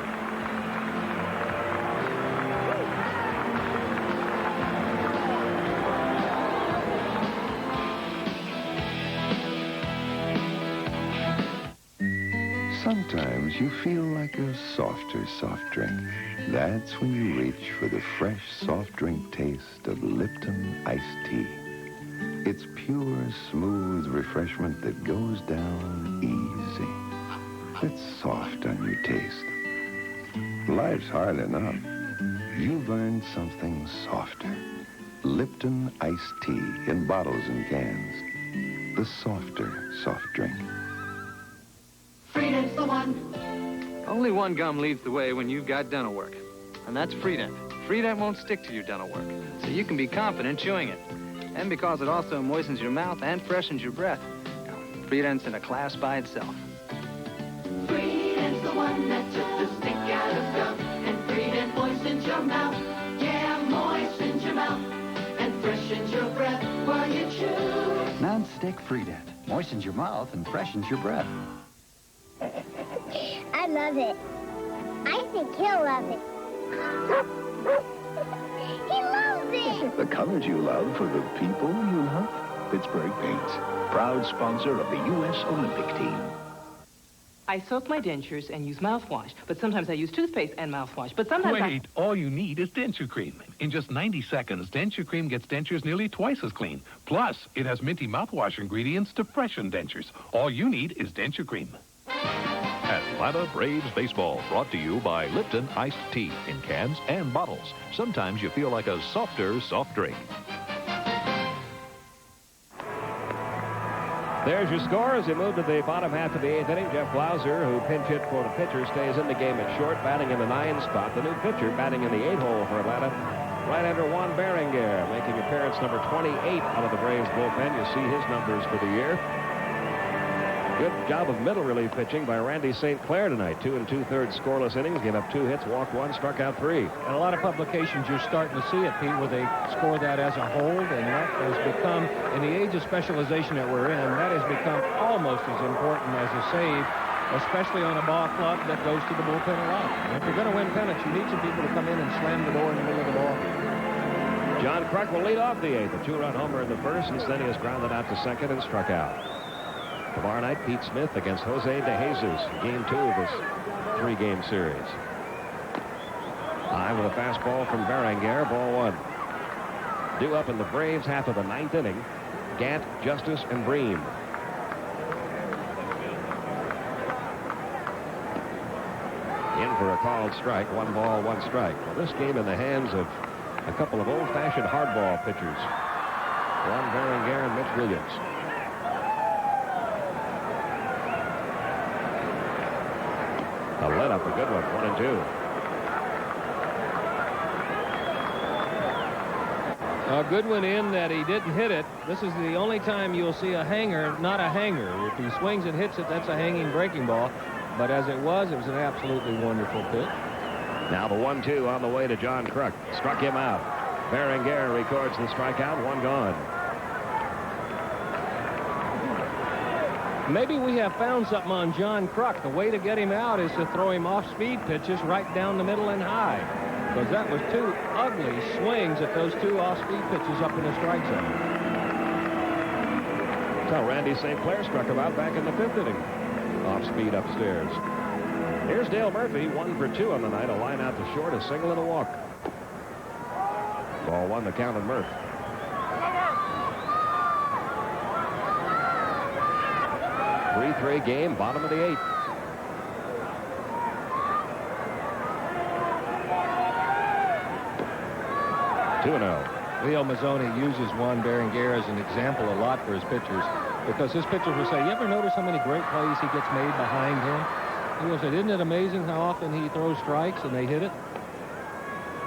Sometimes you feel like a softer soft drink. That's when you reach for the fresh soft drink taste of Lipton iced tea. It's pure, smooth refreshment that goes down easy. It's soft on your taste. Life's hard enough. You've earned something softer. Lipton iced tea in bottles and cans. The softer soft drink. Freedent's the one. Only one gum leads the way when you've got dental work, and that's Freedent. Freedent won't stick to your dental work, so you can be confident chewing it. And because it also moistens your mouth and freshens your breath, Freedent's in a class by itself. Freedent's the one that took the stick out of gum, and Freedent moistens your mouth. Yeah, moistens your mouth and freshens your breath while you chew. Non-stick Freedent moistens your mouth and freshens your breath. I love it. I think he'll love it. He loves it! The colors you love for the people you love. Pittsburgh Paints, proud sponsor of the U.S. Olympic team. I soak my dentures and use mouthwash, but sometimes I use toothpaste and mouthwash, but sometimes Wait, all you need is denture cream. In just 90 seconds, denture cream gets dentures nearly twice as clean. Plus, it has minty mouthwash ingredients to freshen dentures. All you need is denture cream. Atlanta Braves baseball brought to you by Lipton iced tea in cans and bottles. Sometimes you feel like a softer soft drink. There's your score as we move to the bottom half of the 8th inning. Jeff Blauser, who pinch hit for the pitcher, stays in the game at short, batting in the 9 spot. The new pitcher batting in the 8 hole for Atlanta. Right-hander Juan Berenguer making appearance number 28 out of the Braves bullpen. You see his numbers for the year. Good job of middle relief pitching by Randy St. Clair tonight. 2 2/3 scoreless innings. Gave up 2 hits, walked 1, struck out 3. And a lot of publications, you're starting to see it, Pete, where they score that as a hold, and that has become, in the age of specialization that we're in, that has become almost as important as a save, especially on a ball club that goes to the bullpen a lot. And if you're going to win pennants, you need some people to come in and slam the door in the middle of the ball. John Kruk will lead off the 8th. A 2-run homer in the first. Since then, he has grounded out to second and struck out. Tomorrow night, Pete Smith against Jose De Jesus. Game 2 of this 3-game series. High with a fastball from Berenguer. Ball 1. Due up in the Braves half of the 9th inning. Gant, Justice, and Bream. In for a called strike. 1 ball, 1 strike. Well, this game in the hands of a couple of old-fashioned hardball pitchers. Juan Berenguer and Mitch Williams. A let up, a good one, 1 and 2. A good one in that he didn't hit it. This is the only time you'll see a hanger, not a hanger. If he swings and hits it, that's a hanging breaking ball. But as it was an absolutely wonderful pitch. Now the 1-2 on the way to John Kruk. Struck him out. Berenguer records the strikeout, 1 gone. Maybe we have found something on John Kruk. The way to get him out is to throw him off-speed pitches right down the middle and high. Because that was 2 ugly swings at those 2 off-speed pitches up in the strike zone. So Randy St. Clair struck him out back in the 5th inning. Off speed upstairs. Here's Dale Murphy, 1 for 2 on the night. A line out to short, a single and a walk. Ball 1, the count on Murph. 3-3 game, bottom of the 8th. Leo Mazzoni uses Juan Berenguer as an example a lot for his pitchers, because his pitchers will say, you ever notice how many great plays he gets made behind him? He will say, isn't it amazing how often he throws strikes and they hit it?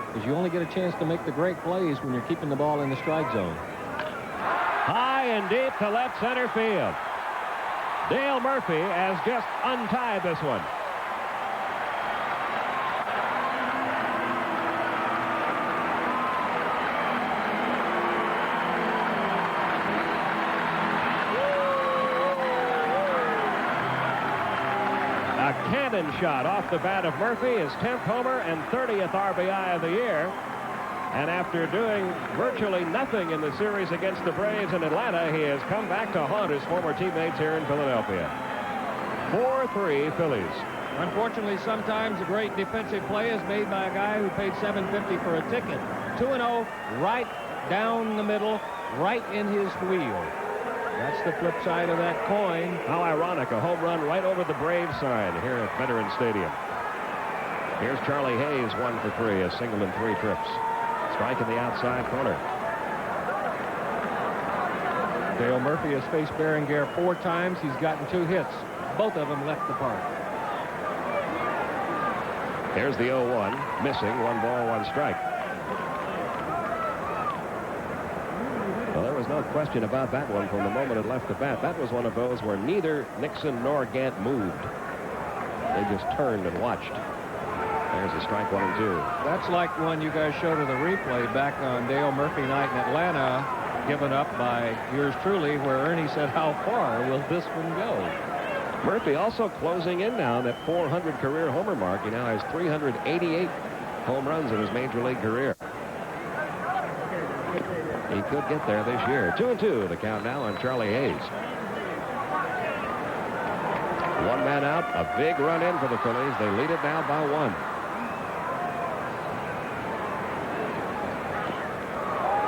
Because you only get a chance to make the great plays when you're keeping the ball in the strike zone. High and deep to left center field. Dale Murphy has just untied this one. A cannon shot off the bat of Murphy, his 10th homer and 30th RBI of the year. And after doing virtually nothing in the series against the Braves in Atlanta, he has come back to haunt his former teammates here in Philadelphia. 4-3 Phillies. Unfortunately, sometimes a great defensive play is made by a guy who paid $7.50 for a ticket. 2-0, right down the middle, right in his wheel. That's the flip side of that coin. How ironic, a home run right over the Braves sign here at Veterans Stadium. Here's Charlie Hayes, 1 for 3, a single in 3 trips. Strike in the outside corner. Dale Murphy has faced Berenguer 4 times. He's gotten 2 hits. Both of them left the park. Here's the 0-1, missing, 1 ball, 1 strike. Well, there was no question about that one from the moment it left the bat. That was one of those where neither Nixon nor Gant moved. They just turned and watched. There's a strike, 1 and 2. That's like one you guys showed in the replay back on Dale Murphy night in Atlanta, given up by yours truly, where Ernie said, how far will this one go? Murphy also closing in now that 400 career homer mark. He now has 388 home runs in his major league career. He could get there this year. 2-2 the count now on Charlie Hayes. 1 man out, a big run in for the Phillies. They lead it now by 1.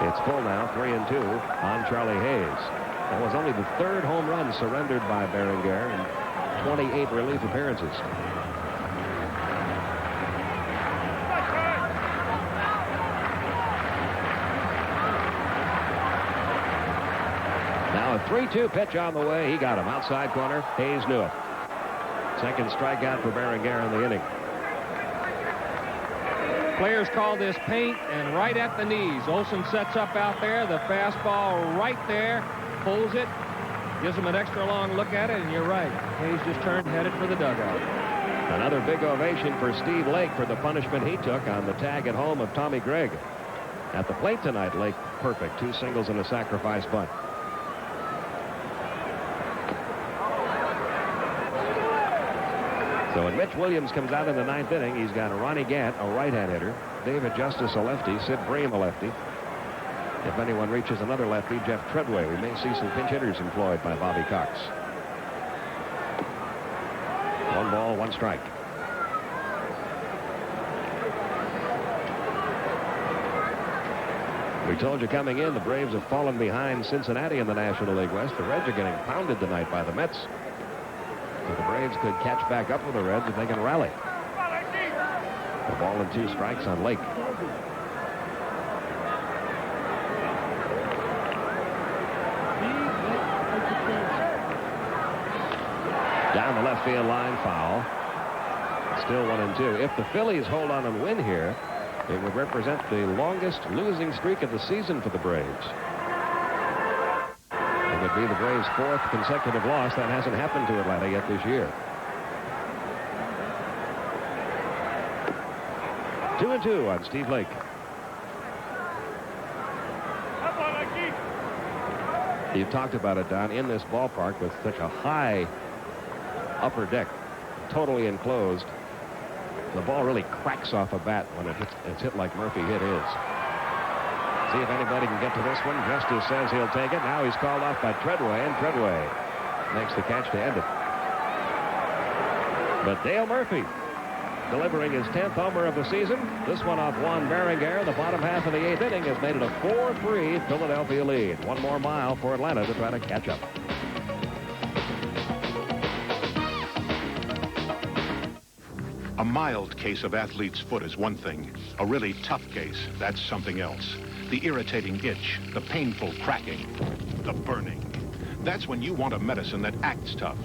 It's full now, 3-2 on Charlie Hayes. That was only the 3rd home run surrendered by Berenguer in 28 relief appearances. Now a 3-2 pitch on the way. He got him outside corner. Hayes knew it. Second strikeout for Berenguer in the inning. Players call this paint and right at the knees. Olsen sets up out there. The fastball right there. Pulls it. Gives him an extra long look at it, and you're right. Hayes just turned and headed for the dugout. Another big ovation for Steve Lake for the punishment he took on the tag at home of Tommie Greene. At the plate tonight, Lake perfect. 2 singles and a sacrifice bunt. So when Mitch Williams comes out in the 9th inning, he's got Ronnie Gant, a right-hand hitter, David Justice, a lefty, Sid Bream, a lefty. If anyone reaches another lefty, Jeff Treadway. We may see some pinch hitters employed by Bobby Cox. 1 ball, 1 strike. We told you coming in, the Braves have fallen behind Cincinnati in the National League West. The Reds are getting pounded tonight by the Mets. So the Braves could catch back up with the Reds if they can rally. A ball and 2 strikes on Lake. Down the left field line, foul. Still 1 and 2. If the Phillies hold on and win here, it would represent the longest losing streak of the season for the Braves. It would be the Braves' 4th consecutive loss. That hasn't happened to Atlanta yet this year. 2-2 on Steve Lake. You talked about it, Don, in this ballpark with such a high upper deck, totally enclosed. The ball really cracks off a bat when it's hit like Murphy hit his. See if anybody can get to this one. Justice says he'll take it. Now he's called off by Treadway, and Treadway makes the catch to end it. But Dale Murphy delivering his 10th homer of the season. This one off Juan Berenguer. The bottom half of the 8th inning has made it a 4-3 Philadelphia lead. One more mile for Atlanta to try to catch up. A mild case of athlete's foot is one thing. A really tough case, that's something else. The irritating itch, the painful cracking, the burning. That's when you want a medicine that acts tough.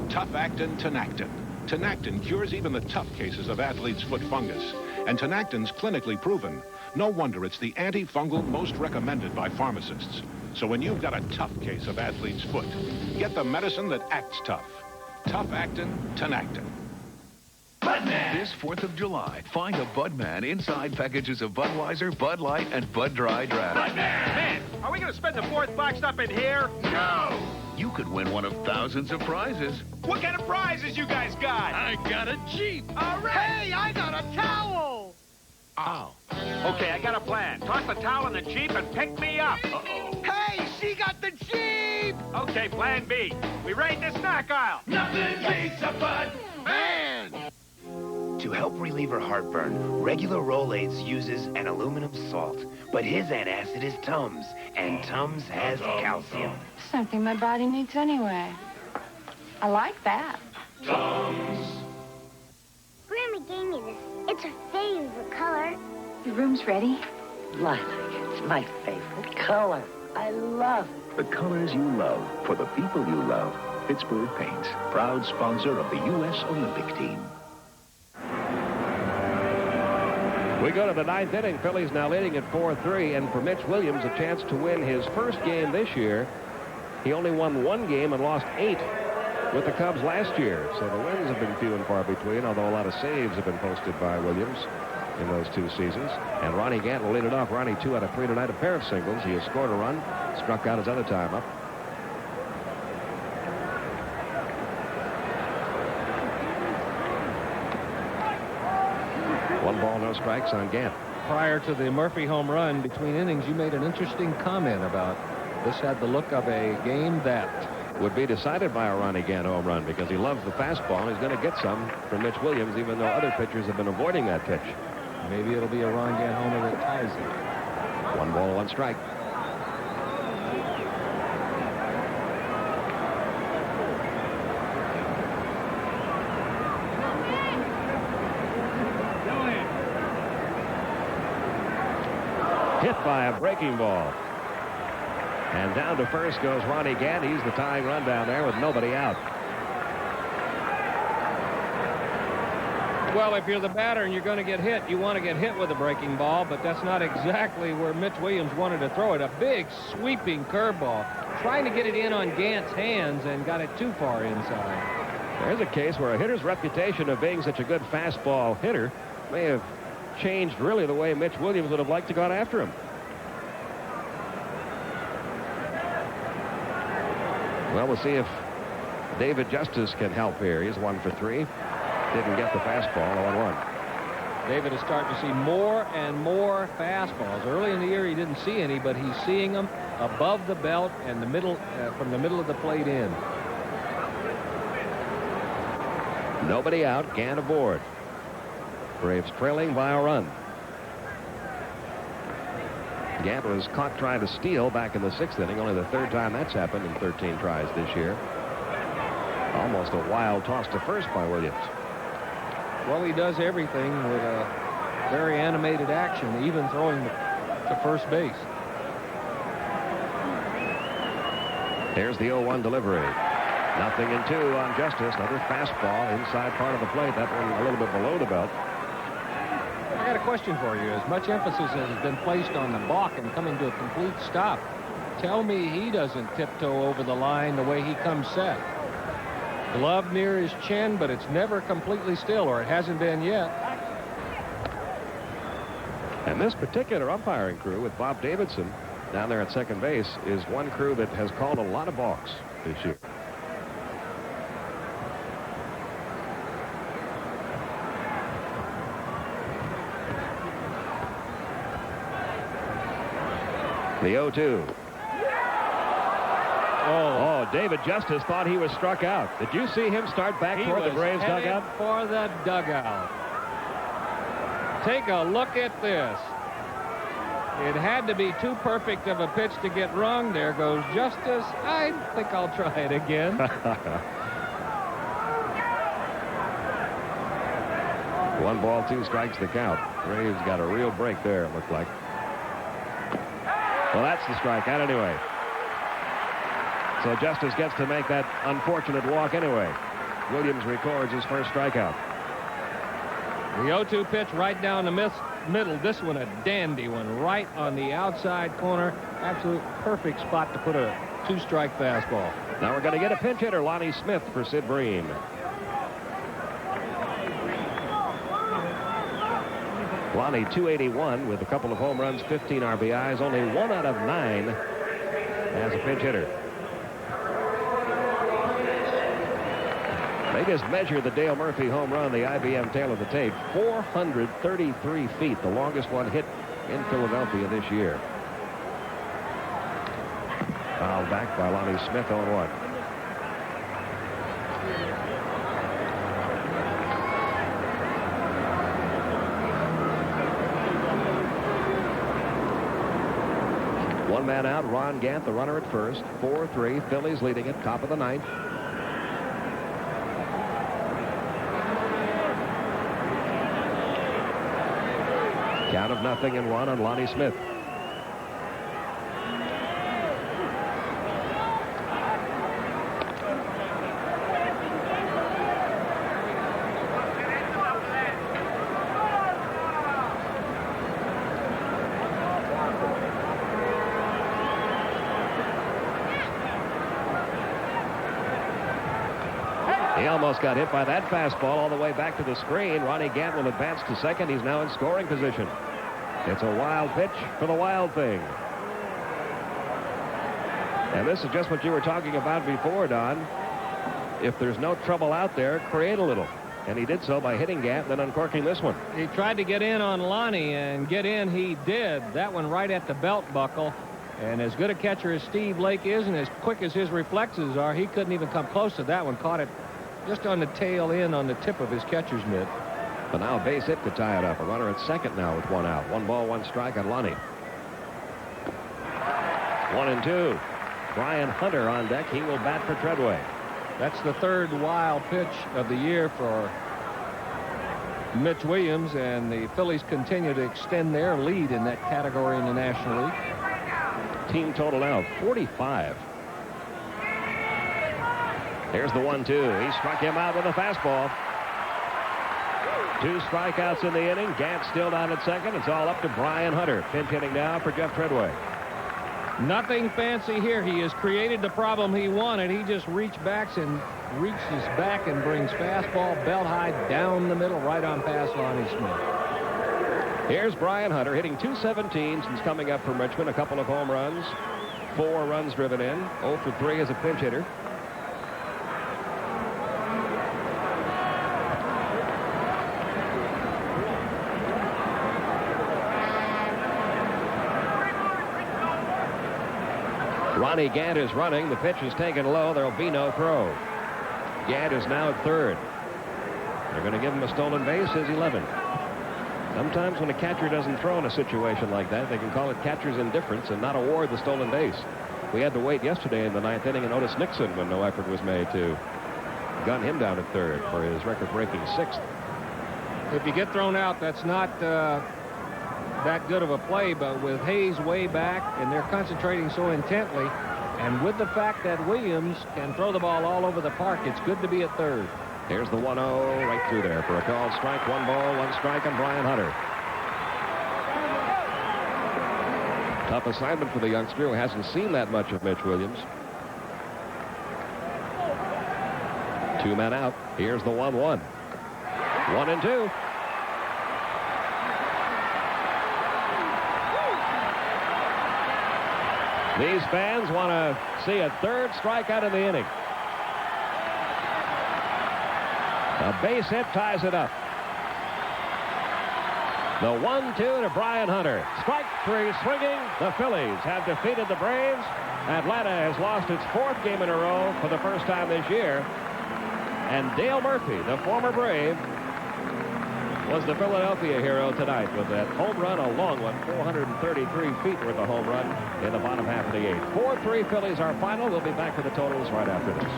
Tough-actin Tinactin. Tinactin cures even the tough cases of athlete's foot fungus. And Tinactin's clinically proven. No wonder it's the antifungal most recommended by pharmacists. So when you've got a tough case of athlete's foot, get the medicine that acts tough. Tough-actin Tinactin. Budman. This 4th of July, find a Budman inside packages of Budweiser, Bud Light, and Bud Dry Draft. Budman! Man, are we going to spend the 4th boxed up in here? No! You could win one of thousands of prizes. What kind of prizes you guys got? I got a Jeep. All right. Hey, I got a towel. Oh. Okay, I got a plan. Toss the towel in the Jeep and pick me up. Uh-oh. Hey, she got the Jeep. Okay, plan B. We raid the snack aisle. Nothing beats a Budman. To help relieve her heartburn, regular Rolaids uses an aluminum salt, but his antacid is Tums, and Tums has calcium. Something my body needs anyway. I like that. Tums. Grandma gave me this. It's her favorite color. Your room's ready? Lilac. It's my favorite color. I love it. The colors you love for the people you love. Pittsburgh Paints, proud sponsor of the U.S. Olympic team. We go to the 9th inning. Phillies now leading at 4-3, and for Mitch Williams, a chance to win his first game this year. He only won 1 game and lost 8 with the Cubs last year. So the wins have been few and far between, although a lot of saves have been posted by Williams in those 2 seasons. And Ronnie Gant will lead it off. Ronnie 2 out of 3 tonight, a pair of singles. He has scored a run, struck out his other time up. One ball, no strikes on Gant. Prior to the Murphy home run between innings, you made an interesting comment about this had the look of a game that would be decided by a Ronnie Gant home run because he loves the fastball and he's going to get some from Mitch Williams, even though other pitchers have been avoiding that pitch. Maybe it'll be a Ron Gant homer that ties it. 1 ball, 1 strike. Hit by a breaking ball. And down to first goes Ronnie Gant. He's the tying run down there with nobody out. Well, if you're the batter and you're going to get hit, you want to get hit with a breaking ball, but that's not exactly where Mitch Williams wanted to throw it. A big sweeping curveball, trying to get it in on Gant's hands and got it too far inside. There's a case where a hitter's reputation of being such a good fastball hitter may have changed really the way Mitch Williams would have liked to go after him. Well, we'll see if David Justice can help here. He's 1 for 3. Didn't get the fastball, 0-1. David is starting to see more and more fastballs. Early in the year, he didn't see any, but he's seeing them above the belt and the middle, from the middle of the plate in. Nobody out. Gant aboard. Braves trailing by a run. Gant was caught trying to steal back in the 6th inning. Only the 3rd time that's happened in 13 tries this year. Almost a wild toss to first by Williams. Well, he does everything with a very animated action, even throwing to first base. Here's the 0-1 delivery. 0-2 on Justice. Another fastball inside part of the plate. That one a little bit below the belt. I got a question for you. As much emphasis has been placed on the balk and coming to a complete stop, tell me he doesn't tiptoe over the line the way he comes set. Glove near his chin, but it's never completely still, or it hasn't been yet. And this particular umpiring crew with Bob Davidson down there at second base is one crew that has called a lot of balks this year. The 0-2. Oh, David Justice thought he was struck out. Did you see him start back toward the Braves dugout? For the dugout. Take a look at this. It had to be too perfect of a pitch to get wrong. There goes Justice. I think I'll try it again. 1 ball, 2 strikes the count. Braves got a real break there, it looked like. Well, that's the strikeout anyway. So Justice gets to make that unfortunate walk anyway. Williams records his first strikeout. The 0-2 pitch right down the middle. This one a dandy one right on the outside corner. Absolute perfect spot to put a 2-strike fastball. Now we're going to get a pinch hitter, Lonnie Smith, for Sid Bream. Lonnie, 281 with a couple of home runs, 15 RBIs, only 1 out of 9 as a pinch hitter. They just measured the Dale Murphy home run, the IBM tail of the tape, 433 feet, the longest one hit in Philadelphia this year. Fouled back by Lonnie Smith, 0-1. One man out, Ron Gant, the runner at first. 4-3, Phillies leading it, top of the 9th. Count of 0-1 on Lonnie Smith. He almost got hit by that fastball all the way back to the screen. Ronnie Gant will advance to second. He's now in scoring position. It's a wild pitch for the Wild Thing. And this is just what you were talking about before, Don. If there's no trouble out there, create a little. And he did so by hitting Gant, then uncorking this one. He tried to get in on Lonnie, and get in he did. That one right at the belt buckle. And as good a catcher as Steve Lake is, and as quick as his reflexes are, he couldn't even come close to that one. Caught it just on the tail end on the tip of his catcher's mitt. But now a base hit to tie it up. A runner at second now with 1 out. 1 ball, 1 strike on Lonnie. 1-2. Brian Hunter on deck. He will bat for Treadway. That's the 3rd wild pitch of the year for Mitch Williams, and the Phillies continue to extend their lead in that category in the National League. Team total now 45. Here's the 1-2. He struck him out with a fastball. 2 strikeouts in the inning. Gant still down at second. It's all up to Brian Hunter. Pinch hitting now for Jeff Treadway. Nothing fancy here. He has created the problem he wanted. He just reaches back and brings fastball belt high down the middle right on past Lonnie Smith. Here's Brian Hunter hitting .217 since coming up from Richmond. A couple of home runs. 4 runs driven in. 0 for 3 as a pinch hitter. Ronnie Gant is running. The pitch is taken low. There will be no throw. Gant is now at third. They're going to give him a stolen base, his 11th. Sometimes when a catcher doesn't throw in a situation like that, they can call it catcher's indifference and not award the stolen base. We had to wait yesterday in the 9th inning and Otis Nixon when no effort was made to gun him down at third for his record-breaking 6th. If you get thrown out, that's not that good of a play, but with Hayes way back and they're concentrating so intently, and with the fact that Williams can throw the ball all over the park, it's good to be at third. Here's the 1-0 right through there for a called strike. 1 ball, 1 strike on Brian Hunter. Tough assignment for the youngster who hasn't seen that much of Mitch Williams. 2 men out. Here's the 1-1. 1-2. These fans want to see a 3rd strikeout in the inning. A base hit ties it up. The 1-2 to Brian Hunter. Strike 3 swinging. The Phillies have defeated the Braves. Atlanta has lost its 4th game in a row for the first time this year. And Dale Murphy, the former Brave, was the Philadelphia hero tonight with that home run, a long one, 433 feet worth of home run in the bottom half of the 8th. 4-3 Phillies are final. We'll be back with the totals right after this.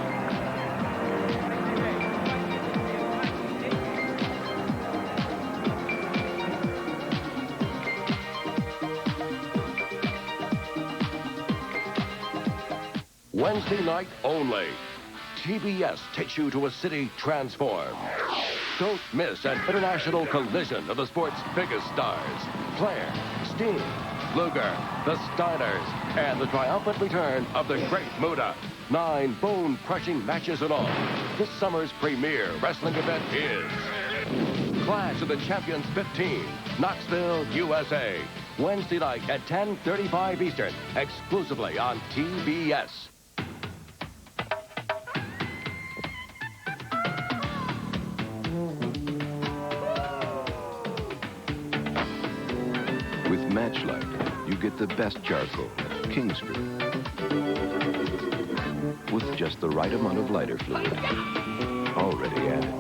Wednesday night only. TBS takes you to a city transformed. Don't miss an international collision of the sport's biggest stars. Flair, Steen, Luger, the Steiners, and the triumphant return of the Great Muta. 9 bone-crushing matches in all. This summer's premier wrestling event is Clash of the Champions 15, Knoxville, USA. Wednesday night at 10:35 Eastern, exclusively on TBS. With Matchlight, you get the best charcoal, Kingsford, with just the right amount of lighter fluid already added.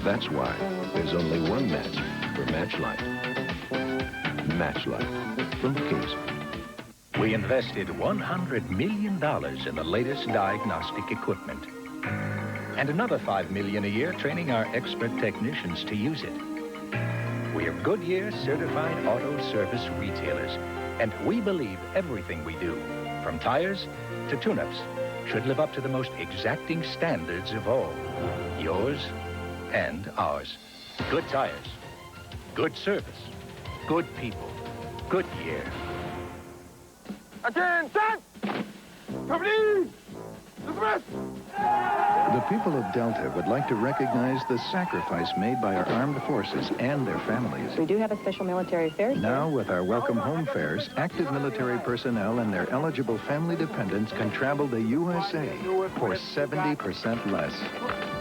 That's why there's only one match for Matchlight. Matchlight from Kingsford. We invested $100 million in the latest diagnostic equipment. And another $5 million a year training our expert technicians to use it. We are Goodyear certified auto service retailers, and we believe everything we do, from tires to tune-ups, should live up to the most exacting standards of all. Yours and ours. Good tires, good service, good people, Goodyear. Attention! Company! Dismiss! The people of Delta would like to recognize the sacrifice made by our armed forces and their families. We do have a special military fair. Now, with our welcome home fairs, active military personnel and their eligible family dependents can travel to USA for 70% less.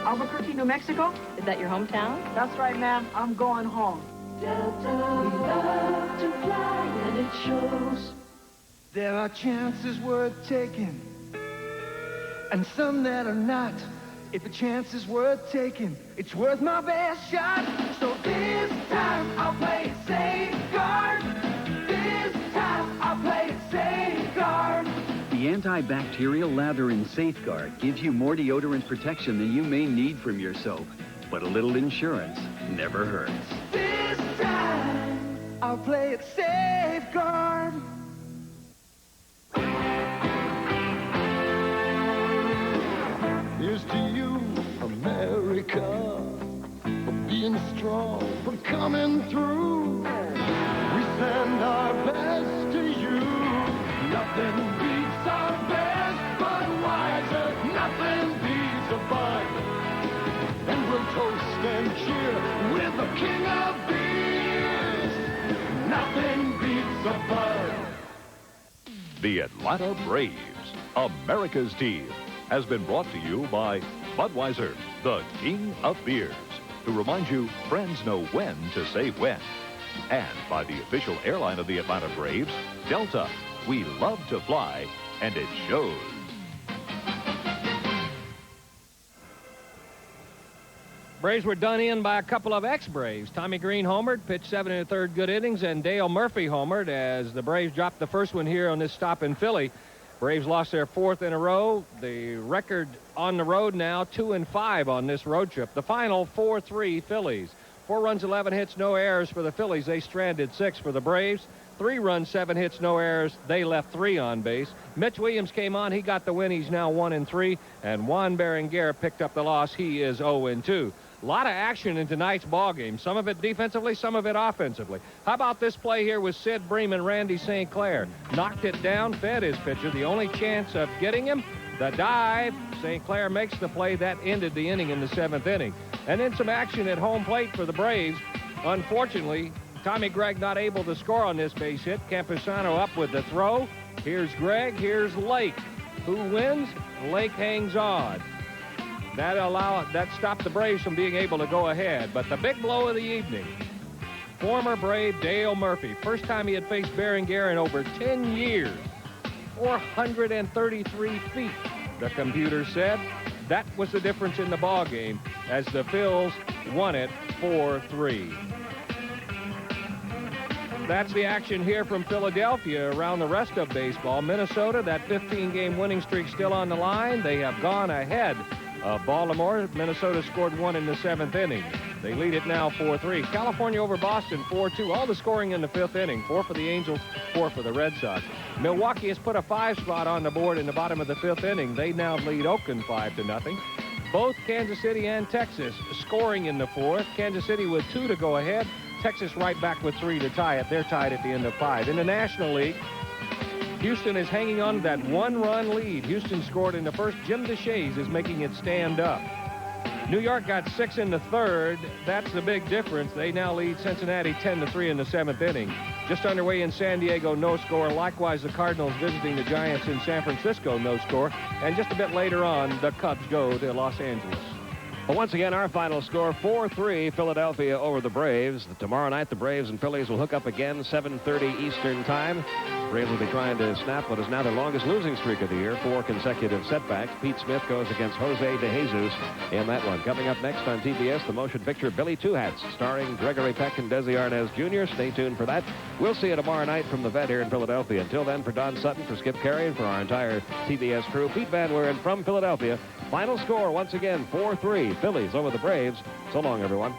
Albuquerque, New Mexico? Is that your hometown? That's right, ma'am. I'm going home. Delta, we love to fly, and it shows. There are chances worth taking, and some that are not. If a chance is worth taking, it's worth my best shot. So this time I'll play it safeguard. This time I'll play it safeguard. The antibacterial lather in Safeguard gives you more deodorant protection than you may need from your soap. But a little insurance never hurts. This time I'll play it safeguard. Here's to you, America, for being strong, for coming through. We send our best to you. Nothing beats our best Budweiser. Nothing beats a Bud. And we'll toast and cheer with the king of beers. Nothing beats a Bud. The Atlanta Braves, America's team, has been brought to you by Budweiser, the king of beers, to remind you friends know when to say when. And by the official airline of the Atlanta Braves, Delta. We love to fly, and it shows. Braves were done in by a couple of ex-Braves. Tommie Greene homered, pitched 7 1/3 good innings, and Dale Murphy homered as the Braves dropped the first one here on this stop in Philly. Braves lost their 4th in a row. The record on the road now, 2-5 on this road trip. The final, 4-3 Phillies. 4 runs, 11 hits, no errors for the Phillies. They stranded 6 for the Braves. 3 runs, 7 hits, no errors. They left 3 on base. Mitch Williams came on. He got the win. He's now 1-3. And Juan Berenguer picked up the loss. He is 0-2. A lot of action in tonight's ball game. Some of it defensively, some of it offensively. How about this play here with Sid Bream and Randy St. Clair? Knocked it down, fed his pitcher. The only chance of getting him, the dive. St. Clair makes the play. That ended the inning in the 7th inning. And then some action at home plate for the Braves. Unfortunately, Tommy Gregg not able to score on this base hit. Campusano up with the throw. Here's Gregg. Here's Lake. Who wins? Lake hangs on. That stopped the Braves from being able to go ahead. But the big blow of the evening, former Brave Dale Murphy, first time he had faced Berenguer in over 10 years, 433 feet, the computer said. That was the difference in the ball game as the Phils won it 4-3. That's the action here from Philadelphia. Around the rest of baseball, Minnesota, that 15-game winning streak still on the line. They have gone ahead of Baltimore. Minnesota scored 1 in the 7th inning. They lead it now 4-3. California over Boston 4-2. All the scoring in the 5th inning. 4 for the Angels, 4 for the Red Sox. Milwaukee has put a 5 spot on the board in the bottom of the 5th inning. They now lead Oakland 5-0. Both Kansas City and Texas scoring in the 4th. Kansas City with 2 to go ahead. Texas right back with 3 to tie it. They're tied at the end of 5. In the National League, Houston is hanging on to that 1-run lead. Houston scored in the first. Jim DeShays is making it stand up. New York got 6 in the 3rd. That's the big difference. They now lead Cincinnati 10-3 in the 7th inning. Just underway in San Diego, no score. Likewise, the Cardinals visiting the Giants in San Francisco, no score. And just a bit later on, the Cubs go to Los Angeles. Well, once again, our final score, 4-3, Philadelphia over the Braves. Tomorrow night, the Braves and Phillies will hook up again, 7:30 Eastern Time. Braves will be trying to snap what is now their longest losing streak of the year, 4 consecutive setbacks. Pete Smith goes against Jose De Jesus in that one. Coming up next on TBS, the motion picture Billy Two Hats, starring Gregory Peck and Desi Arnaz Jr. Stay tuned for that. We'll see you tomorrow night from the vet here in Philadelphia. Until then, for Don Sutton, for Skip Carey, and for our entire TBS crew, Pete Van Wieren from Philadelphia. Final score, once again, 4-3, Phillies over the Braves. So long, everyone.